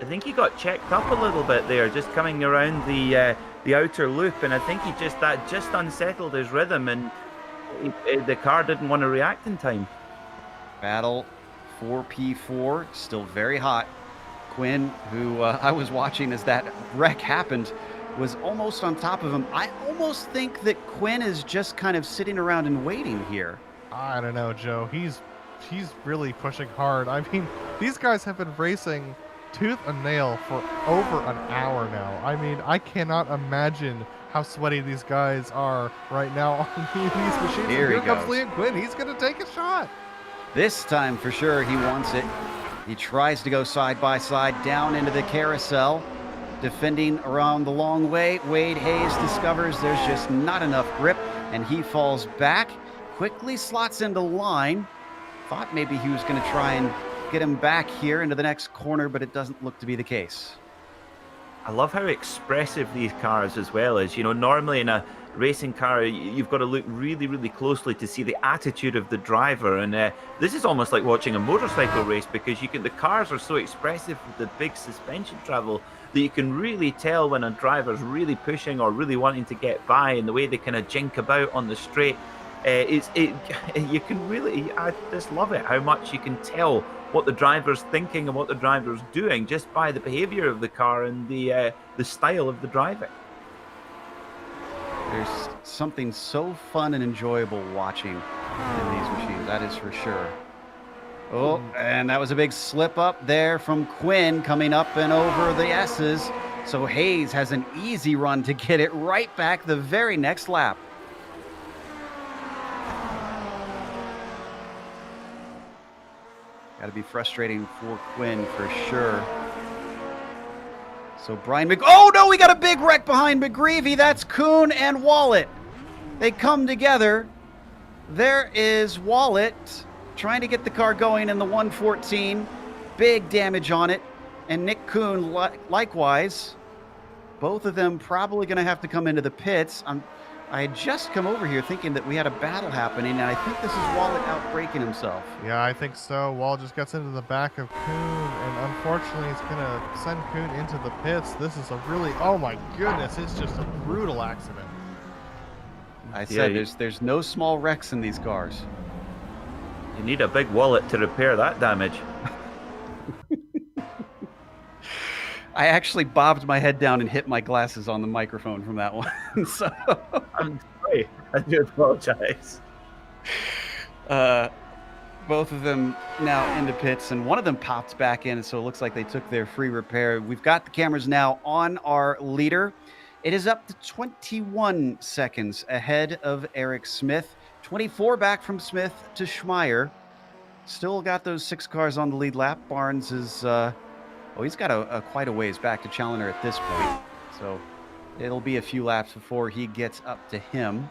I think he got checked up a little bit there, just coming around the outer loop, and I think that just unsettled his rhythm, and the car didn't want to react in time. Battle for P4, still very hot. Quinn, who I was watching as that wreck happened, was almost on top of him. I almost think that Quinn is just kind of sitting around and waiting here. I don't know, Joe. He's really pushing hard. I mean, these guys have been racing tooth and nail for over an hour now. I mean, I cannot imagine how sweaty these guys are right now on these machines. Here comes Liam Quinn. He's going to take a shot. This time for sure he wants it. He tries to go side by side down into the carousel. defending around the long way. Wade Hayes discovers there's just not enough grip, and he falls back, quickly slots into line. Thought maybe he was going to try and get him back here into the next corner, but it doesn't look to be the case. I love how expressive these cars as well is. You know, normally in a racing car, you've got to look really, really closely to see the attitude of the driver. And this is almost like watching a motorcycle race, because the cars are so expressive with the big suspension travel that you can really tell when a driver's really pushing or really wanting to get by, and the way they kind of jink about on the straight. You can really, I just love it, how much you can tell what the driver's thinking and what the driver's doing just by the behavior of the car and the style of the driving. There's something so fun and enjoyable watching in these machines, that is for sure. Oh, and that was a big slip up there from Quinn coming up and over the S's. So Hayes has an easy run to get it right back the very next lap. Got to be frustrating for Quinn for sure. So Brian oh no, we got a big wreck behind McGreevy. That's Kuhn and Wallet. They come together. There is Wallet trying to get the car going in the 114. Big damage on it. And Nick Kuhn likewise. Both of them probably going to have to come into the pits. I had just come over here thinking that we had a battle happening, and I think this is Wallet outbreaking himself. Yeah, I think so. Wall just gets into the back of Kuhn, and unfortunately he's going to send Kuhn into the pits. This is a really, oh my goodness, it's just a brutal accident. I said there's no small wrecks in these cars. You need a big wallet to repair that damage. I actually bobbed my head down and hit my glasses on the microphone from that one. So I'm sorry. I do apologize. Both of them now into pits, and one of them popped back in, so it looks like they took their free repair. We've got the cameras now on our leader. It is up to 21 seconds ahead of Eric Smith. 24 back from Smith to Schmeier. Still got those 6 cars on the lead lap. Barnes is... he's got quite a ways back to Challenger at this point, so it'll be a few laps before he gets up to him.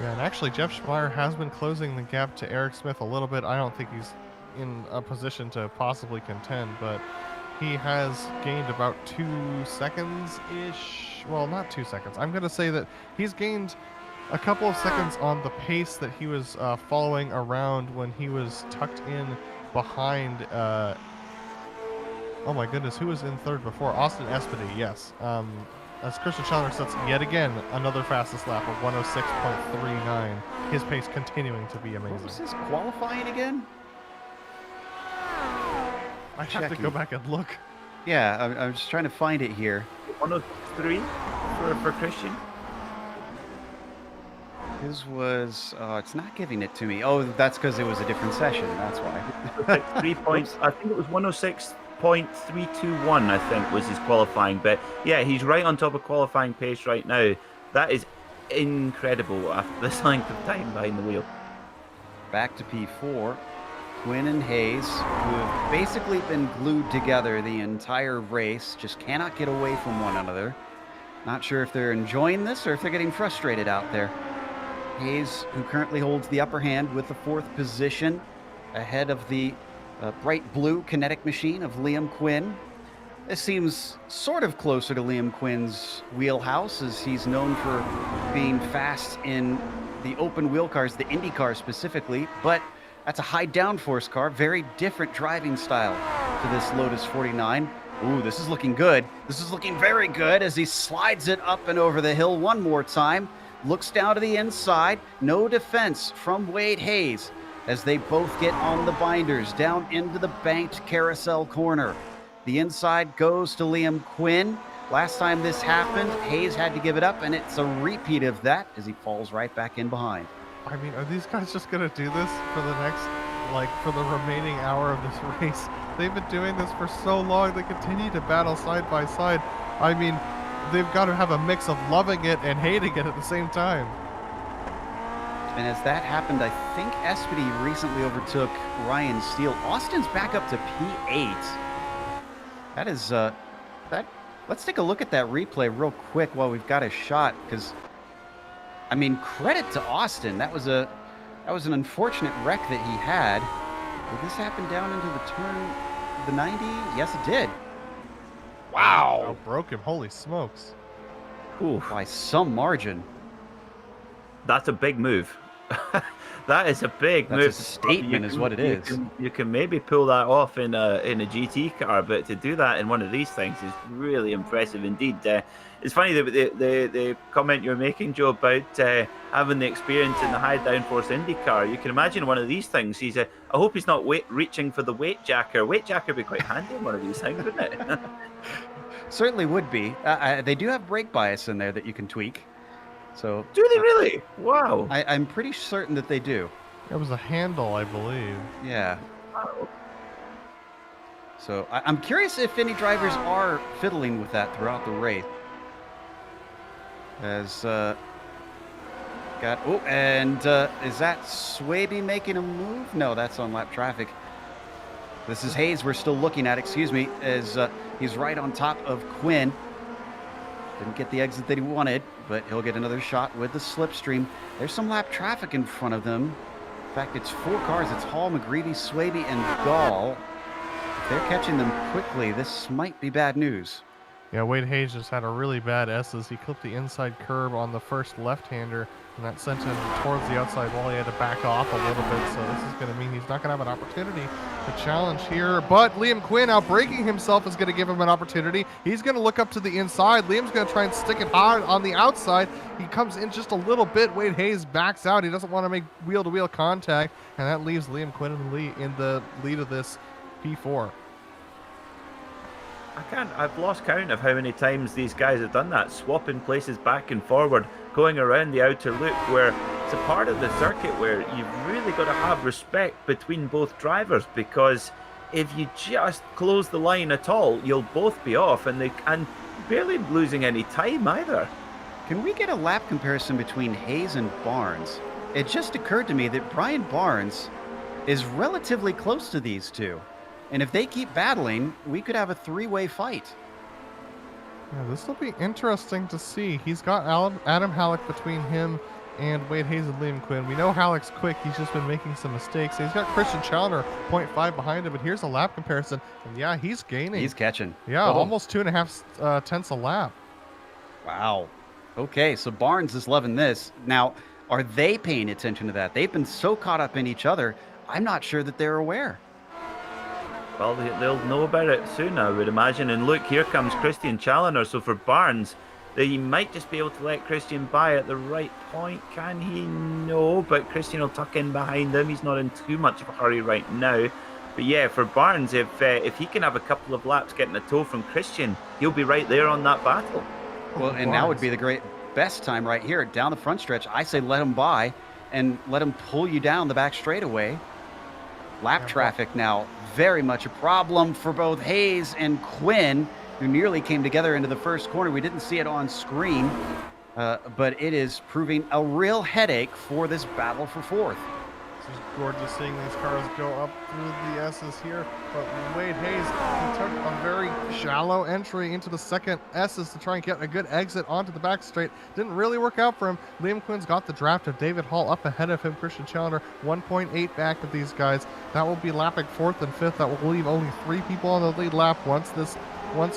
Yeah, and actually Jeff Schmeier has been closing the gap to Eric Smith a little bit. I don't think he's in a position to possibly contend, but he has gained about 2 seconds-ish. Well, not 2 seconds. I'm going to say that he's gained a couple of seconds on the pace that he was following around when he was tucked in behind, oh my goodness, who was in third before? Austin Espedy, yes. As Christian Challenger sets yet again another fastest lap of 106.39. His pace continuing to be amazing. What was his qualifying again? I have to go back and look. Yeah, I'm just trying to find it here. 103 for Christian. His was, it's not giving it to me. Oh, that's because it was a different session. That's why. 3 points. I think it was 106.321, I think, was his qualifying. But yeah, he's right on top of qualifying pace right now. That is incredible after this length of time behind the wheel. Back to P4. Quinn and Hayes, who have basically been glued together the entire race, just cannot get away from one another. Not sure if they're enjoying this or if they're getting frustrated out there. Hayes, who currently holds the upper hand with the 4th position, ahead of the bright blue kinetic machine of Liam Quinn. This seems sort of closer to Liam Quinn's wheelhouse, as he's known for being fast in the open wheel cars, the Indy cars specifically, but that's a high downforce car, very different driving style to this Lotus 49. Ooh, this is looking good. This is looking very good as he slides it up and over the hill one more time. Looks down to the inside. No defense from Wade Hayes as they both get on the binders down into the banked carousel corner. The inside goes to Liam Quinn. Last time this happened, Hayes had to give it up, and it's a repeat of that as he falls right back in behind. I mean, are these guys just going to do this for the next, for the remaining hour of this race? They've been doing this for so long. They continue to battle side by side. I mean, they've got to have a mix of loving it and hating it at the same time. And as that happened, I think Espedy recently overtook Ryan Steele. Austin's back up to P8. That is, let's take a look at that replay real quick while we've got a shot, because, I mean, credit to Austin. That was an unfortunate wreck that he had. Did this happen down into the turn, the 90? Yes, it did. Wow. Broke him. Holy smokes. Ooh. By some margin. That's a big move. That is a big move. That's a statement, is what it is. You can maybe pull that off in a GT car, but to do that in one of these things is really impressive indeed. It's funny the comment you're making, Joe, about having the experience in the high downforce Indy car. You can imagine one of these things. I hope he's not reaching for the weight jacker. Weight jacker would be quite handy in one of these things, wouldn't it? Certainly would be. They do have brake bias in there that you can tweak. So do they really? Wow. I'm pretty certain that they do. It was a handle, I believe. Yeah. Wow. So I'm curious if any drivers are fiddling with that throughout the race. As is that Swaby making a move? No, that's on lap traffic. This is Hayes we're still looking at, excuse me, as he's right on top of Quinn. Didn't get the exit that he wanted, but he'll get another shot with the slipstream. There's some lap traffic in front of them. In fact, it's 4 cars. It's Hall, McGreevy, Swaby, and Gall. If they're catching them quickly, this might be bad news. Yeah, Wade Hayes just had a really bad S's. He clipped the inside curb on the first left-hander, and that sent him towards the outside wall. He had to back off a little bit, so this is going to mean he's not going to have an opportunity to challenge here. But Liam Quinn outbraking himself is going to give him an opportunity. He's going to look up to the inside. Liam's going to try and stick it hard on the outside. He comes in just a little bit. Wade Hayes backs out. He doesn't want to make wheel-to-wheel contact, and that leaves Liam Quinn in the lead of this P4. I've lost count of how many times these guys have done that, swapping places back and forward, going around the outer loop, where it's a part of the circuit where you've really got to have respect between both drivers, because if you just close the line at all, you'll both be off, and barely losing any time either. Can we get a lap comparison between Hayes and Barnes? It just occurred to me that Brian Barnes is relatively close to these two. And if they keep battling, we could have a 3-way fight. Yeah, this will be interesting to see. He's got Adam Halleck between him and Wade Hayes and Liam Quinn. We know Halleck's quick. He's just been making some mistakes. He's got Christian Challoner 0.5 behind him, but here's a lap comparison. And yeah, he's gaining. He's catching. Yeah, almost 2.5 tenths a lap. Wow. Okay, so Barnes is loving this. Now, are they paying attention to that? They've been so caught up in each other, I'm not sure that they're aware. Well, they'll know about it soon, I would imagine. And look, here comes Christian Challoner. So for Barnes, he might just be able to let Christian by at the right point. Can he? No, but Christian will tuck in behind him. He's not in too much of a hurry right now. But yeah, for Barnes, if he can have a couple of laps getting a tow from Christian, he'll be right there on that battle. Well, and now would be the best time right here down the front stretch. I say let him by and let him pull you down the back straightaway. Lap traffic now very much a problem for both Hayes and Quinn, who nearly came together into the first corner. We didn't see it on screen, but it is proving a real headache for this battle for fourth. It's just gorgeous seeing these cars go up through the S's here, but Wade Hayes, he took a very shallow entry into the second S's to try and get a good exit onto the back straight. Didn't really work out for him. Liam Quinn's got the draft of David Hall up ahead of him. Christian Challoner 1.8 back of these guys. That will be lapping 4th and 5th. That will leave only 3 people on the lead lap once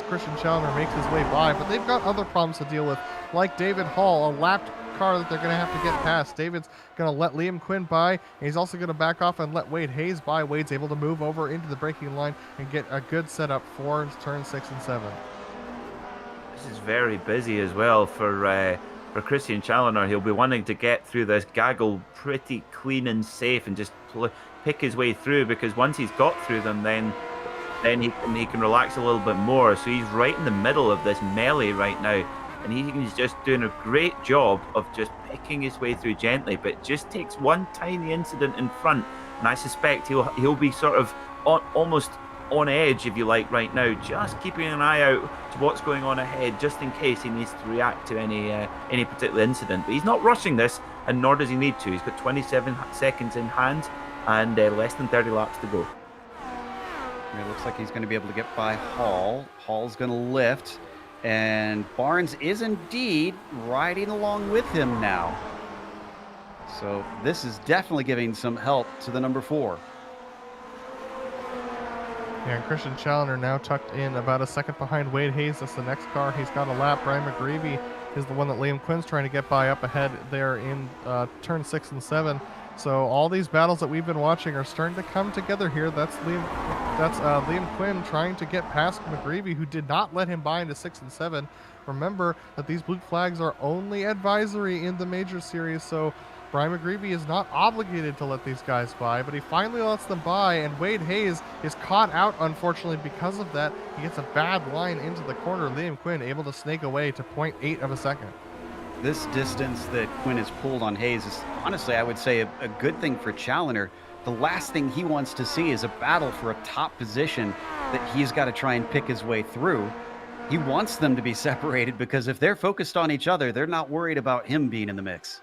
Christian Challoner makes his way by. But they've got other problems to deal with, like David Hall, a lapped car that they're going to have to get past. David's going to let Liam Quinn by, and he's also going to back off and let Wade Hayes by. Wade's able to move over into the braking line and get a good setup for turn 6 and 7. This is very busy as well for Christian Challoner. He'll be wanting to get through this gaggle pretty clean and safe and just pick his way through, because once he's got through them, then he can relax a little bit more. So he's right in the middle of this melee right now, and he's just doing a great job of just picking his way through gently, but it just takes one tiny incident in front, and I suspect he'll be sort of almost on edge, if you like, right now, just keeping an eye out to what's going on ahead, just in case he needs to react to any particular incident. But he's not rushing this, and nor does he need to. He's got 27 seconds in hand and less than 30 laps to go. It looks like he's going to be able to get by Hall. Hall's going to lift, and Barnes is indeed riding along with him now. So this is definitely giving some help to the number 4. Yeah, and Christian Challoner now tucked in about a second behind Wade Hayes. That's the next car. He's got a lap. Brian McGreevy is the one that Liam Quinn's trying to get by up ahead there in turn 6 and 7. So all these battles that we've been watching are starting to come together here. That's Liam Quinn trying to get past McGreevy, who did not let him by into 6 and 7. Remember that these blue flags are only advisory in the major series, so Brian McGreevy is not obligated to let these guys by, but he finally lets them by, and Wade Hayes is caught out, unfortunately, because of that. He gets a bad line into the corner. Liam Quinn able to snake away to 0.8 of a second. This distance that Quinn has pulled on Hayes is, honestly, I would say a good thing for Challoner. The last thing he wants to see is a battle for a top position that he's got to try and pick his way through. He wants them to be separated, because if they're focused on each other, they're not worried about him being in the mix.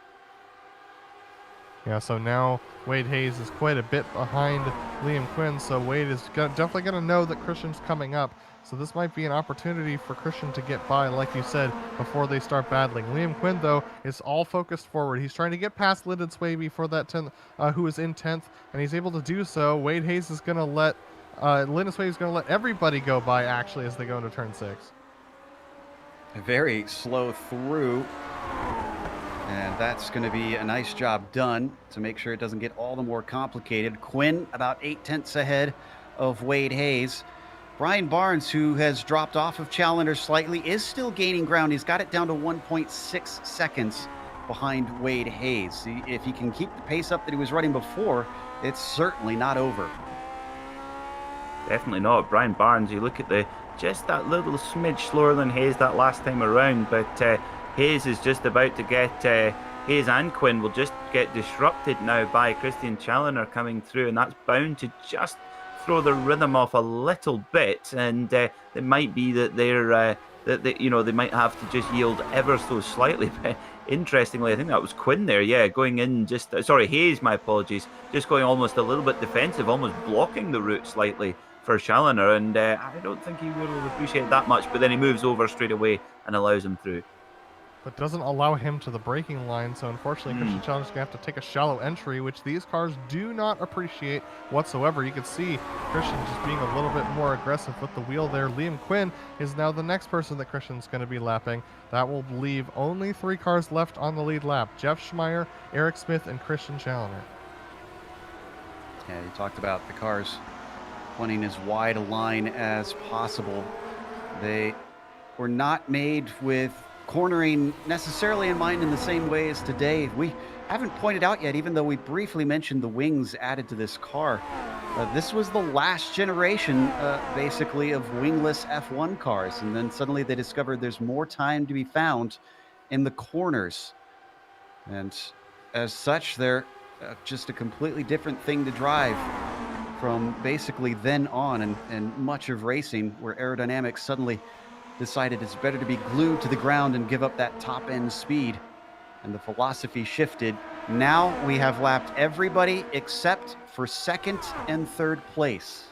Yeah, so now Wade Hayes is quite a bit behind Liam Quinn, so Wade is definitely going to know that Christian's coming up. So this might be an opportunity for Christian to get by, like you said, before they start battling. Liam Quinn, though, is all focused forward. He's trying to get past Lyndon Swaby for that 10th, who is in 10th, and he's able to do so. Wade Hayes is going to let Lyndon Swaby is going to let everybody go by, actually, as they go into turn 6. Very slow through. And that's going to be a nice job done to make sure it doesn't get all the more complicated. Quinn about 0.8 ahead of Wade Hayes. Brian Barnes, who has dropped off of Challoner slightly, is still gaining ground. He's got it down to 1.6 seconds behind Wade Hayes. If he can keep the pace up that he was running before, it's certainly not over. Definitely not. Brian Barnes, you look at just that little smidge slower than Hayes that last time around, but Hayes is just about to get, Hayes and Quinn will just get disrupted now by Christian Challoner coming through, and that's bound to just throw the rhythm off a little bit, and it might be that they might have to just yield ever so slightly. But interestingly, I think that was Quinn there, going in Hayes, my apologies, just going almost a little bit defensive, almost blocking the route slightly for Challoner, and I don't think he will appreciate that much, but then he moves over straight away and allows him through. But doesn't allow him to the braking line, so unfortunately Christian Challoner's going to have to take a shallow entry, which these cars do not appreciate whatsoever. You can see Christian just being a little bit more aggressive with the wheel there. Liam Quinn is now the next person that Christian's going to be lapping. That will leave only 3 cars left on the lead lap: Jeff Schmeier, Eric Smith, and Christian Challoner. Yeah, you talked about the cars wanting as wide a line as possible. They were not made with cornering necessarily in mind in the same way as today. We haven't pointed out yet, even though we briefly mentioned the wings added to this car. This was the last generation, basically, of wingless F1 cars. And then suddenly they discovered there's more time to be found in the corners. And as such, they're just a completely different thing to drive from basically then on, and much of racing, where aerodynamics suddenly decided it's better to be glued to the ground and give up that top end speed, and the philosophy shifted. Now we have lapped everybody except for 2nd and 3rd place.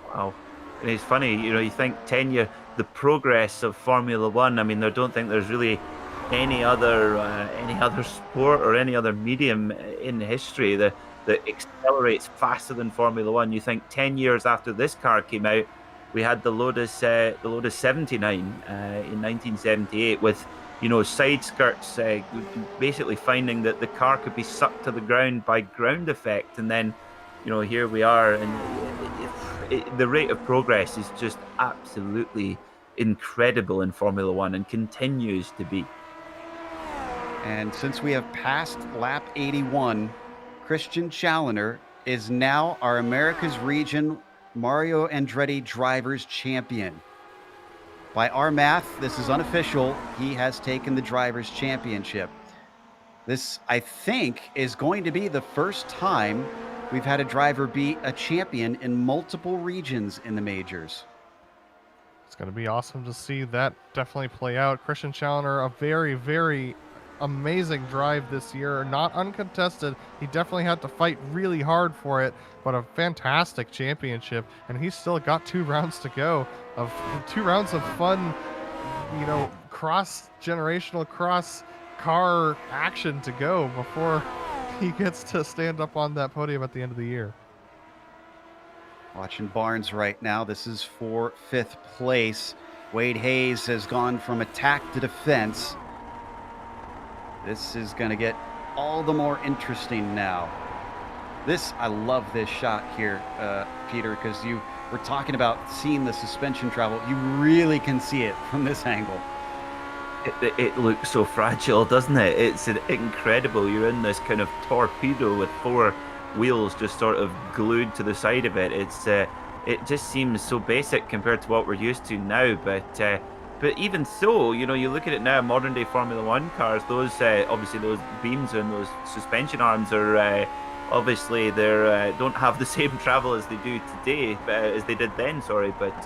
Wow. And it's funny, you think tenure, the progress of Formula One, I mean, I don't think there's really any other sport or any other medium in history that accelerates faster than Formula One. You think 10 years after this car came out, we had the Lotus 79 in 1978 with, side skirts, basically finding that the car could be sucked to the ground by ground effect. And then, here we are, and the rate of progress is just absolutely incredible in Formula One and continues to be. And since we have passed lap 81, Christian Challoner is now our America's Region Mario Andretti Drivers Champion. By our math, this is unofficial. He has taken the Drivers Championship. This, I think, is going to be the first time we've had a driver be a champion in multiple regions in the majors. It's going to be awesome to see that definitely play out. Christian Challoner, a very, very amazing drive this year, not uncontested. He definitely had to fight really hard for it, but a fantastic championship, and he's still got 2 rounds to go of 2 rounds of fun, you know, cross-generational, cross-car action to go before he gets to stand up on that podium at the end of the year. Watching Barnes right now. This is for 5th place. Wade Hayes has gone from attack to defense. This is going to get all the more interesting now. I love this shot here, Peter, because you were talking about seeing the suspension travel. You really can see it from this angle. It looks so fragile, doesn't it? It's incredible. You're in this kind of torpedo with 4 wheels just sort of glued to the side of it. It just seems so basic compared to what we're used to now. But even so, you know, you look at it now, modern day Formula One cars. Those obviously those beams and those suspension arms are obviously they don't have the same travel as they do today, as they did then. Sorry, but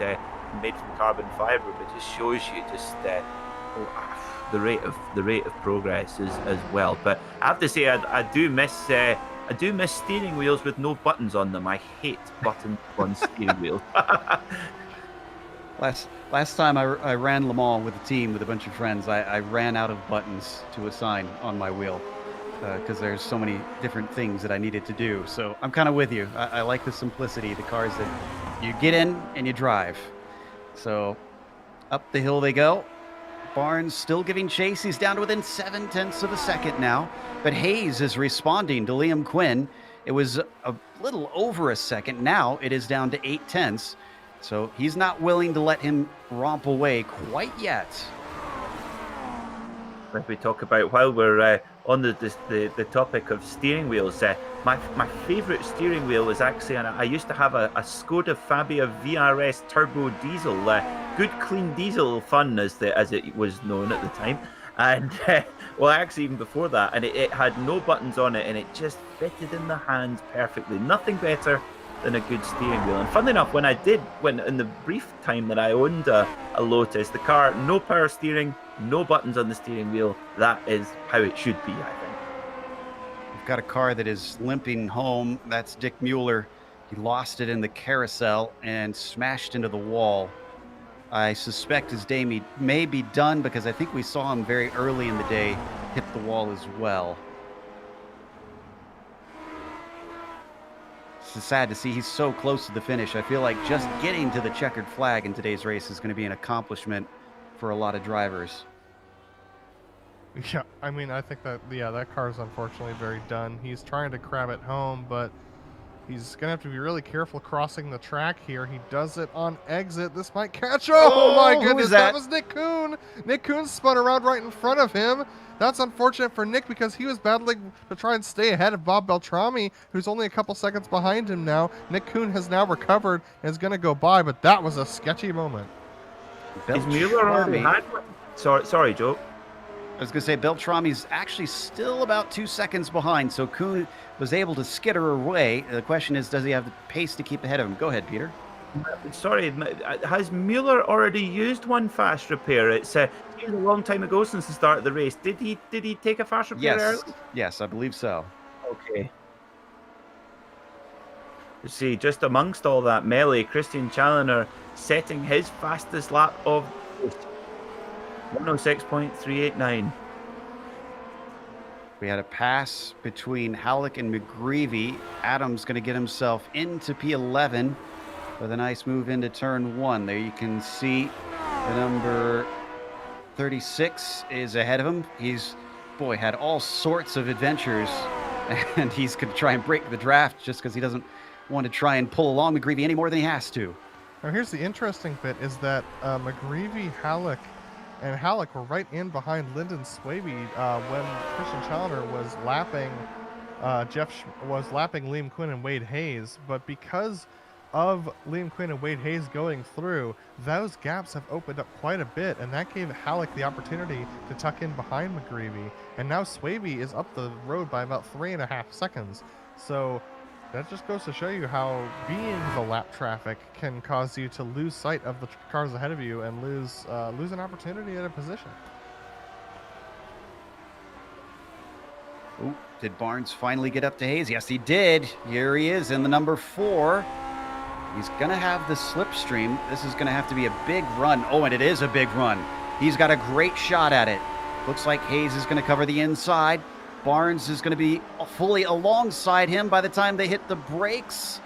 made from carbon fiber. But just shows you just the rate of progress is as well. But I have to say, I do miss steering wheels with no buttons on them. I hate buttons on steering wheels. Last time I ran Le Mans with a team with a bunch of friends, I ran out of buttons to assign on my wheel because there's so many different things that I needed to do. So I'm kind of with you. I like the simplicity, the cars that you get in and you drive. So up the hill they go. Barnes still giving chase. He's down to within 0.7 of a second now. But Hayes is responding to Liam Quinn. It was a little over a second. Now it is down to 0.8. So he's not willing to let him romp away quite yet. If we talk about, while we're on the topic of steering wheels, my favourite steering wheel was actually, and I used to have a Skoda Fabia VRS turbo diesel, good clean diesel fun as it was known at the time, and well, actually even before that, and it had no buttons on it, and it just fitted in the hands perfectly. Nothing better than a good steering wheel. And funnily enough, when in the brief time that I owned a Lotus, the car, no power steering, no buttons on the steering wheel, that is how it should be, I think. We've got a car that is limping home. That's Dick Mueller. He lost it in the carousel and smashed into the wall. I suspect his day may be done because I think we saw him very early in the day hit the wall as well. It's sad to see he's so close to the finish. I feel like just getting to the checkered flag in today's race is going to be an accomplishment for a lot of drivers. Yeah, I mean, I think that, that car is unfortunately very done. He's trying to crab it home, but he's going to have to be really careful crossing the track here. He does it on exit. This might catch. Oh my goodness, that was Nick Kuhn. Nick Kuhn spun around right in front of him. That's unfortunate for Nick because he was battling to try and stay ahead of Bob Beltrami, who's only a couple seconds behind him now. Nick Kuhn has now recovered and is going to go by, but that was a sketchy moment. Is Mueller already had one? Sorry, Joe. I was going to say Beltrami's actually still about 2 seconds behind, so Kuhn was able to skitter away. The question is, does he have the pace to keep ahead of him? Go ahead, Peter. Sorry, has Mueller already used one fast repair? It's a long time ago since the start of the race. Did he take a fast repair early? Yes, I believe so. Okay. You see, just amongst all that melee, Christian Challoner setting his fastest lap of 106.389. We had a pass between Halleck and McGreevy. Adams going to get himself into P11 with a nice move into turn 1. There you can see the number 36 is ahead of him. He's, had all sorts of adventures, and he's going to try and break the draft just because he doesn't want to try and pull along McGreevy any more than he has to. Now here's the interesting bit is that McGreevy, Halleck were right in behind Lyndon Swaby when Christian Challoner was lapping Liam Quinn and Wade Hayes, but because of Liam Quinn and Wade Hayes going through, those gaps have opened up quite a bit, and that gave Halleck the opportunity to tuck in behind McGreevy, and now Swaby is up the road by about 3.5 seconds. So that just goes to show you how being the lap traffic can cause you to lose sight of the cars ahead of you and lose an opportunity at a position. Did Barnes finally get up to Hayes? Yes, he did. Here he is in the number 4. He's going to have the slipstream. This is going to have to be a big run. Oh, and it is a big run. He's got a great shot at it. Looks like Hayes is going to cover the inside. Barnes is going to be fully alongside him by the time they hit the brakes.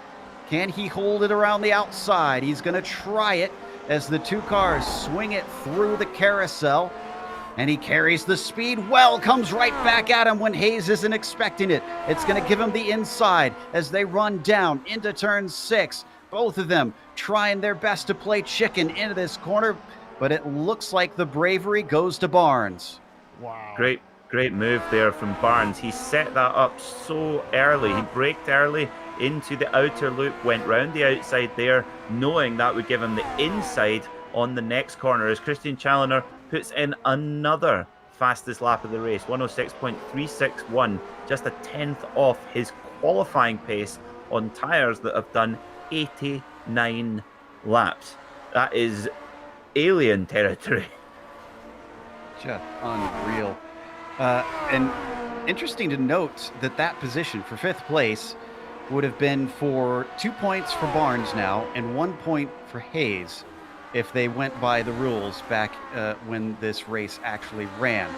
Can he hold it around the outside? He's going to try it as the two cars swing it through the carousel. And he carries the speed well, comes right back at him when Hayes isn't expecting it. It's going to give him the inside as they run down into turn 6. Both of them trying their best to play chicken into this corner, but it looks like the bravery goes to Barnes. Wow. Great move there from Barnes. He set that up so early. He braked early into the outer loop, went round the outside there, knowing that would give him the inside on the next corner as Christian Challoner puts in another fastest lap of the race, 106.361, just a 10th off his qualifying pace on tyres that have done 89 laps. That is alien territory. Just unreal. And interesting to note that position for 5th place would have been for 2 points for Barnes now and 1 point for Hayes if they went by the rules back when this race actually ran.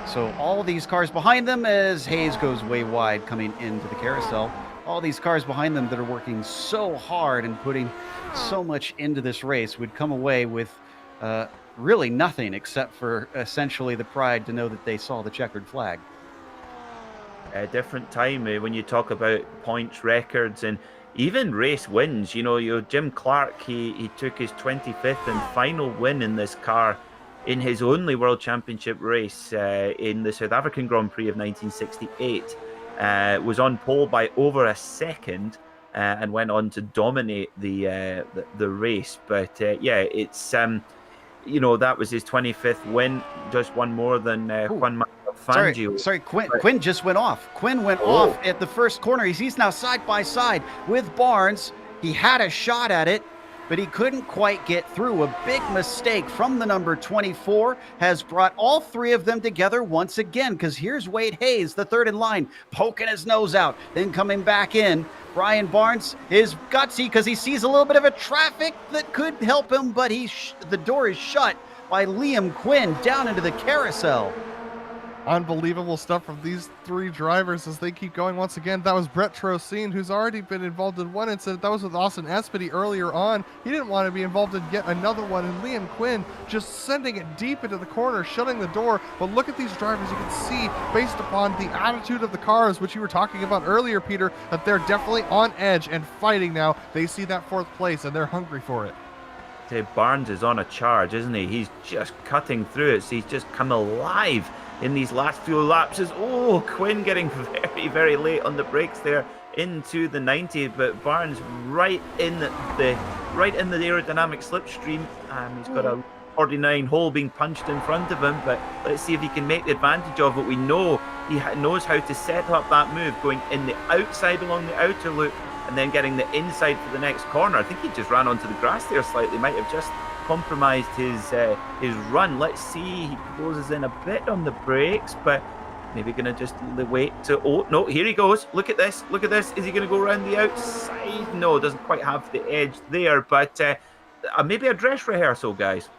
So all these cars behind them as Hayes goes way wide coming into the carousel. All these cars behind them that are working so hard and putting so much into this race would come away with really nothing except for essentially the pride to know that they saw the checkered flag. A different time when you talk about points, records, and even race wins. You know, Jim Clark, he took his 25th and final win in this car in his only World Championship race in the South African Grand Prix of 1968. Was on pole by over a second and went on to dominate the race. But yeah, it's you know, that was his 25th win, just one more than Juan Manuel Fangio. Sorry, Quinn just went off. Quinn went off at the first corner. He's now side by side with Barnes. He had a shot at it, but he couldn't quite get through. A big mistake from the number 24 has brought all three of them together once again, because here's Wade Hayes, the third in line, poking his nose out, then coming back in. Brian Barnes is gutsy because he sees a little bit of a traffic that could help him, but the door is shut by Liam Quinn down into the carousel. Unbelievable stuff from these three drivers as they keep going once again. That was Brett Trocine, who's already been involved in one incident. That was with Austin Espedy earlier on. He didn't want to be involved in yet another one, and Liam Quinn just sending it deep into the corner, shutting the door. But look at these drivers. You can see, based upon the attitude of the cars, which you were talking about earlier, Peter, that they're definitely on edge and fighting now. They see that 4th place, and they're hungry for it. Barnes is on a charge, isn't he? He's just cutting through it. So he's just come alive in these last few laps. Quinn getting very, very late on the brakes there into the 90, but Barnes right in the aerodynamic slipstream. He's got a 49 hole being punched in front of him, but let's see if he can make the advantage of it. We know he knows how to set up that move, going in the outside along the outer loop and then getting the inside for the next corner. I think he just ran onto the grass there slightly, might have just compromised his run. Let's see, he closes in a bit on the brakes, but maybe gonna just wait to, oh no, here he goes. Look at this, is he gonna go around the outside? No, doesn't quite have the edge there, but maybe a dress rehearsal, guys.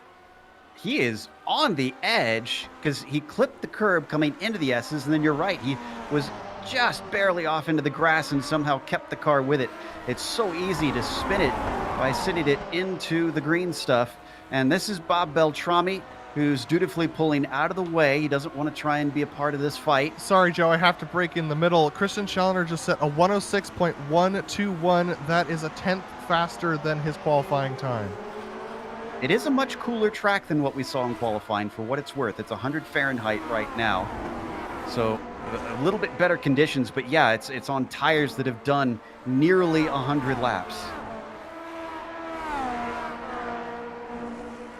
He is on the edge because he clipped the curb coming into the S's, and then you're right, he was just barely off into the grass and somehow kept the car with it. It's so easy to spin it by sitting it into the green stuff. And this is Bob Beltrami, who's dutifully pulling out of the way. He doesn't want to try and be a part of this fight. Sorry, Joe, I have to break in the middle. Christian Challoner just set a 106.121. That is a 10th faster than his qualifying time. It is a much cooler track than what we saw in qualifying, for what it's worth. It's 100 Fahrenheit right now. So a little bit better conditions, but yeah, it's on tires that have done nearly 100 laps.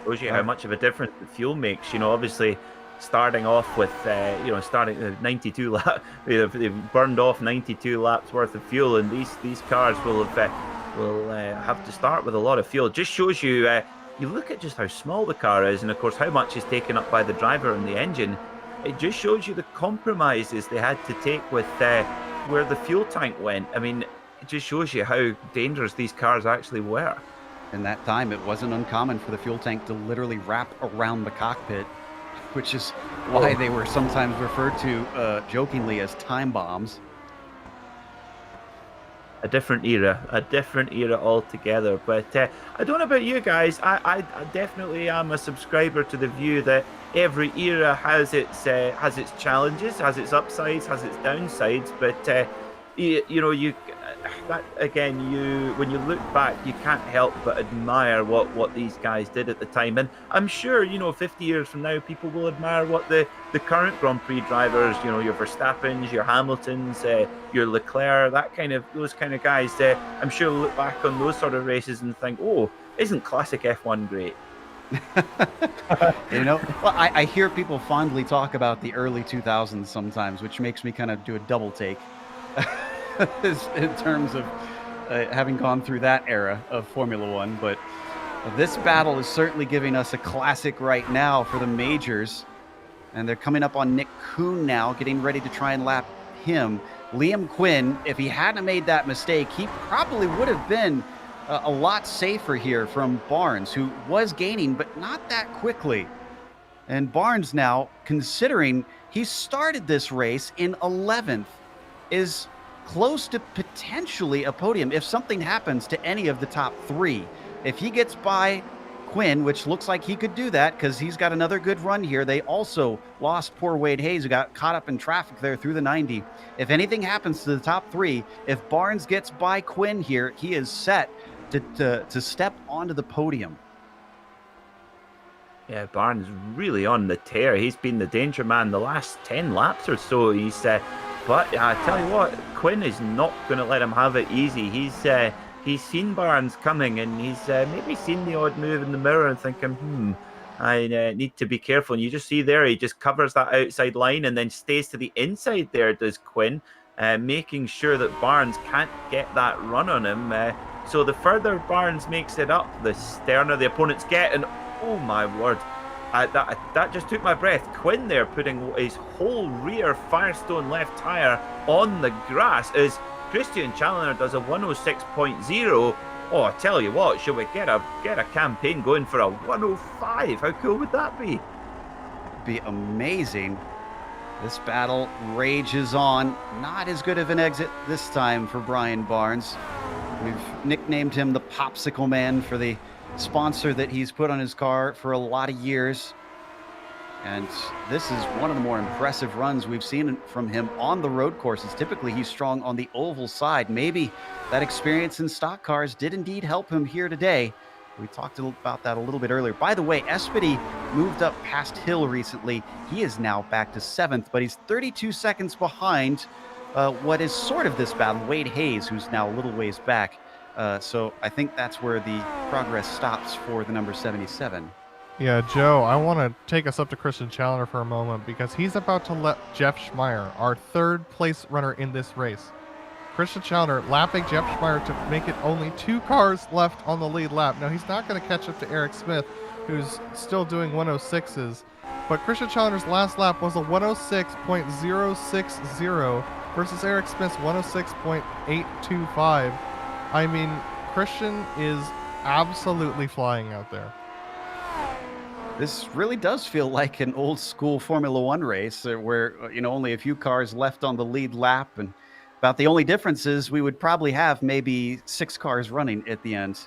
Shows you how much of a difference the fuel makes. You know, obviously starting off with 92 laps, they've burned off 92 laps worth of fuel, and these cars will have to start with a lot of fuel. Just shows you. You look at just how small the car is, and of course how much is taken up by the driver and the engine. it just shows you the compromises they had to take with where the fuel tank went. I mean, it just shows you how dangerous these cars actually were. In that time, it wasn't uncommon for the fuel tank to literally wrap around the cockpit, which is why they were sometimes referred to jokingly as time bombs. A different era altogether. But I don't know about you guys. I definitely am a subscriber to the view that every era has its challenges, has its upsides, has its downsides. But when you look back, you can't help but admire what these guys did at the time. And I'm sure 50 years from now, people will admire what the current Grand Prix drivers, your Verstappens, your Hamiltons, your Leclerc, those kind of guys. I'm sure will look back on those sort of races and think, oh, isn't classic F1 great? Well, I hear people fondly talk about the early 2000s sometimes, which makes me kind of do a double take. In terms of having gone through that era of Formula One, but this battle is certainly giving us a classic right now for the majors, and they're coming up on Nick Kuhn now, getting ready to try and lap him. Liam Quinn, if he hadn't made that mistake, he probably would have been a lot safer here from Barnes, who was gaining, but not that quickly. And Barnes now, considering he started this race in 11th, is close to potentially a podium if something happens to any of the top three. If he gets by Quinn, which looks like he could do that because he's got another good run here. They also lost poor Wade Hayes, who got caught up in traffic there through the 90. If anything happens to the top three, if Barnes gets by Quinn here, he is set to step onto the podium. Yeah, Barnes really on the tear. He's been the danger man the last 10 laps or so. But I tell you what, Quinn is not going to let him have it easy. He's seen Barnes coming, and he's maybe seen the odd move in the mirror and thinking, I need to be careful. And you just see there, he just covers that outside line and then stays to the inside there, does Quinn, making sure that Barnes can't get that run on him. So the further Barnes makes it up, the sterner the opponents get. And oh my word, that just took my breath. Quinn there putting his whole rear Firestone left tyre on the grass as Christian Challenger does a 106.0. Oh, I tell you what, should we get a campaign going for a 105? How cool would that be? Be amazing. This battle rages on. Not as good of an exit this time for Brian Barnes. We've nicknamed him the Popsicle Man for the sponsor that he's put on his car for a lot of years. And this is one of the more impressive runs we've seen from him on the road courses. Typically, he's strong on the oval side. Maybe that experience in stock cars did indeed help him here today. We talked about that a little bit earlier. By the way, Espedy moved up past Hill recently. He is now back to 7th, but he's 32 seconds behind what is sort of this battle, Wade Hayes, who's now a little ways back. So I think that's where the progress stops for the number 77. Yeah, Joe, I want to take us up to Christian Challenger for a moment because he's about to let Jeff Schmeier, our third place runner in this race. Christian Challenger lapping Jeff Schmeier to make it only 2 cars left on the lead lap. Now, he's not going to catch up to Eric Smith, who's still doing 106s, but Christian Challenger's last lap was a 106.060 versus Eric Smith's 106.825. I mean, Christian is absolutely flying out there. This really does feel like an old school Formula One race where, only a few cars left on the lead lap. And about the only difference is we would probably have maybe 6 cars running at the end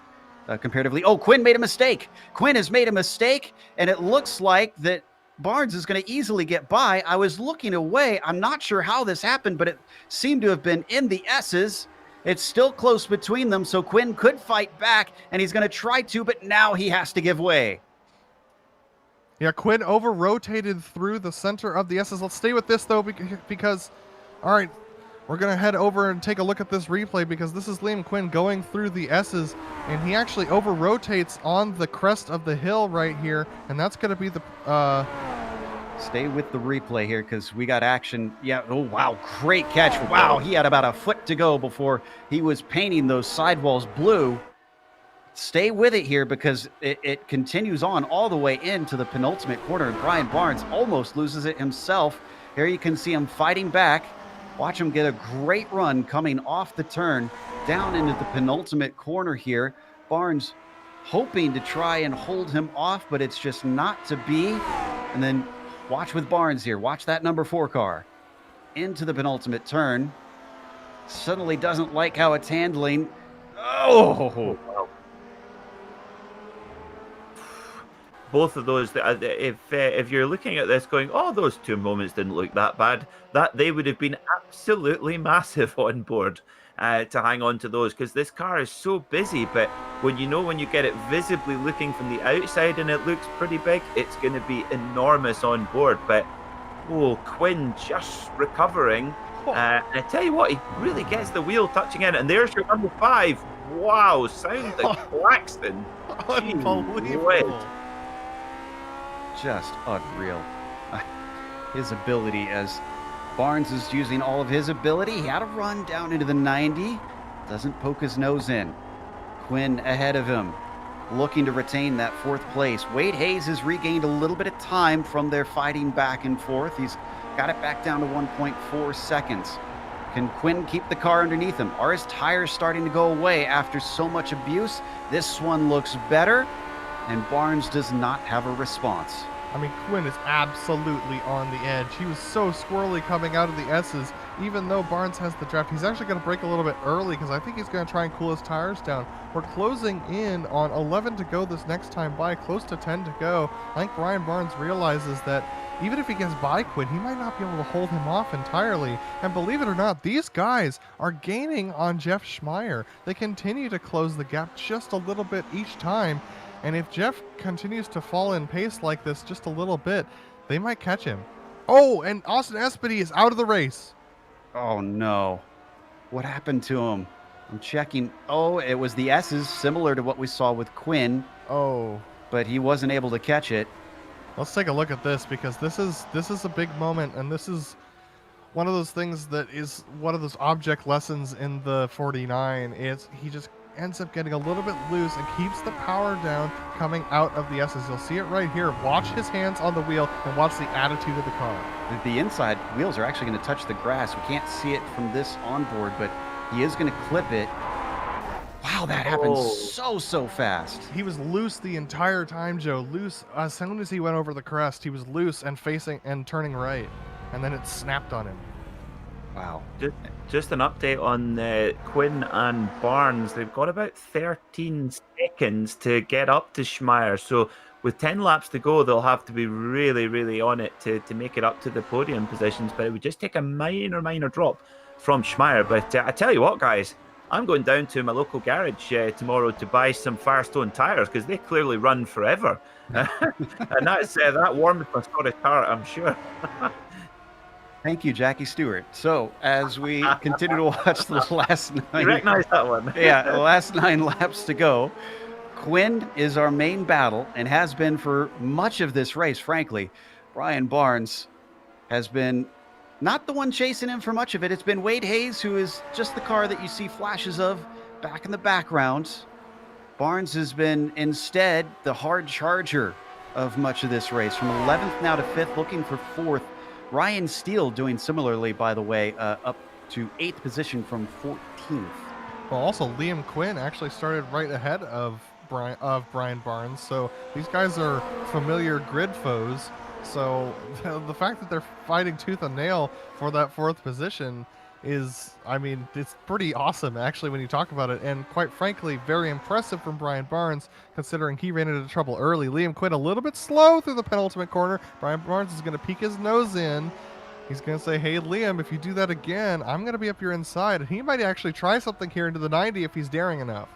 comparatively. Oh, Quinn made a mistake. Quinn has made a mistake. And it looks like that Barnes is going to easily get by. I was looking away. I'm not sure how this happened, but it seemed to have been in the S's. It's still close between them, so Quinn could fight back, and he's going to try to, but now he has to give way. Yeah, Quinn over-rotated through the center of the S's. Let's stay with this, though, because, all right, we're going to head over and take a look at this replay because this is Liam Quinn going through the S's, and he actually over-rotates on the crest of the hill right here, and that's going to be the... Stay with the replay here because we got action. Yeah, oh, wow, great catch. Wow, he had about a foot to go before he was painting those sidewalls blue. stay with it here because it continues on all the way into the penultimate corner, and Brian Barnes almost loses it himself. Here you can see him fighting back. Watch him get a great run coming off the turn down into the penultimate corner here. Barnes hoping to try and hold him off, but it's just not to be. And then watch with Barnes here. Watch that number 4 car into the penultimate turn. Suddenly doesn't like how it's handling. Oh! Both of those, if you're looking at this going, oh, those 2 moments didn't look that bad, that they would have been absolutely massive on board to hang on to those, because this car is so busy. But when you get it visibly looking from the outside and it looks pretty big, it's going to be enormous on board. But Quinn just recovering. And I tell you what, he really gets the wheel touching in, and there's your number 5. Wow, sound like Claxton. Unbelievable. Just unreal. His ability, as Barnes is using all of his ability. He had a run down into the 90. Doesn't poke his nose in. Quinn ahead of him, looking to retain that 4th place. Wade Hayes has regained a little bit of time from their fighting back and forth. He's got it back down to 1.4 seconds. Can Quinn keep the car underneath him? Are his tires starting to go away after so much abuse? This one looks better, and Barnes does not have a response. I mean, Quinn is absolutely on the edge. He was so squirrely coming out of the S's. Even though Barnes has the draft, he's actually going to brake a little bit early because I think he's going to try and cool his tires down. We're closing in on 11 to go this next time by, close to 10 to go. I think Brian Barnes realizes that even if he gets by Quinn, he might not be able to hold him off entirely. And believe it or not, these guys are gaining on Jeff Schmeier. They continue to close the gap just a little bit each time. And if Jeff continues to fall in pace like this just a little bit, they might catch him. Oh, and Austin Espedy is out of the race. Oh, no. What happened to him? I'm checking. Oh, it was the S's, similar to what we saw with Quinn. Oh. But he wasn't able to catch it. Let's take a look at this, because this is a big moment, and this is one of those things that is one of those object lessons in the 49. He just ends up getting a little bit loose and keeps the power down coming out of the S's. You'll see it right here. Watch his hands on the wheel and watch the attitude of the car. The inside wheels are actually going to touch the grass. We can't see it from this onboard, but he is going to clip it. Wow, that happened so fast. He was loose the entire time, Joe. Loose. As soon as he went over the crest, he was loose and facing and turning right. And then it snapped on him. Wow. Just an update on Quinn and Barnes. They've got about 13 seconds to get up to Schmeier. So with 10 laps to go, they'll have to be really, really on it to make it up to the podium positions. But it would just take a minor drop from Schmeier. But I tell you what, guys, I'm going down to my local garage tomorrow to buy some Firestone tires, because they clearly run forever. And that's that warms my Scottish car, I'm sure. Thank you, Jackie Stewart. So, as we continue to watch the last 9... You recognize that one? Yeah, the last 9 laps to go. Quinn is our main battle and has been for much of this race, frankly. Brian Barnes has been not the one chasing him for much of it. It's been Wade Hayes, who is just the car that you see flashes of back in the background. Barnes has been, instead, the hard charger of much of this race. From 11th now to 5th, looking for 4th. Ryan Steele doing similarly, by the way, up to 8th position from 14th. Well, also, Liam Quinn actually started right ahead of Brian Barnes. So these guys are familiar grid foes. So the fact that they're fighting tooth and nail for that 4th position is, I mean, it's pretty awesome, actually, when you talk about it. And quite frankly, very impressive from Brian Barnes, considering he ran into trouble early. Liam Quinn a little bit slow through the penultimate corner. Brian Barnes is going to peek his nose in. He's going to say, hey, Liam, if you do that again, I'm going to be up your inside. And he might actually try something here into the 90 if he's daring enough.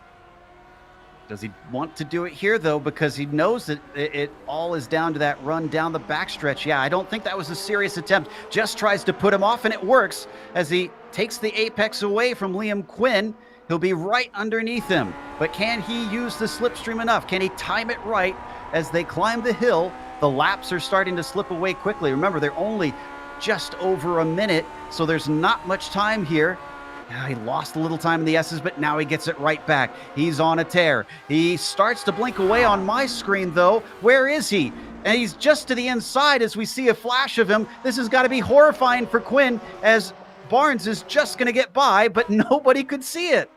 Does he want to do it here, though, because he knows that it all is down to that run down the backstretch? Yeah, I don't think that was a serious attempt. Just tries to put him off, and it works as he takes the apex away from Liam Quinn. He'll be right underneath him. But can he use the slipstream enough? Can he time it right as they climb the hill? The laps are starting to slip away quickly. Remember, they're only just over a minute, so there's not much time here. He lost a little time in the S's, but now he gets it right back. He's on a tear. He starts to blink away on my screen, though. Where is he? And he's just to the inside as we see a flash of him. This has got to be horrifying for Quinn, as Barnes is just going to get by, but nobody could see it.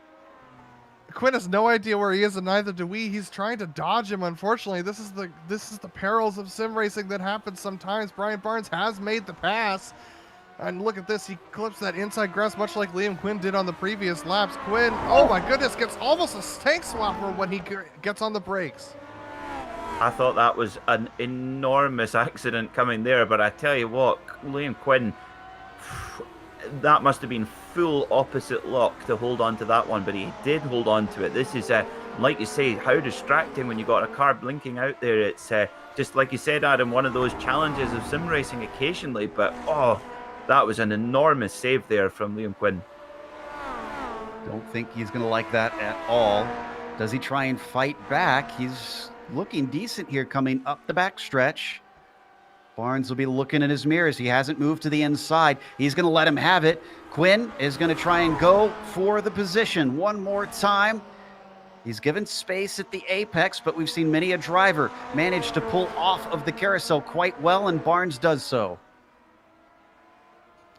Quinn has no idea where he is, and neither do we. He's trying to dodge him, unfortunately. This is the perils of sim racing that happens sometimes. Brian Barnes has made the pass. And look at this, he clips that inside grass much like Liam Quinn did on the previous laps. Quinn, oh my goodness, gets almost a tank swapper when he gets on the brakes. I thought that was an enormous accident coming there, but I tell you what, Liam Quinn, that must have been full opposite lock to hold on to that one, but he did hold on to it. This is, like you say, how distracting when you got a car blinking out there. It's just like you said, Adam, one of those challenges of sim racing occasionally, but oh, that was an enormous save there from Liam Quinn. Don't think he's going to like that at all. Does he try and fight back? He's looking decent here coming up the backstretch. Barnes will be looking in his mirrors. He hasn't moved to the inside. He's going to let him have it. Quinn is going to try and go for the position one more time. He's given space at the apex, but we've seen many a driver manage to pull off of the carousel quite well, and Barnes does so.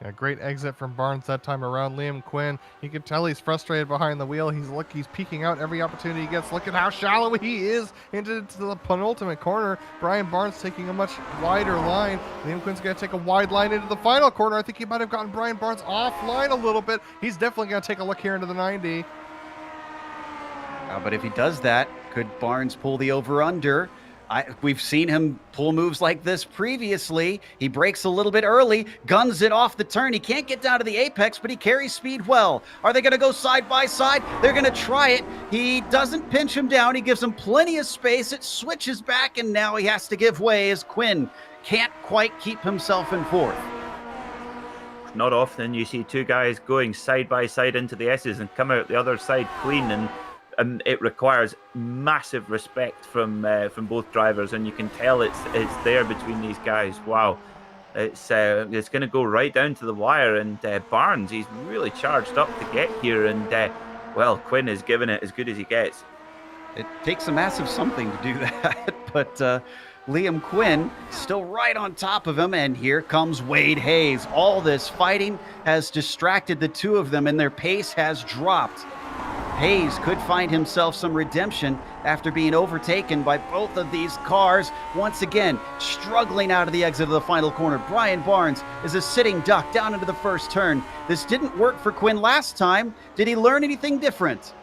Yeah, great exit from Barnes that time around. Liam Quinn, you can tell he's frustrated behind the wheel. He's peeking out every opportunity he gets. Look at how shallow he is into the penultimate corner. Brian Barnes taking a much wider line. Liam Quinn's going to take a wide line into the final corner. I think he might have gotten Brian Barnes offline a little bit. He's definitely going to take a look here into the 90. But if he does that, could Barnes pull the over-under? We've seen him pull moves like this previously. He brakes a little bit early, guns it off the turn. He can't get down to the apex, but he carries speed well. Are they going to go side by side? They're going to try it. He doesn't pinch him down. He gives him plenty of space. It switches back, and now he has to give way as Quinn can't quite keep himself in fourth. Not often you see two guys going side by side into the S's and come out the other side clean, and it requires massive respect from both drivers, and you can tell it's there between these guys. Wow, it's going to go right down to the wire, and Barnes, he's really charged up to get here, and well, Quinn is giving it as good as he gets. It takes a massive something to do that, but Liam Quinn still right on top of him, and here comes Wade Hayes. All this fighting has distracted the two of them, and their pace has dropped. Hayes could find himself some redemption after being overtaken by both of these cars. Once again, struggling out of the exit of the final corner. Brian Barnes is a sitting duck down into the first turn. This didn't work for Quinn last time. Did he learn anything different?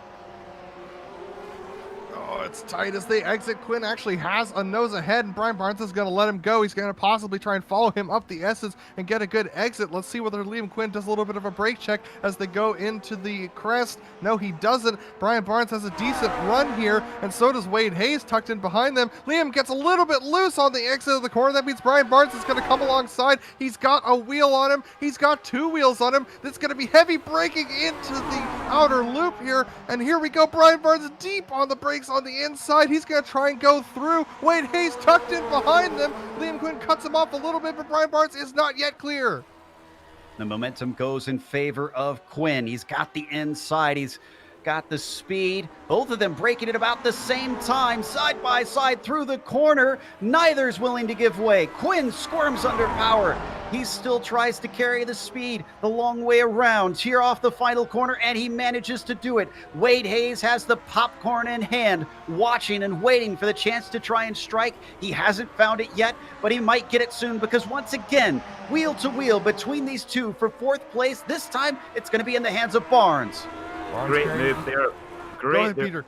It's tight as they exit. Quinn actually has a nose ahead, and Brian Barnes is going to let him go. He's going to possibly try and follow him up the S's and get a good exit. Let's see whether Liam Quinn does a little bit of a brake check as they go into the crest. No, he doesn't. Brian Barnes has a decent run here, and so does Wade Hayes tucked in behind them. Liam gets a little bit loose on the exit of the corner. That means Brian Barnes is going to come alongside. He's got a wheel on him. He's got two wheels on him. That's going to be heavy braking into the outer loop here, and here we go. Brian Barnes deep on the brakes on the inside. He's going to try and go through. Wade Hayes tucked in behind them. Liam Quinn cuts him off a little bit, but Brian Barnes is not yet clear. The momentum goes in favor of Quinn. He's got the inside. He's got the speed. Both of them breaking at about the same time, side by side through the corner. Neither's willing to give way. Quinn squirms under power. He still tries to carry the speed the long way around, tear off the final corner, and he manages to do it. Wade Hayes has the popcorn in hand, watching and waiting for the chance to try and strike. He hasn't found it yet, but he might get it soon, because once again, wheel to wheel between these two for fourth place. This time, it's going to be in the hands of Barnes. Great move there. Go ahead, Peter.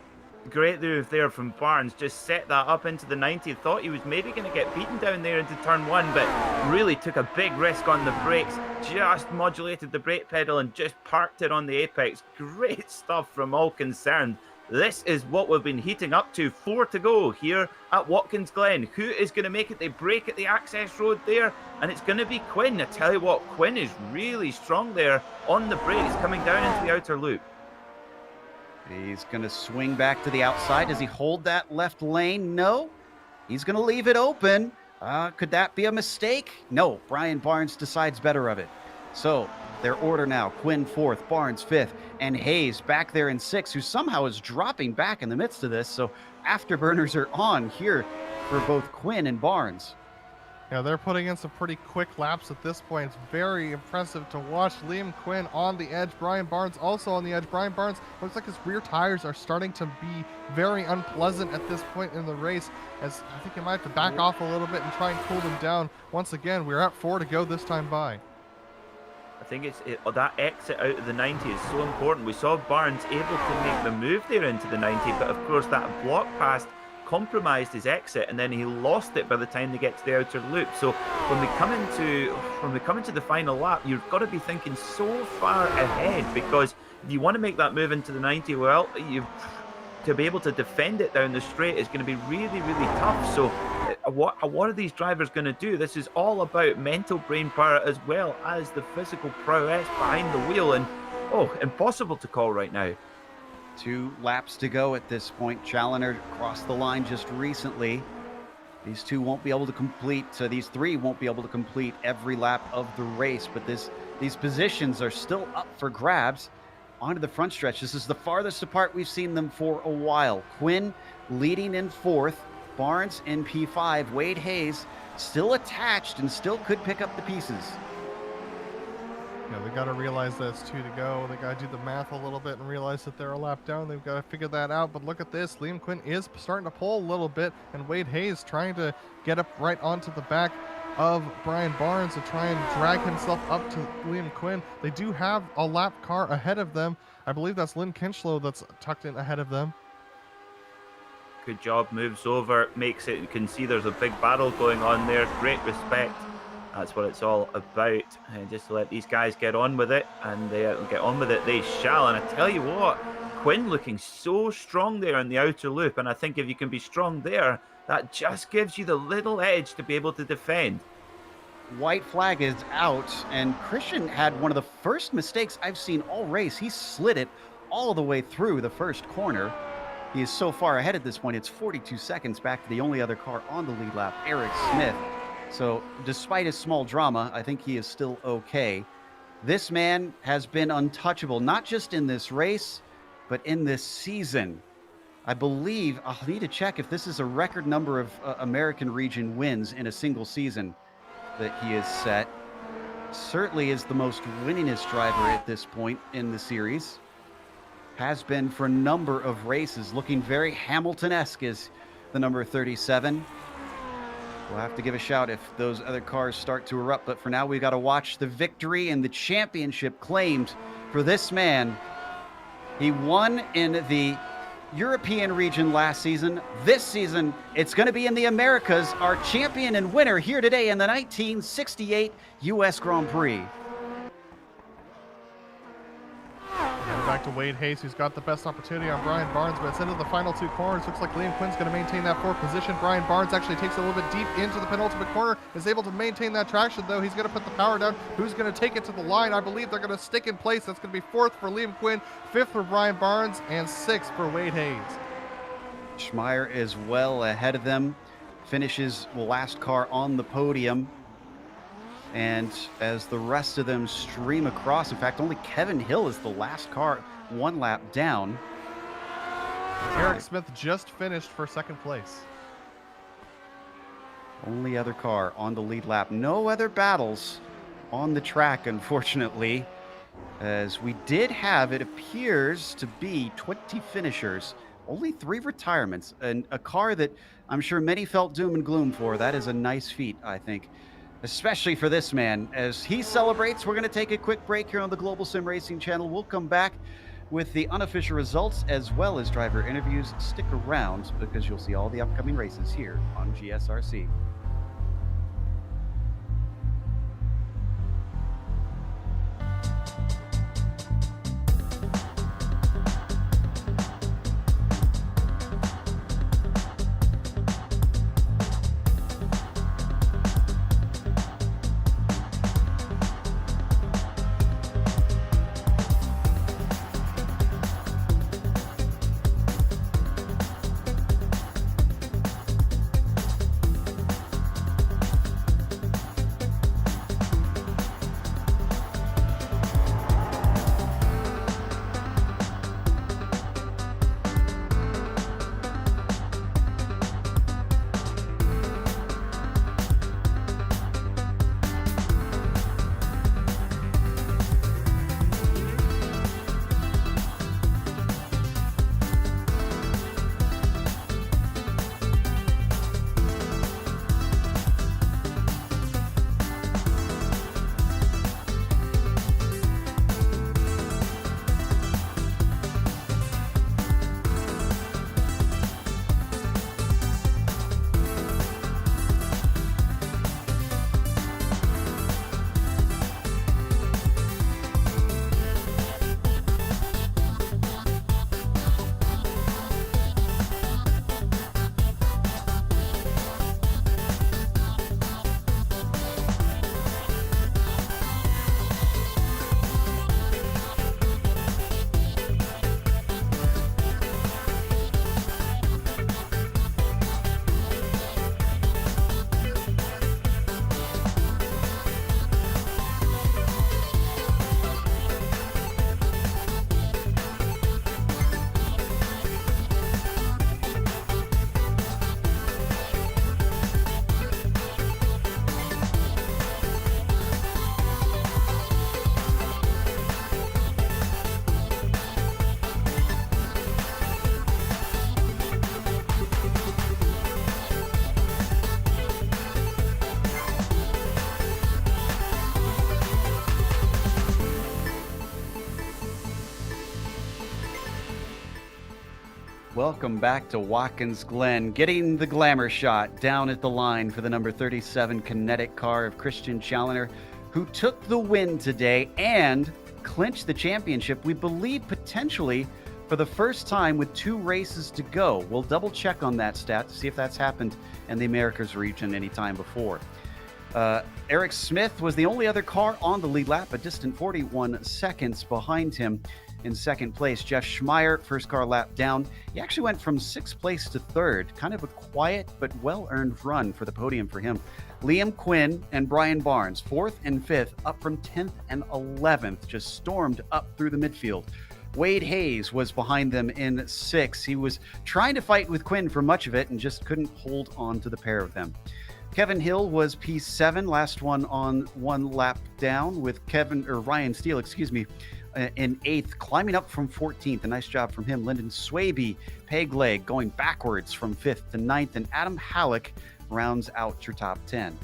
Great move there from Barnes. Just set that up into the 90. Thought he was maybe going to get beaten down there into turn one, but really took a big risk on the brakes. Just modulated the brake pedal and just parked it on the apex. Great stuff from all concerned. This is what we've been heating up to. 4 to go here at Watkins Glen. Who is going to make it? They break at the access road there, and it's going to be Quinn. I tell you what, Quinn is really strong there on the brakes coming down into the outer loop. He's going to swing back to the outside. Does he hold that left lane? No. He's going to leave it open. Could that be a mistake? No. Brian Barnes decides better of it. So Their order now, Quinn 4th, Barnes 5th, and Hayes back there in 6th, who somehow is dropping back in the midst of this. So afterburners are on here for both Quinn and Barnes. Yeah, they're putting in some pretty quick laps at this point. It's very impressive to watch. Liam Quinn on the edge. Brian Barnes also on the edge. Brian Barnes looks like his rear tires are starting to be very unpleasant at this point in the race, as I think he might have to back off a little bit and try and cool them down. Once again, we're at 4 to go this time by. I think that exit out of the 90 is so important. We saw Barnes able to make the move there into the 90, but of course that block pass compromised his exit, and then he lost it by the time they get to the outer loop. So when we come into the final lap, you've got to be thinking so far ahead, because if you want to make that move into the 90, well, to be able to defend it down the straight is going to be really, really tough. So what are these drivers going to do? This is all about mental brain power as well as the physical prowess behind the wheel, and impossible to call right now. 2 laps to go at this point. Challoner crossed the line just recently. These 2 won't be able to complete, these 3 won't be able to complete every lap of the race, but these positions are still up for grabs onto the front stretch. This is the farthest apart we've seen them for a while. Quinn leading in 4th, Barnes in P5, Wade Hayes still attached and still could pick up the pieces. Yeah, they got to realize that it's 2 to go. They got to do the math a little bit and realize that they're a lap down. They've got to figure that out. But look at this. Liam Quinn is starting to pull a little bit, and Wade Hayes trying to get up right onto the back of Brian Barnes to try and drag himself up to Liam Quinn. They do have a lap car ahead of them. I believe that's Lynn Kinchlow that's tucked in ahead of them. Good job, moves over, makes it. You can see there's a big battle going on there. Great respect. That's what it's all about. And just to let these guys get on with it, and they'll get on with it, they shall. And I tell you what, Quinn looking so strong there in the outer loop, and I think if you can be strong there, that just gives you the little edge to be able to defend. White flag is out, and Christian had one of the first mistakes I've seen all race. He slid it all the way through the first corner. He is so far ahead at this point, it's 42 seconds back to the only other car on the lead lap, Eric Smith. So despite his small drama, I think he is still okay. This man has been untouchable, not just in this race, but in this season. I believe, I'll need to check if this is a record number of American region wins in a single season that he has set. Certainly is the most winningest driver at this point in the series. Has been for a number of races, looking very Hamilton-esque as the number 37. We'll have to give a shout if those other cars start to erupt, but for now we've got to watch the victory and the championship claimed for this man. He won in the European region last season. This season, it's going to be in the Americas. Our champion and winner here today in the 1968 U.S. Grand Prix. Back to Wade Hayes, who's got the best opportunity on Brian Barnes, but it's into the final 2 corners. Looks like Liam Quinn's going to maintain that 4th position. Brian Barnes actually takes a little bit deep into the penultimate corner, is able to maintain that traction, though. He's going to put the power down. Who's going to take it to the line? I believe they're going to stick in place. That's going to be 4th for Liam Quinn, 5th for Brian Barnes, and 6th for Wade Hayes. Schmeier is well ahead of them. Finishes the last car on the podium. And as the rest of them stream across, in fact, only Kevin Hill is the last car 1 lap down. Eric Smith just finished for 2nd place. Only other car on the lead lap. No other battles on the track, unfortunately, as we did have, it appears to be 20 finishers. Only 3 retirements, and a car that I'm sure many felt doom and gloom for. That is a nice feat, I think. Especially for this man. As he celebrates, we're going to take a quick break here on the Global Sim Racing channel. We'll come back with the unofficial results as well as driver interviews. Stick around because you'll see all the upcoming races here on GSRC. Welcome back to Watkins Glen, getting the glamour shot down at the line for the number 37 kinetic car of Christian Challoner, who took the win today and clinched the championship, we believe potentially for the first time with 2 races to go. We'll double check on that stat to see if that's happened in the Americas region any time before. Eric Smith was the only other car on the lead lap, a distant 41 seconds behind him. In second place, Jeff Schmeier, first car lap down. He actually went from 6th place to 3rd. Kind of a quiet but well-earned run for the podium for him. Liam Quinn and Brian Barnes, 4th and 5th, up from 10th and 11th, just stormed up through the midfield. Wade Hayes was behind them in 6th. He was trying to fight with Quinn for much of it and just couldn't hold on to the pair of them. Kevin Hill was P7, last one on 1 lap down, with Ryan Steele, in 8th, climbing up from 14th. A nice job from him. Lyndon Swaby, peg leg, going backwards from 5th to 9th, and Adam Halleck rounds out your top 10.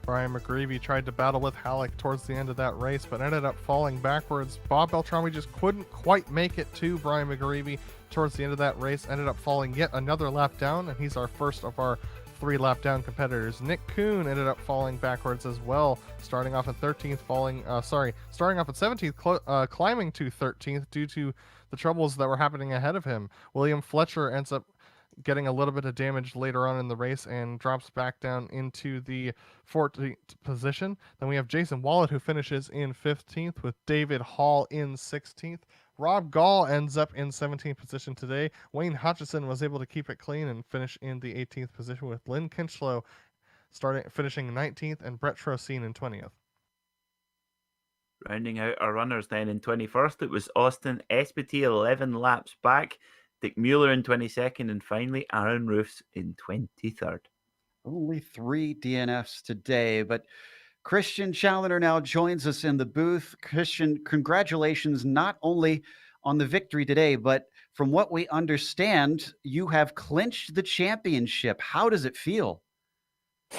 Brian McGreevy tried to battle with Halleck towards the end of that race, but ended up falling backwards. Bob Beltrami just couldn't quite make it to Brian McGreevy towards the end of that race, ended up falling yet another lap down, and he's our first of our 3 lap down competitors. Nick Kuhn ended up falling backwards as well, starting off at 13th, starting off at 17th, climbing to 13th due to the troubles that were happening ahead of him. William Fletcher ends up getting a little bit of damage later on in the race and drops back down into the 14th position. Then we have Jason Wallet, who finishes in 15th, with David Hall in 16th. Rob Gall ends up in 17th position today. Wayne Hutchison was able to keep it clean and finish in the 18th position, with Lynn Kinchlow finishing 19th and Brett Trocine in 20th. Rounding out our runners then in 21st, it was Austin Espity 11 laps back, Dick Mueller in 22nd, and finally Aaron Roofs in 23rd. Only 3 DNFs today, but Christian Challoner now joins us in the booth. Christian, congratulations not only on the victory today, but from what we understand, you have clinched the championship. How does it feel?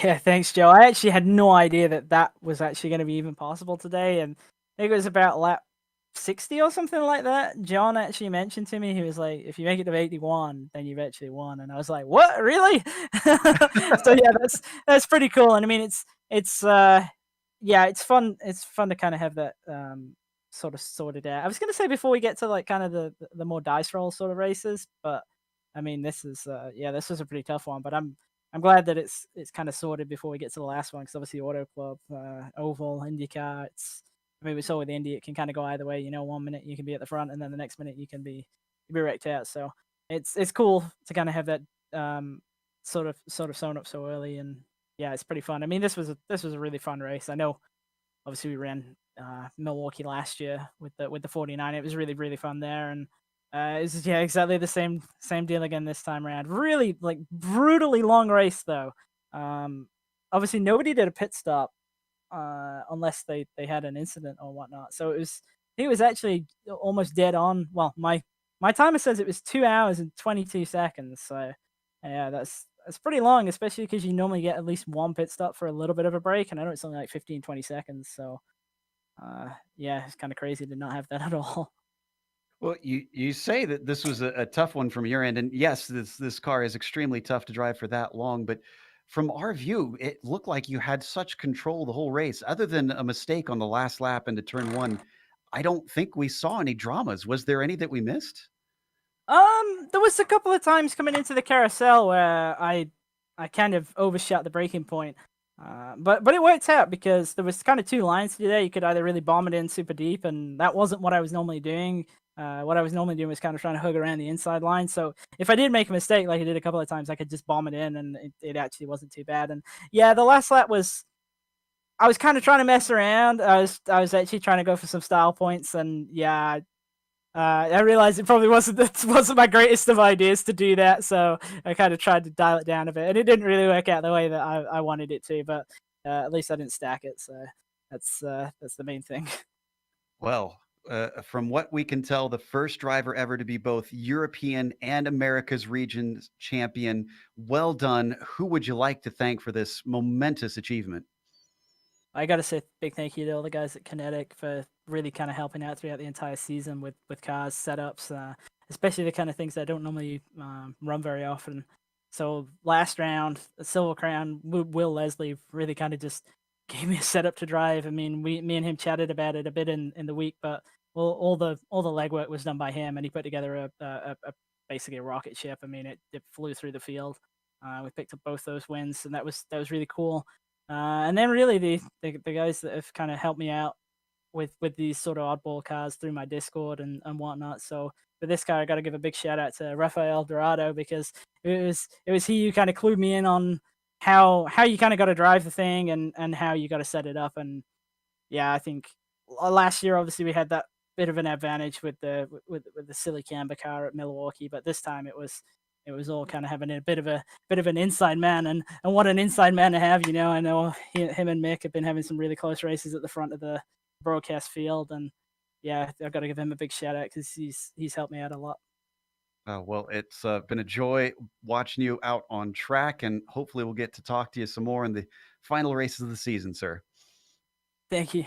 Yeah, thanks, Joe. I actually had no idea that was actually going to be even possible today, and I think it was about lap 60 or something like that. John actually mentioned to me, he was like, if you make it to 81, then you've actually won. And I was like, what, really? So yeah, that's pretty cool. And I mean, it's fun. It's fun to kind of have that sort of sorted out. I was going to say before we get to like kind of the more dice roll sort of races, but I mean, this was a pretty tough one, but I'm glad that it's kind of sorted before we get to the last one. Cause obviously Auto Club, Oval, IndyCar, I mean, we saw with Indy, it can kind of go either way. You know, 1 minute you can be at the front, and then the next minute you can be wrecked out. So it's cool to kind of have that sort of sewn up so early, and yeah, it's pretty fun. I mean, this was a really fun race. I know, obviously, we ran Milwaukee last year with the 49. It was really, really fun there, and it's exactly the same deal again this time around. Really like brutally long race though. Obviously, nobody did a pit stop. Unless they had an incident or whatnot. So I think it was actually almost dead on. Well, my timer says it was 2 hours and 22 seconds. So yeah, that's pretty long, especially because you normally get at least 1 pit stop for a little bit of a break, and I know it's only like 15-20 seconds. So yeah, it's kind of crazy to not have that at all. Well, you say that this was a tough one from your end, and yes, this car is extremely tough to drive for that long, but from our view, it looked like you had such control the whole race. Other than a mistake on the last lap into turn 1, I don't think we saw any dramas. Was there any that we missed? There was a couple of times coming into the carousel where I kind of overshot the braking point. But it worked out because there was kind of 2 lines to do there. You could either really bomb it in super deep, and that wasn't what I was normally doing. What I was normally doing was kind of trying to hug around the inside line. So if I did make a mistake, like I did a couple of times, I could just bomb it in, and it actually wasn't too bad. And yeah, the last lap I was kind of trying to mess around. I was actually trying to go for some style points, and yeah, I realized it probably wasn't my greatest of ideas to do that. So I kind of tried to dial it down a bit, and it didn't really work out the way that I wanted it to. But at least I didn't stack it, so that's the main thing. Well, from what we can tell, the first driver ever to be both European and America's region champion. Well done. Who would you like to thank for this momentous achievement? I got to say big thank you to all the guys at Kinetic for really kind of helping out throughout the entire season with cars, setups, especially the kind of things that I don't normally run very often. So last round, Silver Crown, Will Leslie really kind of just gave me a setup to drive. I mean, me and him chatted about it a bit in the week, but all the legwork was done by him, and he put together a basically a rocket ship. I mean, it flew through the field. We picked up both those wins, and that was really cool. And then really the guys that have kind of helped me out with these sort of oddball cars through my Discord and whatnot. So for this car, I got to give a big shout out to Rafael Dorado, because it was he who kind of clued me in on how you kind of got to drive the thing and how you got to set it up. And yeah, I think last year obviously we had that bit of an advantage with the silly camber car at Milwaukee, but this time it was all kind of having a bit of an inside man, and what an inside man to have. I know him and Mick have been having some really close races at the front of the broadcast field, and yeah, I've got to give him a big shout out because he's helped me out a lot. Well, it's been a joy watching you out on track, and hopefully we'll get to talk to you some more in the final races of the season, sir. Thank you.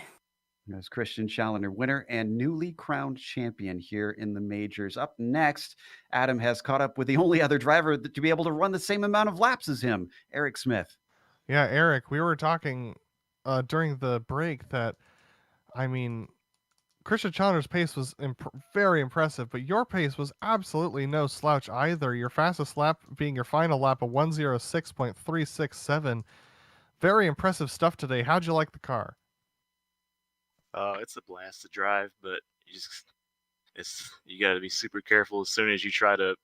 As Christian Challenger winner and newly crowned champion here in the majors. Up next, Adam has caught up with the only other driver to be able to run the same amount of laps as him, Eric Smith. Yeah, Eric, we were talking during the break that, I mean, Christian Challenger's pace was very impressive, but your pace was absolutely no slouch either. Your fastest lap being your final lap of 1:06.367. Very impressive stuff today. How'd you like the car? It's a blast to drive, but you got to be super careful. As soon as you try to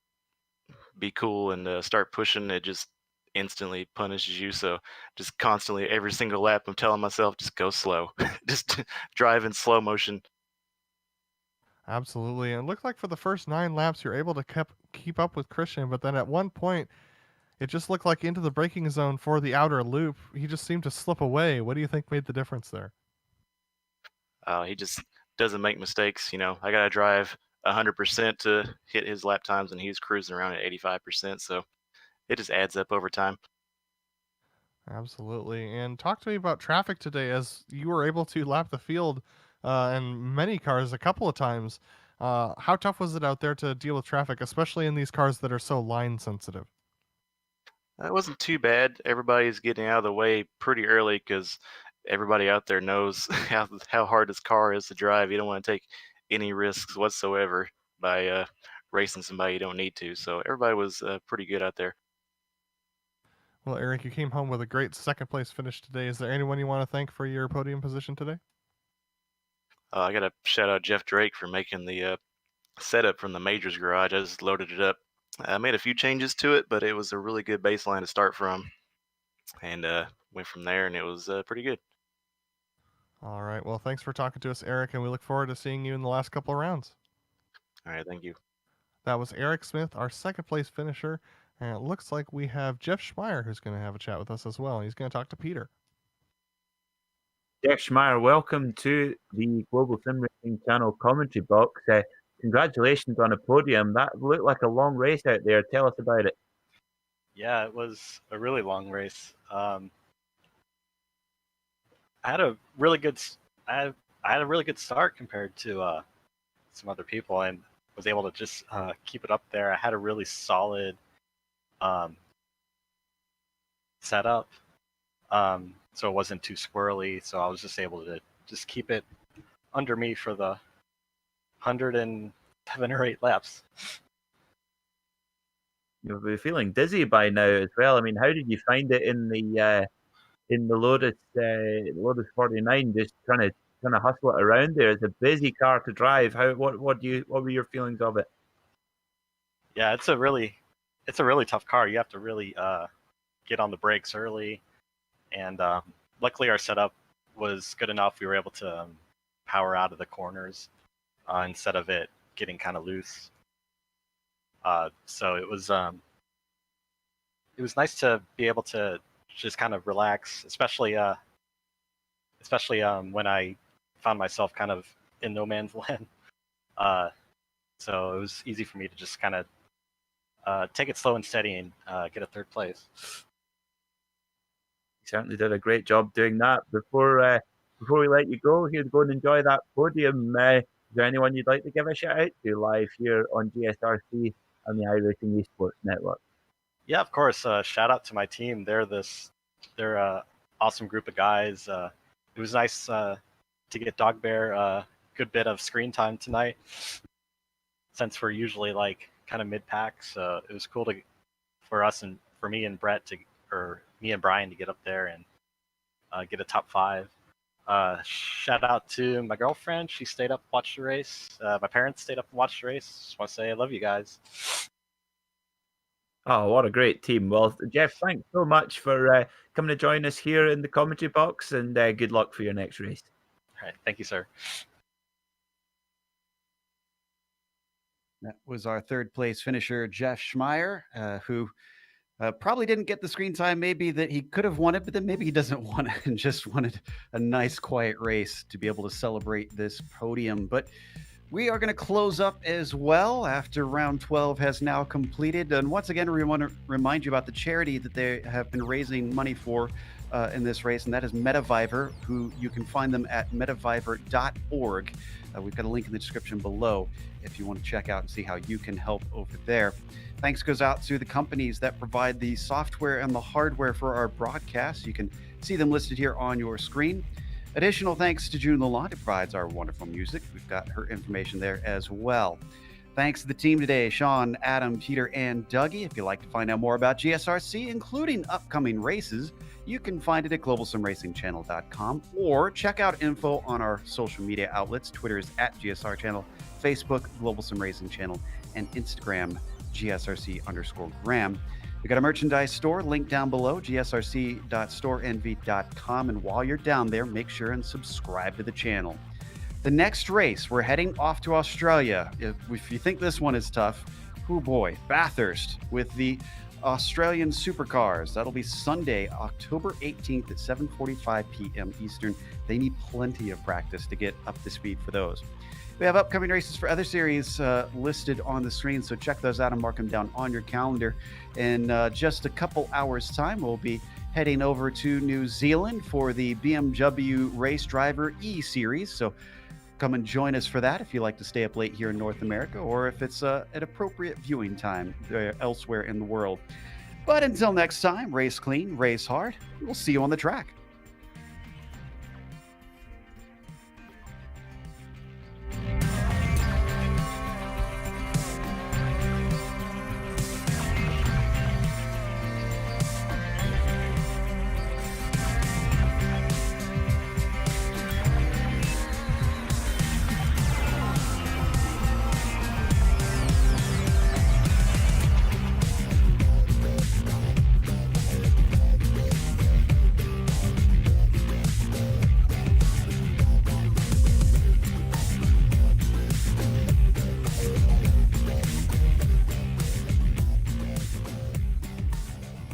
be cool and start pushing, it just instantly punishes you. So just constantly, every single lap, I'm telling myself, just go slow, just drive in slow motion. Absolutely. And it looked like for the first 9 laps, you're able to keep up with Christian, but then at one point, it just looked like into the braking zone for the outer loop. He just seemed to slip away. What do you think made the difference there? He just doesn't make mistakes. I got to drive 100% to hit his lap times, and he's cruising around at 85%. So it just adds up over time. Absolutely. And talk to me about traffic today, as you were able to lap the field in many cars a couple of times. How tough was it out there to deal with traffic, especially in these cars that are so line sensitive? It wasn't too bad. Everybody's getting out of the way pretty early because everybody out there knows how hard this car is to drive. You don't want to take any risks whatsoever by racing somebody you don't need to. So everybody was pretty good out there. Well, Eric, you came home with a great second place finish today. Is there anyone you want to thank for your podium position today? I got to shout out Jeff Drake for making the setup from the Majors garage. I just loaded it up. I made a few changes to it, but it was a really good baseline to start from, and went from there, and it was pretty good. All right. Well, thanks for talking to us, Eric, and we look forward to seeing you in the last couple of rounds. All right, thank you. That was Eric Smith, our second place finisher, and it looks like we have Jeff Schmeier who's going to have a chat with us as well. He's going to talk to Peter. Jeff Schmeier, welcome to the Global Sim Racing Channel commentary box. Congratulations on a podium. That looked like a long race out there. Tell us about it. Yeah, it was a really long race. I had a really good start compared to some other people, and was able to just keep it up there. I had a really solid setup, so it wasn't too squirrely. So I was just able to just keep it under me for the 107 or 8 laps. You'll be feeling dizzy by now as well. I mean, how did you find it in the Lotus 49? Just trying to hustle it around there. It's a busy car to drive. What were your feelings of it? Yeah, it's a really tough car. You have to really get on the brakes early, and luckily our setup was good enough. We were able to power out of the corners instead of it getting kind of loose. So it was nice to be able to just kind of relax, especially when I found myself kind of in no man's land. So it was easy for me to just kind of take it slow and steady and get a third place. certainly did a great job doing that. Before we let you go, here, go and enjoy that podium. Is there anyone you'd like to give a shout out to live here on GSRC and the iRacing Esports Network? Yeah, of course. Shout out to my team. They're awesome group of guys. It was nice to get Dog Bear a good bit of screen time tonight, since we're usually like kind of mid packs. It was cool for me and me and Brian to get up there and get a top 5. Shout out to my girlfriend. She stayed up, watched the race. My parents stayed up and watched the race. Just want to say I love you guys. Oh, what a great team. Well, Jeff, thanks so much for coming to join us here in the commentary box, and good luck for your next race. All right. Thank you, sir. That was our third place finisher, Jeff Schmeier, who probably didn't get the screen time maybe that he could have wanted, but then maybe he doesn't want it and just wanted a nice quiet race to be able to celebrate this podium. But we are going to close up as well after round 12 has now completed. And once again, we want to remind you about the charity that they have been raising money for in this race, and that is METAvivor, who you can find them at metavivor.org. We've got a link in the description below if you want to check out and see how you can help over there. Thanks goes out to the companies that provide the software and the hardware for our broadcast. You can see them listed here on your screen. Additional thanks to June Lalonde, who provides our wonderful music. We've got her information there as well. Thanks to the team today, Sean, Adam, Peter, and Dougie. If you'd like to find out more about GSRC, including upcoming races, you can find it at globalsimracingchannel.com or check out info on our social media outlets. Twitter is at GSR Channel, Facebook, Global Sim Racing Channel, and Instagram, GSRC_Graham. We've got a merchandise store linked down below, gsrc.storenvy.com. And while you're down there, make sure and subscribe to the channel. The next race, we're heading off to Australia. If you think this one is tough, oh boy, Bathurst with the Australian Supercars. That'll be Sunday, October 18th at 7:45 p.m. Eastern. They need plenty of practice to get up to speed for those. We have upcoming races for other series listed on the screen, so check those out and mark them down on your calendar. In just a couple hours' time, we'll be heading over to New Zealand for the BMW Race Driver E-Series. So come and join us for that if you like to stay up late here in North America, or if it's an appropriate viewing time elsewhere in the world. But until next time, race clean, race hard. We'll see you on the track.